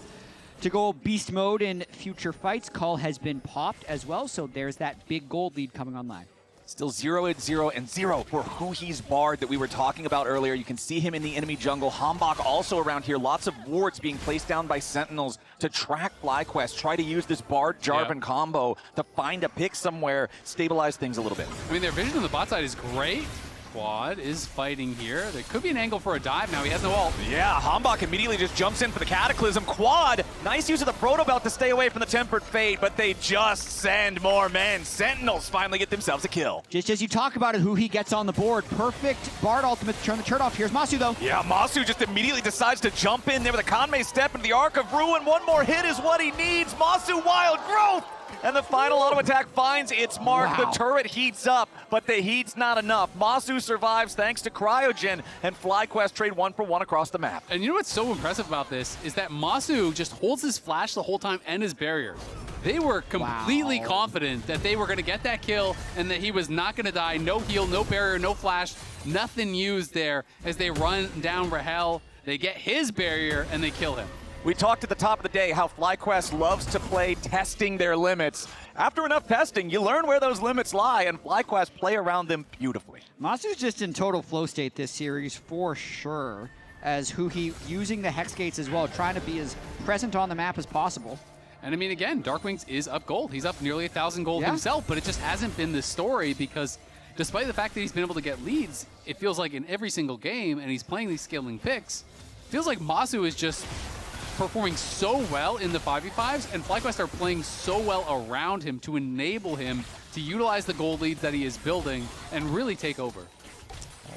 To go beast mode in future fights, Cull has been popped as well, so there's that big gold lead coming online.
Still 0-0 for Huhi's Bard that we were talking about earlier. You can see him in the enemy jungle. Hambak also around here. Lots of wards being placed down by Sentinels to track FlyQuest. Try to use this Bard-Jarvan combo to find a pick somewhere, stabilize things a little bit.
I mean, their vision on the bot side is great. Quad is fighting here. There could be an angle for a dive now. He has no ult.
Yeah, Hambak immediately just jumps in for the Cataclysm. Quad, nice use of the Proto Belt to stay away from the Tempered Fate, but they just send more men. Sentinels finally get themselves a kill.
Just as you talk about it, Huhi gets on the board. Perfect Bard ultimate to turn the turret off. Here's Masu, though.
Yeah, Masu just immediately decides to jump in there with a Kanmei step into the Arc of Ruin. One more hit is what he needs. Masu, Wild Growth! And the final auto attack finds its mark. Wow. The turret heats up, but the heat's not enough. Masu survives thanks to Cryogen, and FlyQuest trade 1-for-1 across the map.
And you know what's so impressive about this is that Masu just holds his flash the whole time and his barrier. They were completely confident that they were going to get that kill and that he was not going to die. No heal, no barrier, no flash, nothing used there as they run down Rahel. They get his barrier and they kill him.
We talked at the top of the day how FlyQuest loves to play testing their limits. After enough testing, you learn where those limits lie, and FlyQuest play around them beautifully.
Masu's just in total flow state this series for sure, as Huhi using the Hex Gates as well, trying to be as present on the map as possible.
And I mean, again, Darkwings is up gold. He's up nearly 1,000 gold himself, but it just hasn't been the story because despite the fact that he's been able to get leads, it feels like in every single game, and he's playing these scaling picks, it feels like Masu is just performing so well in the 5v5s, and FlyQuest are playing so well around him to enable him to utilize the gold leads that he is building and really take over.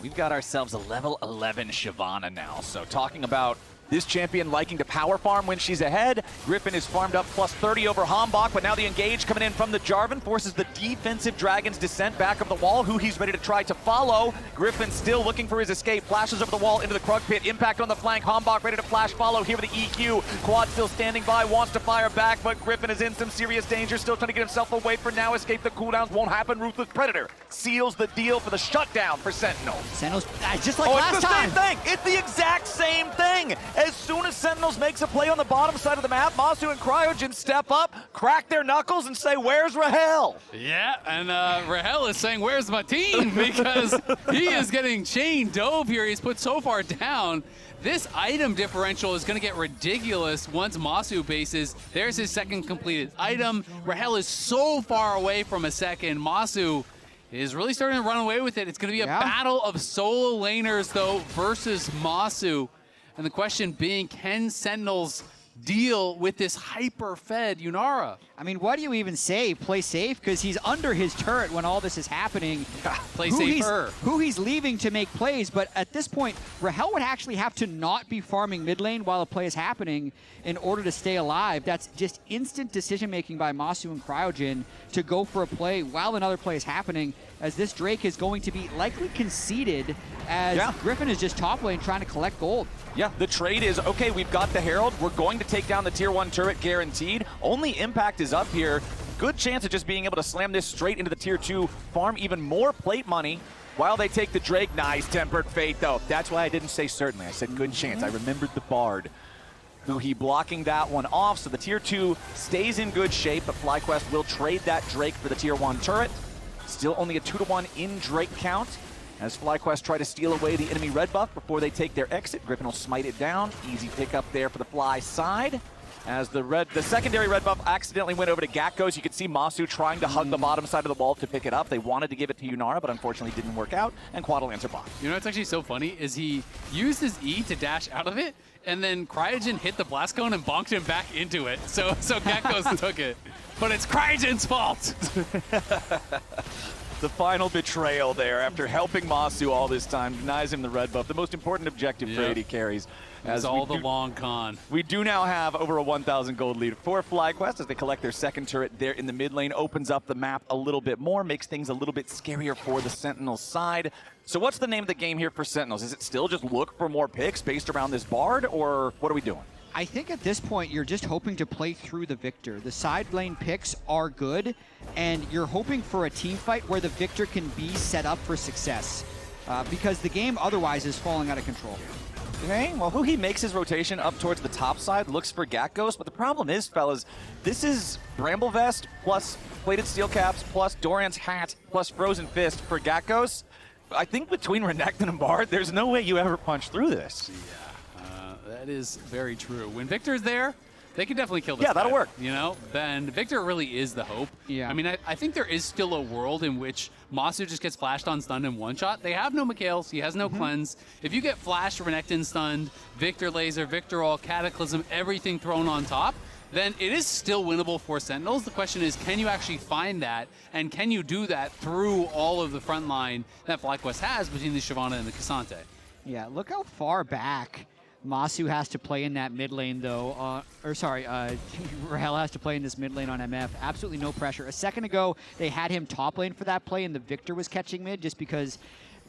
We've got ourselves a level 11 Shyvana now, so talking about this champion liking to power farm when she's ahead. Griffin is farmed up plus 30 over Hambak, but now the engage coming in from the Jarvan forces the defensive Dragon's descent back of the wall. Huhi's ready to try to follow. Griffin still looking for his escape. Flashes over the wall into the Krug Pit. Impact on the flank. Hambak ready to flash follow here with the EQ. Quad still standing by, wants to fire back, but Griffin is in some serious danger. Still trying to get himself away for now. Escape the cooldowns won't happen. Ruthless Predator seals the deal for the shutdown for Sentinels.
Sentinels, just like last time.
It's the same thing. It's the exact same thing. As soon as Sentinels makes a play on the bottom side of the map, Masu and Cryogen step up, crack their knuckles, and say, "Where's Rahel?"
Yeah, and Rahel is saying, "Where's my team?" Because he is getting chain dove here. He's put so far down. This item differential is going to get ridiculous once Masu bases. There's his second completed item. Rahel is so far away from a second. Masu is really starting to run away with it. It's going to be a battle of solo laners, though, versus Masu. And the question being, can Sentinels deal with this hyper-fed Unara?
I mean, what do you even say? Play safe? Because he's under his turret when all this is happening.
Play safer.
Huhi's leaving to make plays, but at this point, Rahel would actually have to not be farming mid lane while a play is happening in order to stay alive. That's just instant decision-making by Masu and Cryogen to go for a play while another play is happening, as this Drake is going to be likely conceded as Griffin is just top lane trying to collect gold.
Yeah, the trade is, okay, we've got the Herald. We're going to take down the tier 1 turret guaranteed. Only impact is up here. Good chance of just being able to slam this straight into the tier 2, farm even more plate money while they take the Drake. Nice Tempered Fate, though. That's why I didn't say certainly. I said good chance. I remembered the Bard. Huhi blocking that one off, so the tier 2 stays in good shape, but FlyQuest will trade that Drake for the tier 1 turret. Still only a 2-to-1 in Drake count. As FlyQuest try to steal away the enemy red buff before they take their exit, Griffin will smite it down. Easy pickup there for the Fly side. As the secondary red buff accidentally went over to Gakkos, you could see Masu trying to hug the bottom side of the wall to pick it up. They wanted to give it to Yunara, but unfortunately didn't work out, and Quad will answer bot.
You know what's actually so funny is he used his E to dash out of it, and then Cryogen hit the blast cone and bonked him back into it. So Gakkos took it. But it's Cryogen's fault!
The final betrayal there after helping Masu all this time, denies him the red buff. The most important objective for AD carries.
As all the long con.
We do now have over a 1,000 gold lead for FlyQuest as they collect their second turret there in the mid lane. Opens up the map a little bit more, makes things a little bit scarier for the Sentinels side. So what's the name of the game here for Sentinels? Is it still just look for more picks based around this Bard, or what are we doing?
I think at this point, you're just hoping to play through the Victor. The side lane picks are good, and you're hoping for a team fight where the Victor can be set up for success, because the game otherwise is falling out of control.
Okay, well, Huhi makes his rotation up towards the top side, looks for Gakkos, but the problem is, fellas, this is Bramble Vest plus plated steel caps plus Doran's hat plus Frozen Fist for Gakkos. I think between Renekton and Bard, there's no way you ever punch through this.
Yeah, that is very true. When Victor's there, they can definitely kill this.
Yeah, that'll work.
You know, then Victor really is the hope.
Yeah.
I mean, I think there is still a world in which Masu just gets flashed on stunned in one shot. They have no Mikhails. He has no cleanse. If you get flashed, Renekton stunned, Victor laser, Victor all, Cataclysm, everything thrown on top, then it is still winnable for Sentinels. The question is, can you actually find that, and can you do that through all of the front line that FlyQuest has between the Shyvana and the Cassante?
Yeah, look how far back Masu has to play in that mid lane, though. Rahel has to play in this mid lane on MF. Absolutely no pressure. A second ago, they had him top lane for that play, and the Victor was catching mid just because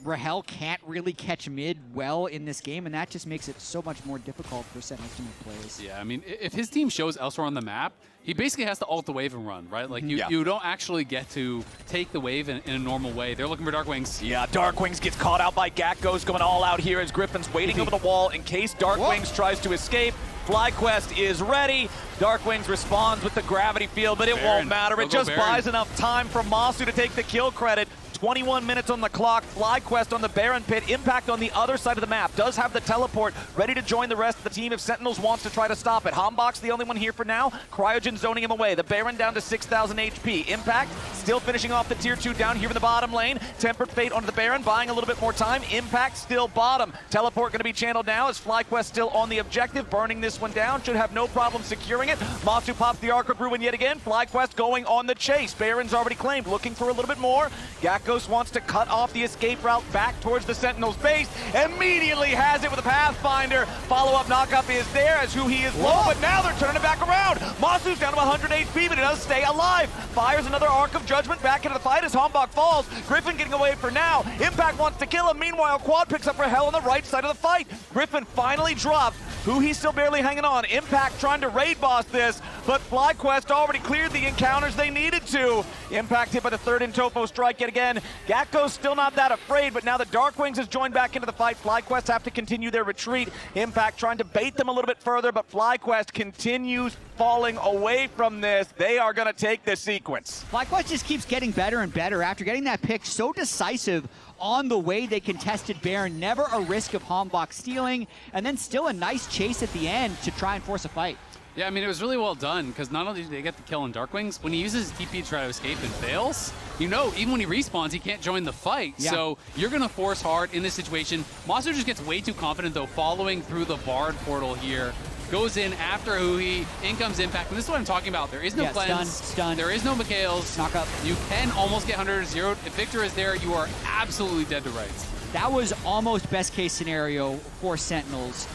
Rahel can't really catch mid well in this game, and that just makes it so much more difficult for Sentinels to make plays.
Yeah, I mean, if his team shows elsewhere on the map, he basically has to ult the wave and run, right? Like, you don't actually get to take the wave in a normal way. They're looking for Darkwings.
Yeah, Darkwings gets caught out by Gakkos, going all out here as Griffin's waiting over the wall in case Darkwings tries to escape. FlyQuest is ready. Darkwings responds with the gravity field, but it won't matter. It just buys enough time for Masu to take the kill credit. 21 minutes on the clock. FlyQuest on the Baron pit. Impact on the other side of the map. Does have the teleport ready to join the rest of the team if Sentinels wants to try to stop it. Hombok's the only one here for now. Cryogen zoning him away. The Baron down to 6,000 HP. Impact still finishing off the tier 2 down here in the bottom lane. Tempered Fate onto the Baron, buying a little bit more time. Impact still bottom. Teleport going to be channeled now as FlyQuest still on the objective. Burning this one down. Should have no problem securing it. Masu pops the Arc of Ruin yet again. FlyQuest going on the chase. Baron's already claimed. Looking for a little bit more. Gakkos wants to cut off the escape route back towards the Sentinels base. Immediately has it with a Pathfinder. Follow-up knockup is there as Huhi is low, but now they're turning it back around. Masu's down to 100 HP, but he does stay alive. Fires another Arc of Judgment back into the fight as Hombok falls. Griffin getting away for now. Impact wants to kill him. Meanwhile, Quad picks up Rahel on the right side of the fight. Griffin finally dropped. Huhi's still barely hanging on. Impact trying to raid boss this, but FlyQuest already cleared the encounters they needed to. Impact hit by the third in Topo strike yet again. Gakkos still not that afraid, but now the Darkwings has joined back into the fight. FlyQuest have to continue their retreat. Impact trying to bait them a little bit further, but FlyQuest continues falling away from this. They are going to take this sequence.
FlyQuest just keeps getting better and better after getting that pick so decisive on the way they contested Baron. Never a risk of Hombok stealing, and then still a nice chase at the end to try and force a fight.
Yeah, I mean, it was really well done, because not only did they get the kill on Darkwings, when he uses his TP to try to escape and fails, you know, even when he respawns, he can't join the fight. Yeah. So you're going to force hard in this situation. Masu just gets way too confident, though, following through the Bard portal here. Goes in after Huhi, in comes Impact. And this is what I'm talking about. There is no cleanse.
Stun.
There is no Mikhails.
Knock up.
You can almost get 100 to 0. If Victor is there, you are absolutely dead to rights.
That was almost best case scenario for Sentinels.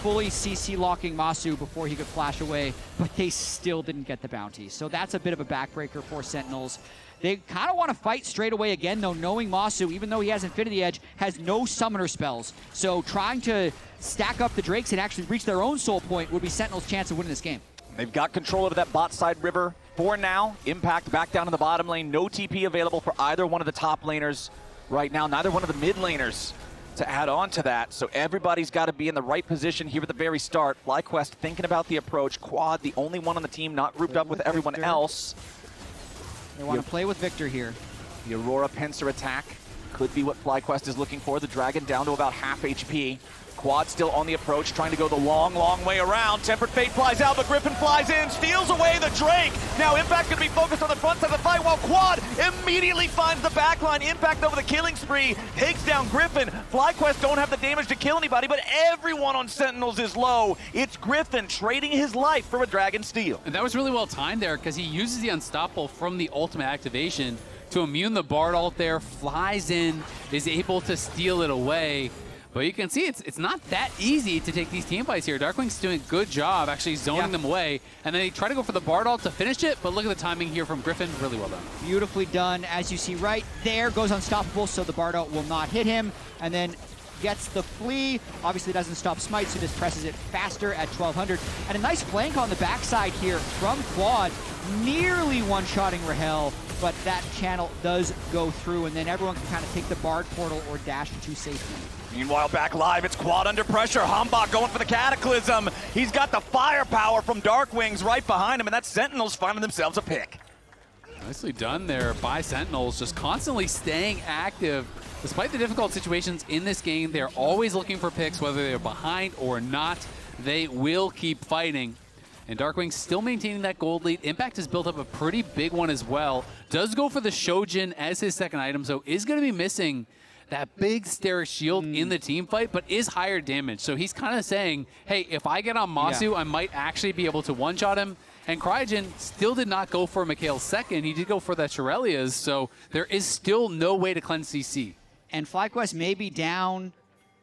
Fully CC locking Masu before he could flash away, but they still didn't get the bounty. So that's a bit of a backbreaker for Sentinels. They kind of want to fight straight away again, though, knowing Masu, even though he has Infinity Edge, has no summoner spells. So trying to stack up the Drakes and actually reach their own soul point would be Sentinel's chance of winning this game.
They've got control over that bot side river for now. Impact back down in the bottom lane. No TP available for either one of the top laners right now. Neither one of the mid laners to add on to that. So everybody's got to be in the right position here at the very start. FlyQuest thinking about the approach. Quad, the only one on the team not grouped up with everyone else.
They want to play with Victor here.
The Aurora Pincer attack could be what FlyQuest is looking for. The Dragon down to about half HP. Quad still on the approach, trying to go the long, long way around. Tempered Fate flies out, but Griffin flies in, steals away the Drake. Now Impact going to be focused on the front side of the fight, while Quad immediately finds the backline. Impact over the killing spree, takes down Griffin. FlyQuest don't have the damage to kill anybody, but everyone on Sentinels is low. It's Griffin trading his life for a Dragon steal.
And that was really well timed there, because he uses the Unstoppable from the ultimate activation to immune the Bard ult there, flies in, is able to steal it away. But you can see it's not that easy to take these team fights here. Darkwing's doing a good job actually zoning them away. And then they try to go for the Bard ult to finish it, but look at the timing here from Griffin. Really well done.
Beautifully done. As you see right there, goes Unstoppable, so the Bard ult will not hit him. And then gets the Flee. Obviously doesn't stop Smite, so just presses it faster at 1200. And a nice flank on the backside here from Quad. Nearly one-shotting Rahel, but that channel does go through, and then everyone can kind of take the Bard portal or dash to safety.
Meanwhile, back live, it's Quad under pressure. Hambach going for the Cataclysm. He's got the firepower from Darkwings right behind him, and that Sentinels finding themselves a pick.
Nicely done there by Sentinels, just constantly staying active. Despite the difficult situations in this game, they're always looking for picks, whether they're behind or not. They will keep fighting. And Darkwing still maintaining that gold lead. Impact has built up a pretty big one as well. Does go for the Shojin as his second item, so is going to be missing that big Steric shield in the team fight, but is higher damage. So he's kind of saying, hey, if I get on Masu, I might actually be able to one-shot him. And Cryogen still did not go for Mikhail's second. He did go for that Shirelia's, so there is still no way to cleanse CC.
And FlyQuest may be down,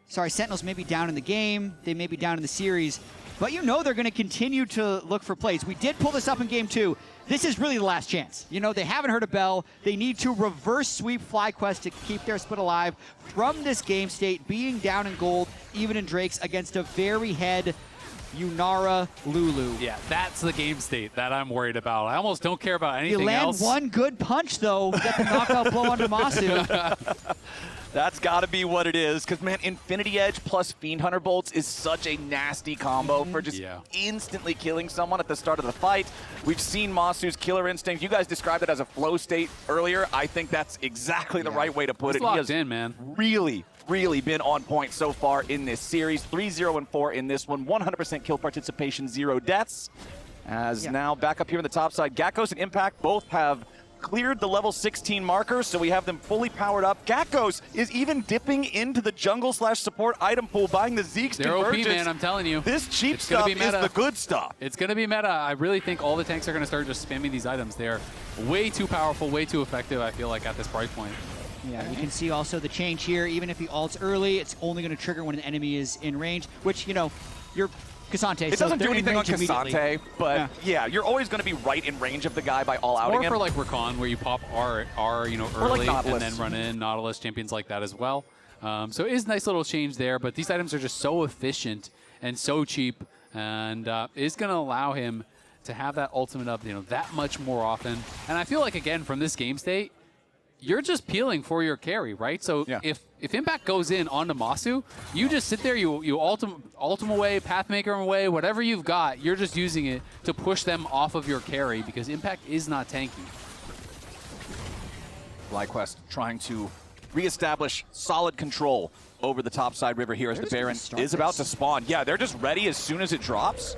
Sentinels may be down in the game, they may be down in the series, but you know they're going to continue to look for plays. We did pull this up in game 2. This is really the last chance. You know, they haven't heard a bell. They need to reverse sweep FlyQuest to keep their split alive from this game state, being down in gold, even in Drakes, against a very head Yunara Lulu.
Yeah, that's the game state that I'm worried about. I almost don't care about anything else.
You land one good punch, though, get the knockout blow onto Masu.
That's got to be what it is, because, man, Infinity Edge plus Fiend Hunter Bolts is such a nasty combo for just instantly killing someone at the start of the fight. We've seen Masu's killer instinct. You guys described it as a flow state earlier. I think that's exactly the right way to put it.
Locked
he has
in, man.
really been on point so far in this series. 3-0-4 in this one. 100% kill participation, 0 deaths. As now back up here on the top side, Gakkos and Impact both have cleared the level 16 markers, so we have them fully powered up. Gakkos is even dipping into the jungle/support item pool, buying the Zeke's Convergence.
They're OP, man, I'm telling you.
This cheap stuff is the good stuff.
It's going to be meta. I really think all the tanks are going to start just spamming these items. They're way too powerful, way too effective, I feel like, at this price point.
Yeah, you can see also the change here. Even if he ults early, it's only going to trigger when an enemy is in range, which, you know, you're Cassante.
It doesn't do anything on Cassante, but yeah, you're always going to be right in range of the guy by all-outing him.
Or for like Rakan, where you pop R you know, early and then run in. Nautilus, champions like that as well. So it is a nice little change there, but these items are just so efficient and so cheap, and is going to allow him to have that ultimate up, you know, that much more often. And I feel like, again, from this game state, you're just peeling for your carry, right? So if Impact goes in onto Masu, you just sit there, you ultim away, Pathmaker away, whatever you've got, you're just using it to push them off of your carry because Impact is not tanky.
FlyQuest trying to reestablish solid control over the topside river here as the Baron is about to spawn. Yeah, they're just ready as soon as it drops.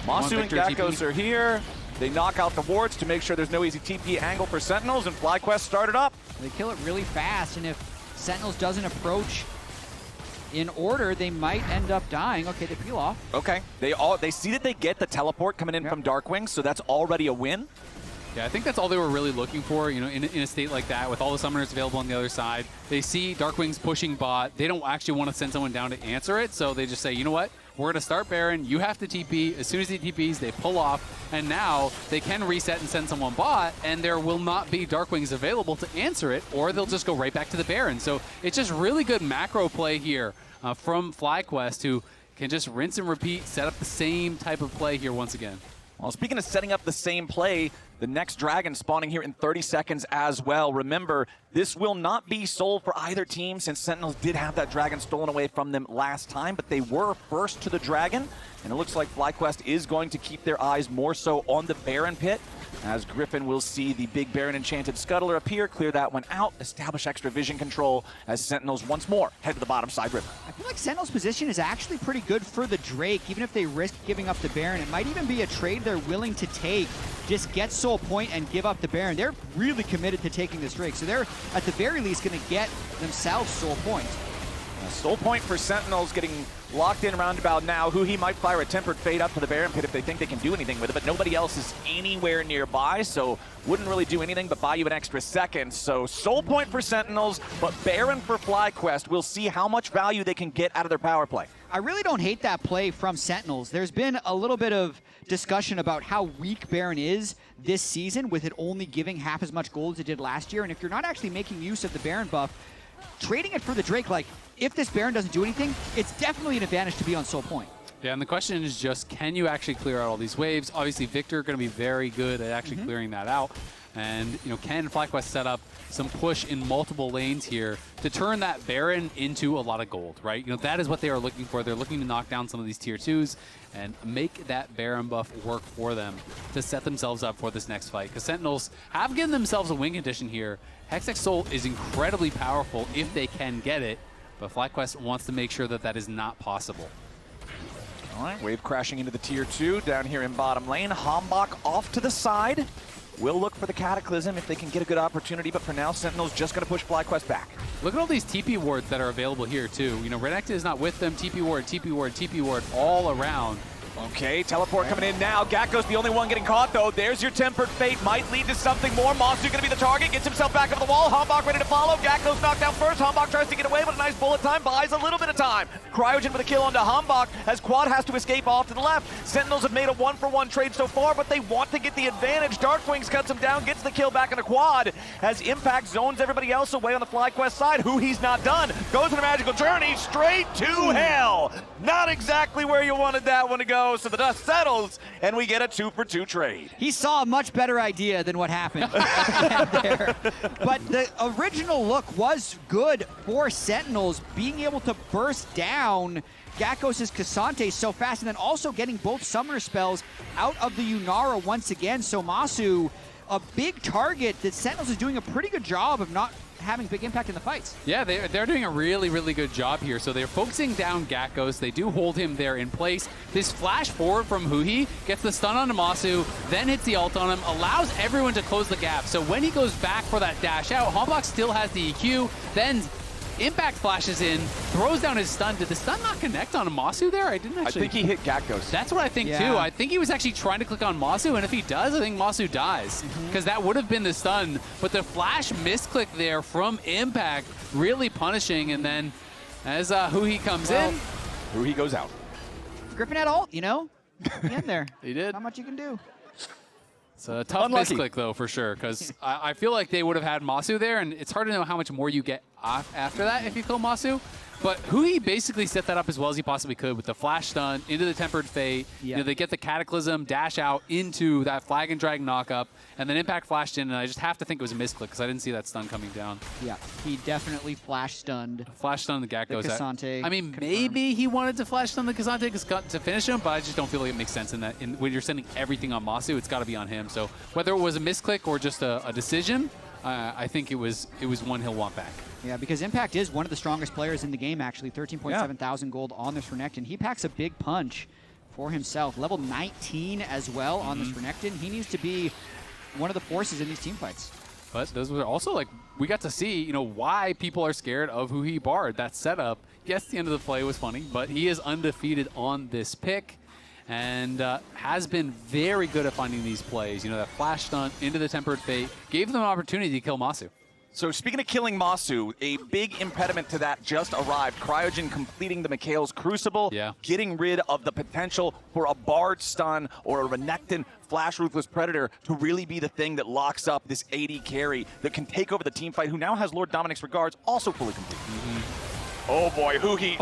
Masu and Gakkos are here. They knock out the wards to make sure there's no easy TP angle for Sentinels, and FlyQuest started up.
They kill it really fast, and if Sentinels doesn't approach in order, they might end up dying. Okay, they peel off.
Okay, they see that they get the teleport coming in from Darkwing, so that's already a win.
Yeah, I think that's all they were really looking for, you know, in a state like that, with all the summoners available on the other side. They see Darkwing's pushing bot. They don't actually want to send someone down to answer it, so they just say, you know what? We're going to start Baron. You have to TP. As soon as he TPs, they pull off, and now they can reset and send someone bot, and there will not be Darkwings available to answer it, or they'll just go right back to the Baron. So it's just really good macro play here from FlyQuest, who can just rinse and repeat, set up the same type of play here once again.
Well, speaking of setting up the same play, the next dragon spawning here in 30 seconds as well. Remember, this will not be sold for either team since Sentinels did have that dragon stolen away from them last time, but they were first to the dragon, and it looks like FlyQuest is going to keep their eyes more so on the Baron pit. as Griffin will see the big Baron Enchanted Scuttler appear, clear that one out, establish extra vision control as Sentinels once more head to the bottom side river.
I feel like Sentinel's position is actually pretty good for the Drake, even if they risk giving up the Baron. It might even be a trade they're willing to take. Just get Soul Point and give up the Baron. They're really committed to taking this Drake, so they're at the very least going to get themselves Soul Point.
Soul Point for Sentinels getting locked in roundabout now. He might fire a Tempered Fate up to the Baron Pit if they think they can do anything with it, but nobody else is anywhere nearby, so wouldn't really do anything but buy you an extra second. So Soul Point for Sentinels, but Baron for FlyQuest. We'll see how much value they can get out of their power play.
I really don't hate that play from Sentinels. There's been a little bit of discussion about how weak Baron is this season, with it only giving half as much gold as it did last year, and if you're not actually making use of the Baron buff, trading it for the Drake, like, if this Baron doesn't do anything, it's definitely an advantage to be on Soul Point.
Yeah, and the question is just, can you actually clear out all these waves? Obviously, Victor going to be very good at actually clearing that out. And, you know, can FlyQuest set up some push in multiple lanes here to turn that Baron into a lot of gold, right? You know, that is what they are looking for. They're looking to knock down some of these tier 2s and make that Baron buff work for them to set themselves up for this next fight. Because Sentinels have given themselves a win condition here. Hextech Soul is incredibly powerful if they can get it, but FlyQuest wants to make sure that that is not possible.
All right, wave crashing into the tier 2 down here in bottom lane. Hambach off to the side. We'll look for the Cataclysm if they can get a good opportunity, but for now, Sentinel's just going to push FlyQuest back.
Look at all these TP wards that are available here, too. You know, Renekton is not with them. TP ward, TP ward, TP ward all around.
Okay, teleport coming in now. Gakko's the only one getting caught, though. There's your Tempered Fate. Might lead to something more. Masu going to be the target. Gets himself back up the wall. Hambach ready to follow. Gakko's knocked out first. Hambach tries to get away, but a nice bullet time buys a little bit of time. Cryogen with a kill onto Hambach as Quad has to escape off to the left. Sentinels have made a 1-for-1 trade so far, but they want to get the advantage. Darkwings cuts him down, gets the kill back on the Quad as Impact zones everybody else away on the FlyQuest side. He's not done. Goes on a magical journey straight to hell. Not exactly where you wanted that one to go, so the dust settles, and we get a 2-for-2 trade.
He saw a much better idea than what happened at the end there. But the original look was good for Sentinels, being able to burst down Gakkos' Cassante so fast, and then also getting both summoner spells out of the Yunara once again. So Masu, a big target that Sentinels is doing a pretty good job of not having big impact in the fights.
Yeah, they're doing a really, really good job here. So they're focusing down Gakkos. They do hold him there in place. This flash forward from Huhi gets the stun on Masu, then hits the ult on him, allows everyone to close the gap. So when he goes back for that dash out, Hambach still has the EQ, then Impact flashes in, throws down his stun. Did the stun not connect on Masu there? I didn't actually.
I think he hit Gakkos.
That's what I think too. I think he was actually trying to click on Masu, and if he does, I think Masu dies. Because that would have been the stun. But the flash misclick there from Impact, really punishing, and then as Huhi comes in.
Huhi goes out.
Griffin had ult, you know? In there.
He did.
Not much you can do.
It's a tough misclick, though, for sure, because I feel like they would have had Masu there, and it's hard to know how much more you get off after that if you kill Masu. But Huhi basically set that up as well as he possibly could with the flash stun into the Tempered Fate.
Yeah.
You know, they get the Cataclysm, dash out into that Flag and Drag knockup, and then Impact flashed in, and I just have to think it was a misclick because I didn't see that stun coming down.
Yeah, he definitely flash stunned.
Flash stun the Gakkos.
The Cassante.
I mean, maybe he wanted to flash stun the Cassante to finish him, but I just don't feel like it makes sense in that. When you're sending everything on Masu, it's got to be on him. So whether it was a misclick or just a decision, I think it was one he'll want back.
Yeah, because Impact is one of the strongest players in the game, actually. 13.7 thousand gold on this Renekton. He packs a big punch for himself. Level 19 as well on this Renekton. He needs to be one of the forces in these team fights.
But those were also, like, we got to see, you know, why people are scared of Huhi Bard. That setup, yes, the end of the play was funny, but he is undefeated on this pick and has been very good at finding these plays. You know, that flash stunt into the Tempered Fate gave them an opportunity to kill Masu.
So speaking of killing Masu, a big impediment to that just arrived. Cryogen completing the Mikhail's Crucible, getting rid of the potential for a Bard stun or a Renekton Flash Ruthless Predator to really be the thing that locks up this AD carry that can take over the team fight, who now has Lord Dominic's Regards also fully complete. Oh boy, Huhi.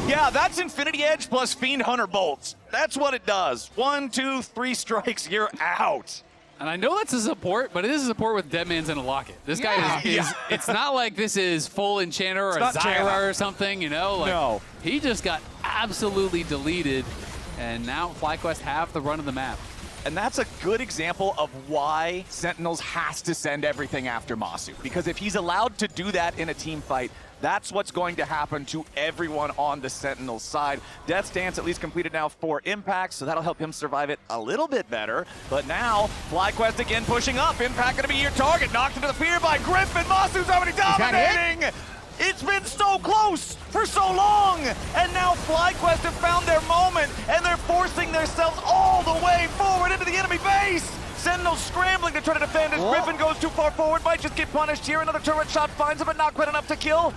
Yeah, that's Infinity Edge plus Fiend Hunter Bolts. That's what it does. 1, 2, 3 strikes, you're out.
And I know that's a support, but it is a support with Deadman's and a Locket. This guy is it's not like this is full Enchanter or a Zyra or something, you know? Like,
no.
He just got absolutely deleted, and now FlyQuest have the run of the map.
And that's a good example of why Sentinels has to send everything after Masu. Because if he's allowed to do that in a team fight, that's what's going to happen to everyone on the Sentinels side. Death's Dance at least completed now 4 impacts, so that'll help him survive it a little bit better. But now, FlyQuest again pushing up. Impact gonna be your target. Knocked into the fear by Griffin. Masu's already dominating! It's been so close for so long! And now FlyQuest have found their moment, and they're forcing themselves all the way forward into the enemy base! Sentinels scrambling to try to defend as Griffin goes too far forward, might just get punished here. Another turret shot finds him, but not quite enough to kill.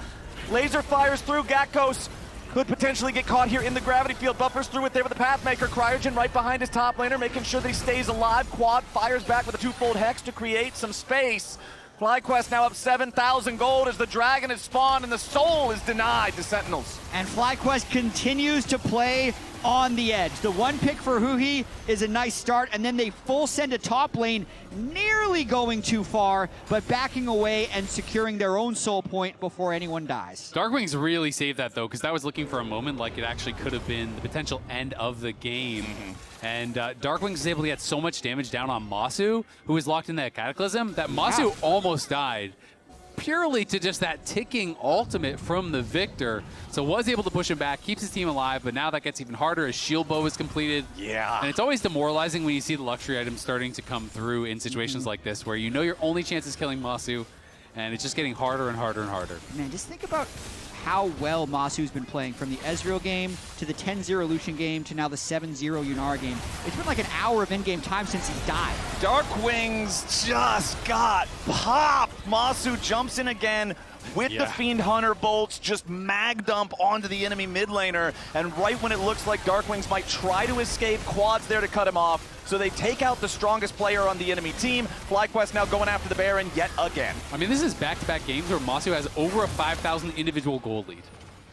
Laser fires through. Gakkos could potentially get caught here in the gravity field. Buffers through it there with the Pathmaker. Cryogen right behind his top laner, making sure that he stays alive. Quad fires back with a 2-fold Hex to create some space. FlyQuest now up 7,000 gold as the dragon is spawned and the soul is denied to Sentinels.
And FlyQuest continues to play on the edge. The one pick for Huhi is a nice start, and then they full send a top lane, nearly going too far, but backing away and securing their own soul point before anyone dies.
Darkwings really saved that, though, because that was looking for a moment like it actually could have been the potential end of the game. And Darkwings was able to get so much damage down on Masu, who was locked in that Cataclysm, that Masu almost died. Purely to just that ticking ultimate from the Victor. So was able to push him back, keeps his team alive, but now that gets even harder as Shield Bow is completed.
Yeah.
And it's always demoralizing when you see the luxury items starting to come through in situations like this, where you know your only chance is killing Masu, and it's just getting harder and harder and harder.
Man, just think about how well Masu's been playing from the Ezreal game to the 10-0 Lucian game to now the 7-0 Yunara game. It's been like an hour of in-game time since he died.
Darkwings just got popped. Masu jumps in again with the Fiend Hunter bolts, just mag dump onto the enemy mid laner, and right when it looks like Darkwings might try to escape, Quad's there to cut him off. So they take out the strongest player on the enemy team. FlyQuest now going after the Baron yet again.
I mean, this is back-to-back games where Masu has over a 5,000 individual gold lead.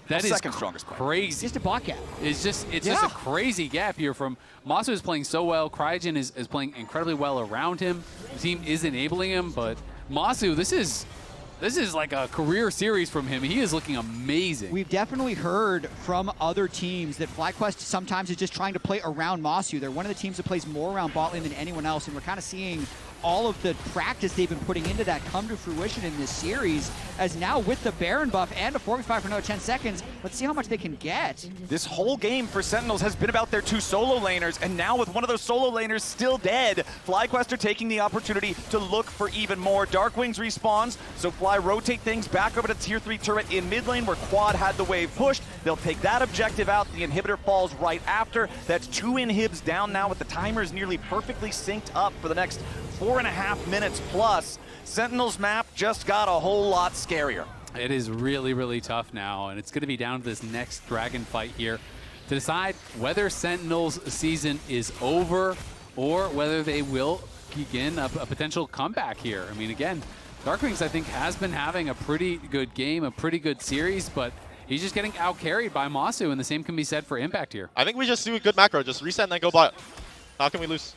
That is
second strongest player.
Crazy.
Just a bot gap.
It's just a crazy gap here from Masu is playing so well. Cryogen is playing incredibly well around him. The team is enabling him, but Masu, this is like a career series from him. He is looking amazing.
We've definitely heard from other teams that FlyQuest sometimes is just trying to play around Masu. They're one of the teams that plays more around bot lane than anyone else, and we're kind of seeing all of the practice they've been putting into that come to fruition in this series, as now with the Baron buff and a 4v5 for another 10 seconds, let's see how much they can get.
This whole game for Sentinels has been about their 2 solo laners, and now with one of those solo laners still dead, FlyQuest are taking the opportunity to look for even more. Darkwings respawns, so Fly rotate things back over to tier 3 turret in mid lane where Quad had the wave pushed. They'll take that objective out. The inhibitor falls right after. That's 2 inhibs down now with the timers nearly perfectly synced up for the next 4.5 minutes plus. Sentinels map just got a whole lot scarier.
It is really, really tough now, and it's going to be down to this next dragon fight here to decide whether Sentinels' season is over or whether they will begin a potential comeback here. I mean, again, Darkwings, I think, has been having a pretty good game, a pretty good series, but he's just getting out-carried by Masu, and the same can be said for Impact here.
I think we just do a good macro. Just reset and then go bot. How can we lose?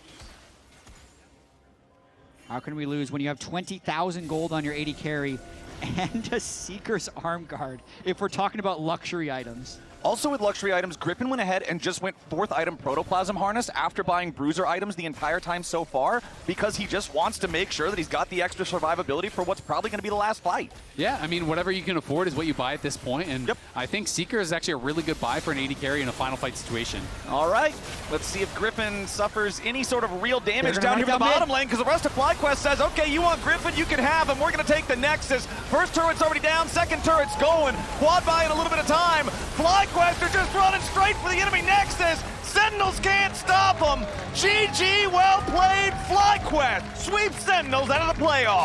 How can we lose when you have 20,000 gold on your 80 carry and a Seeker's Arm Guard, if we're talking about luxury items?
Also with luxury items, Griffin went ahead and just went 4th item Protoplasm Harness after buying Bruiser items the entire time so far, because he just wants to make sure that he's got the extra survivability for what's probably going to be the last fight.
Yeah, I mean, whatever you can afford is what you buy at this point, and I think Seeker is actually a really good buy for an 80 carry in a final fight situation.
All right, let's see if Griffin suffers any sort of real damage down here in the bottom lane, because the rest of FlyQuest says, okay, you want Griffin, you can have him. We're going to take the Nexus. First turret's already down, second turret's going. Quad by in a little bit of time. FlyQuest are just running straight for the enemy Nexus. Sentinels can't stop them. GG, well played, FlyQuest. Sweep Sentinels out of the playoffs.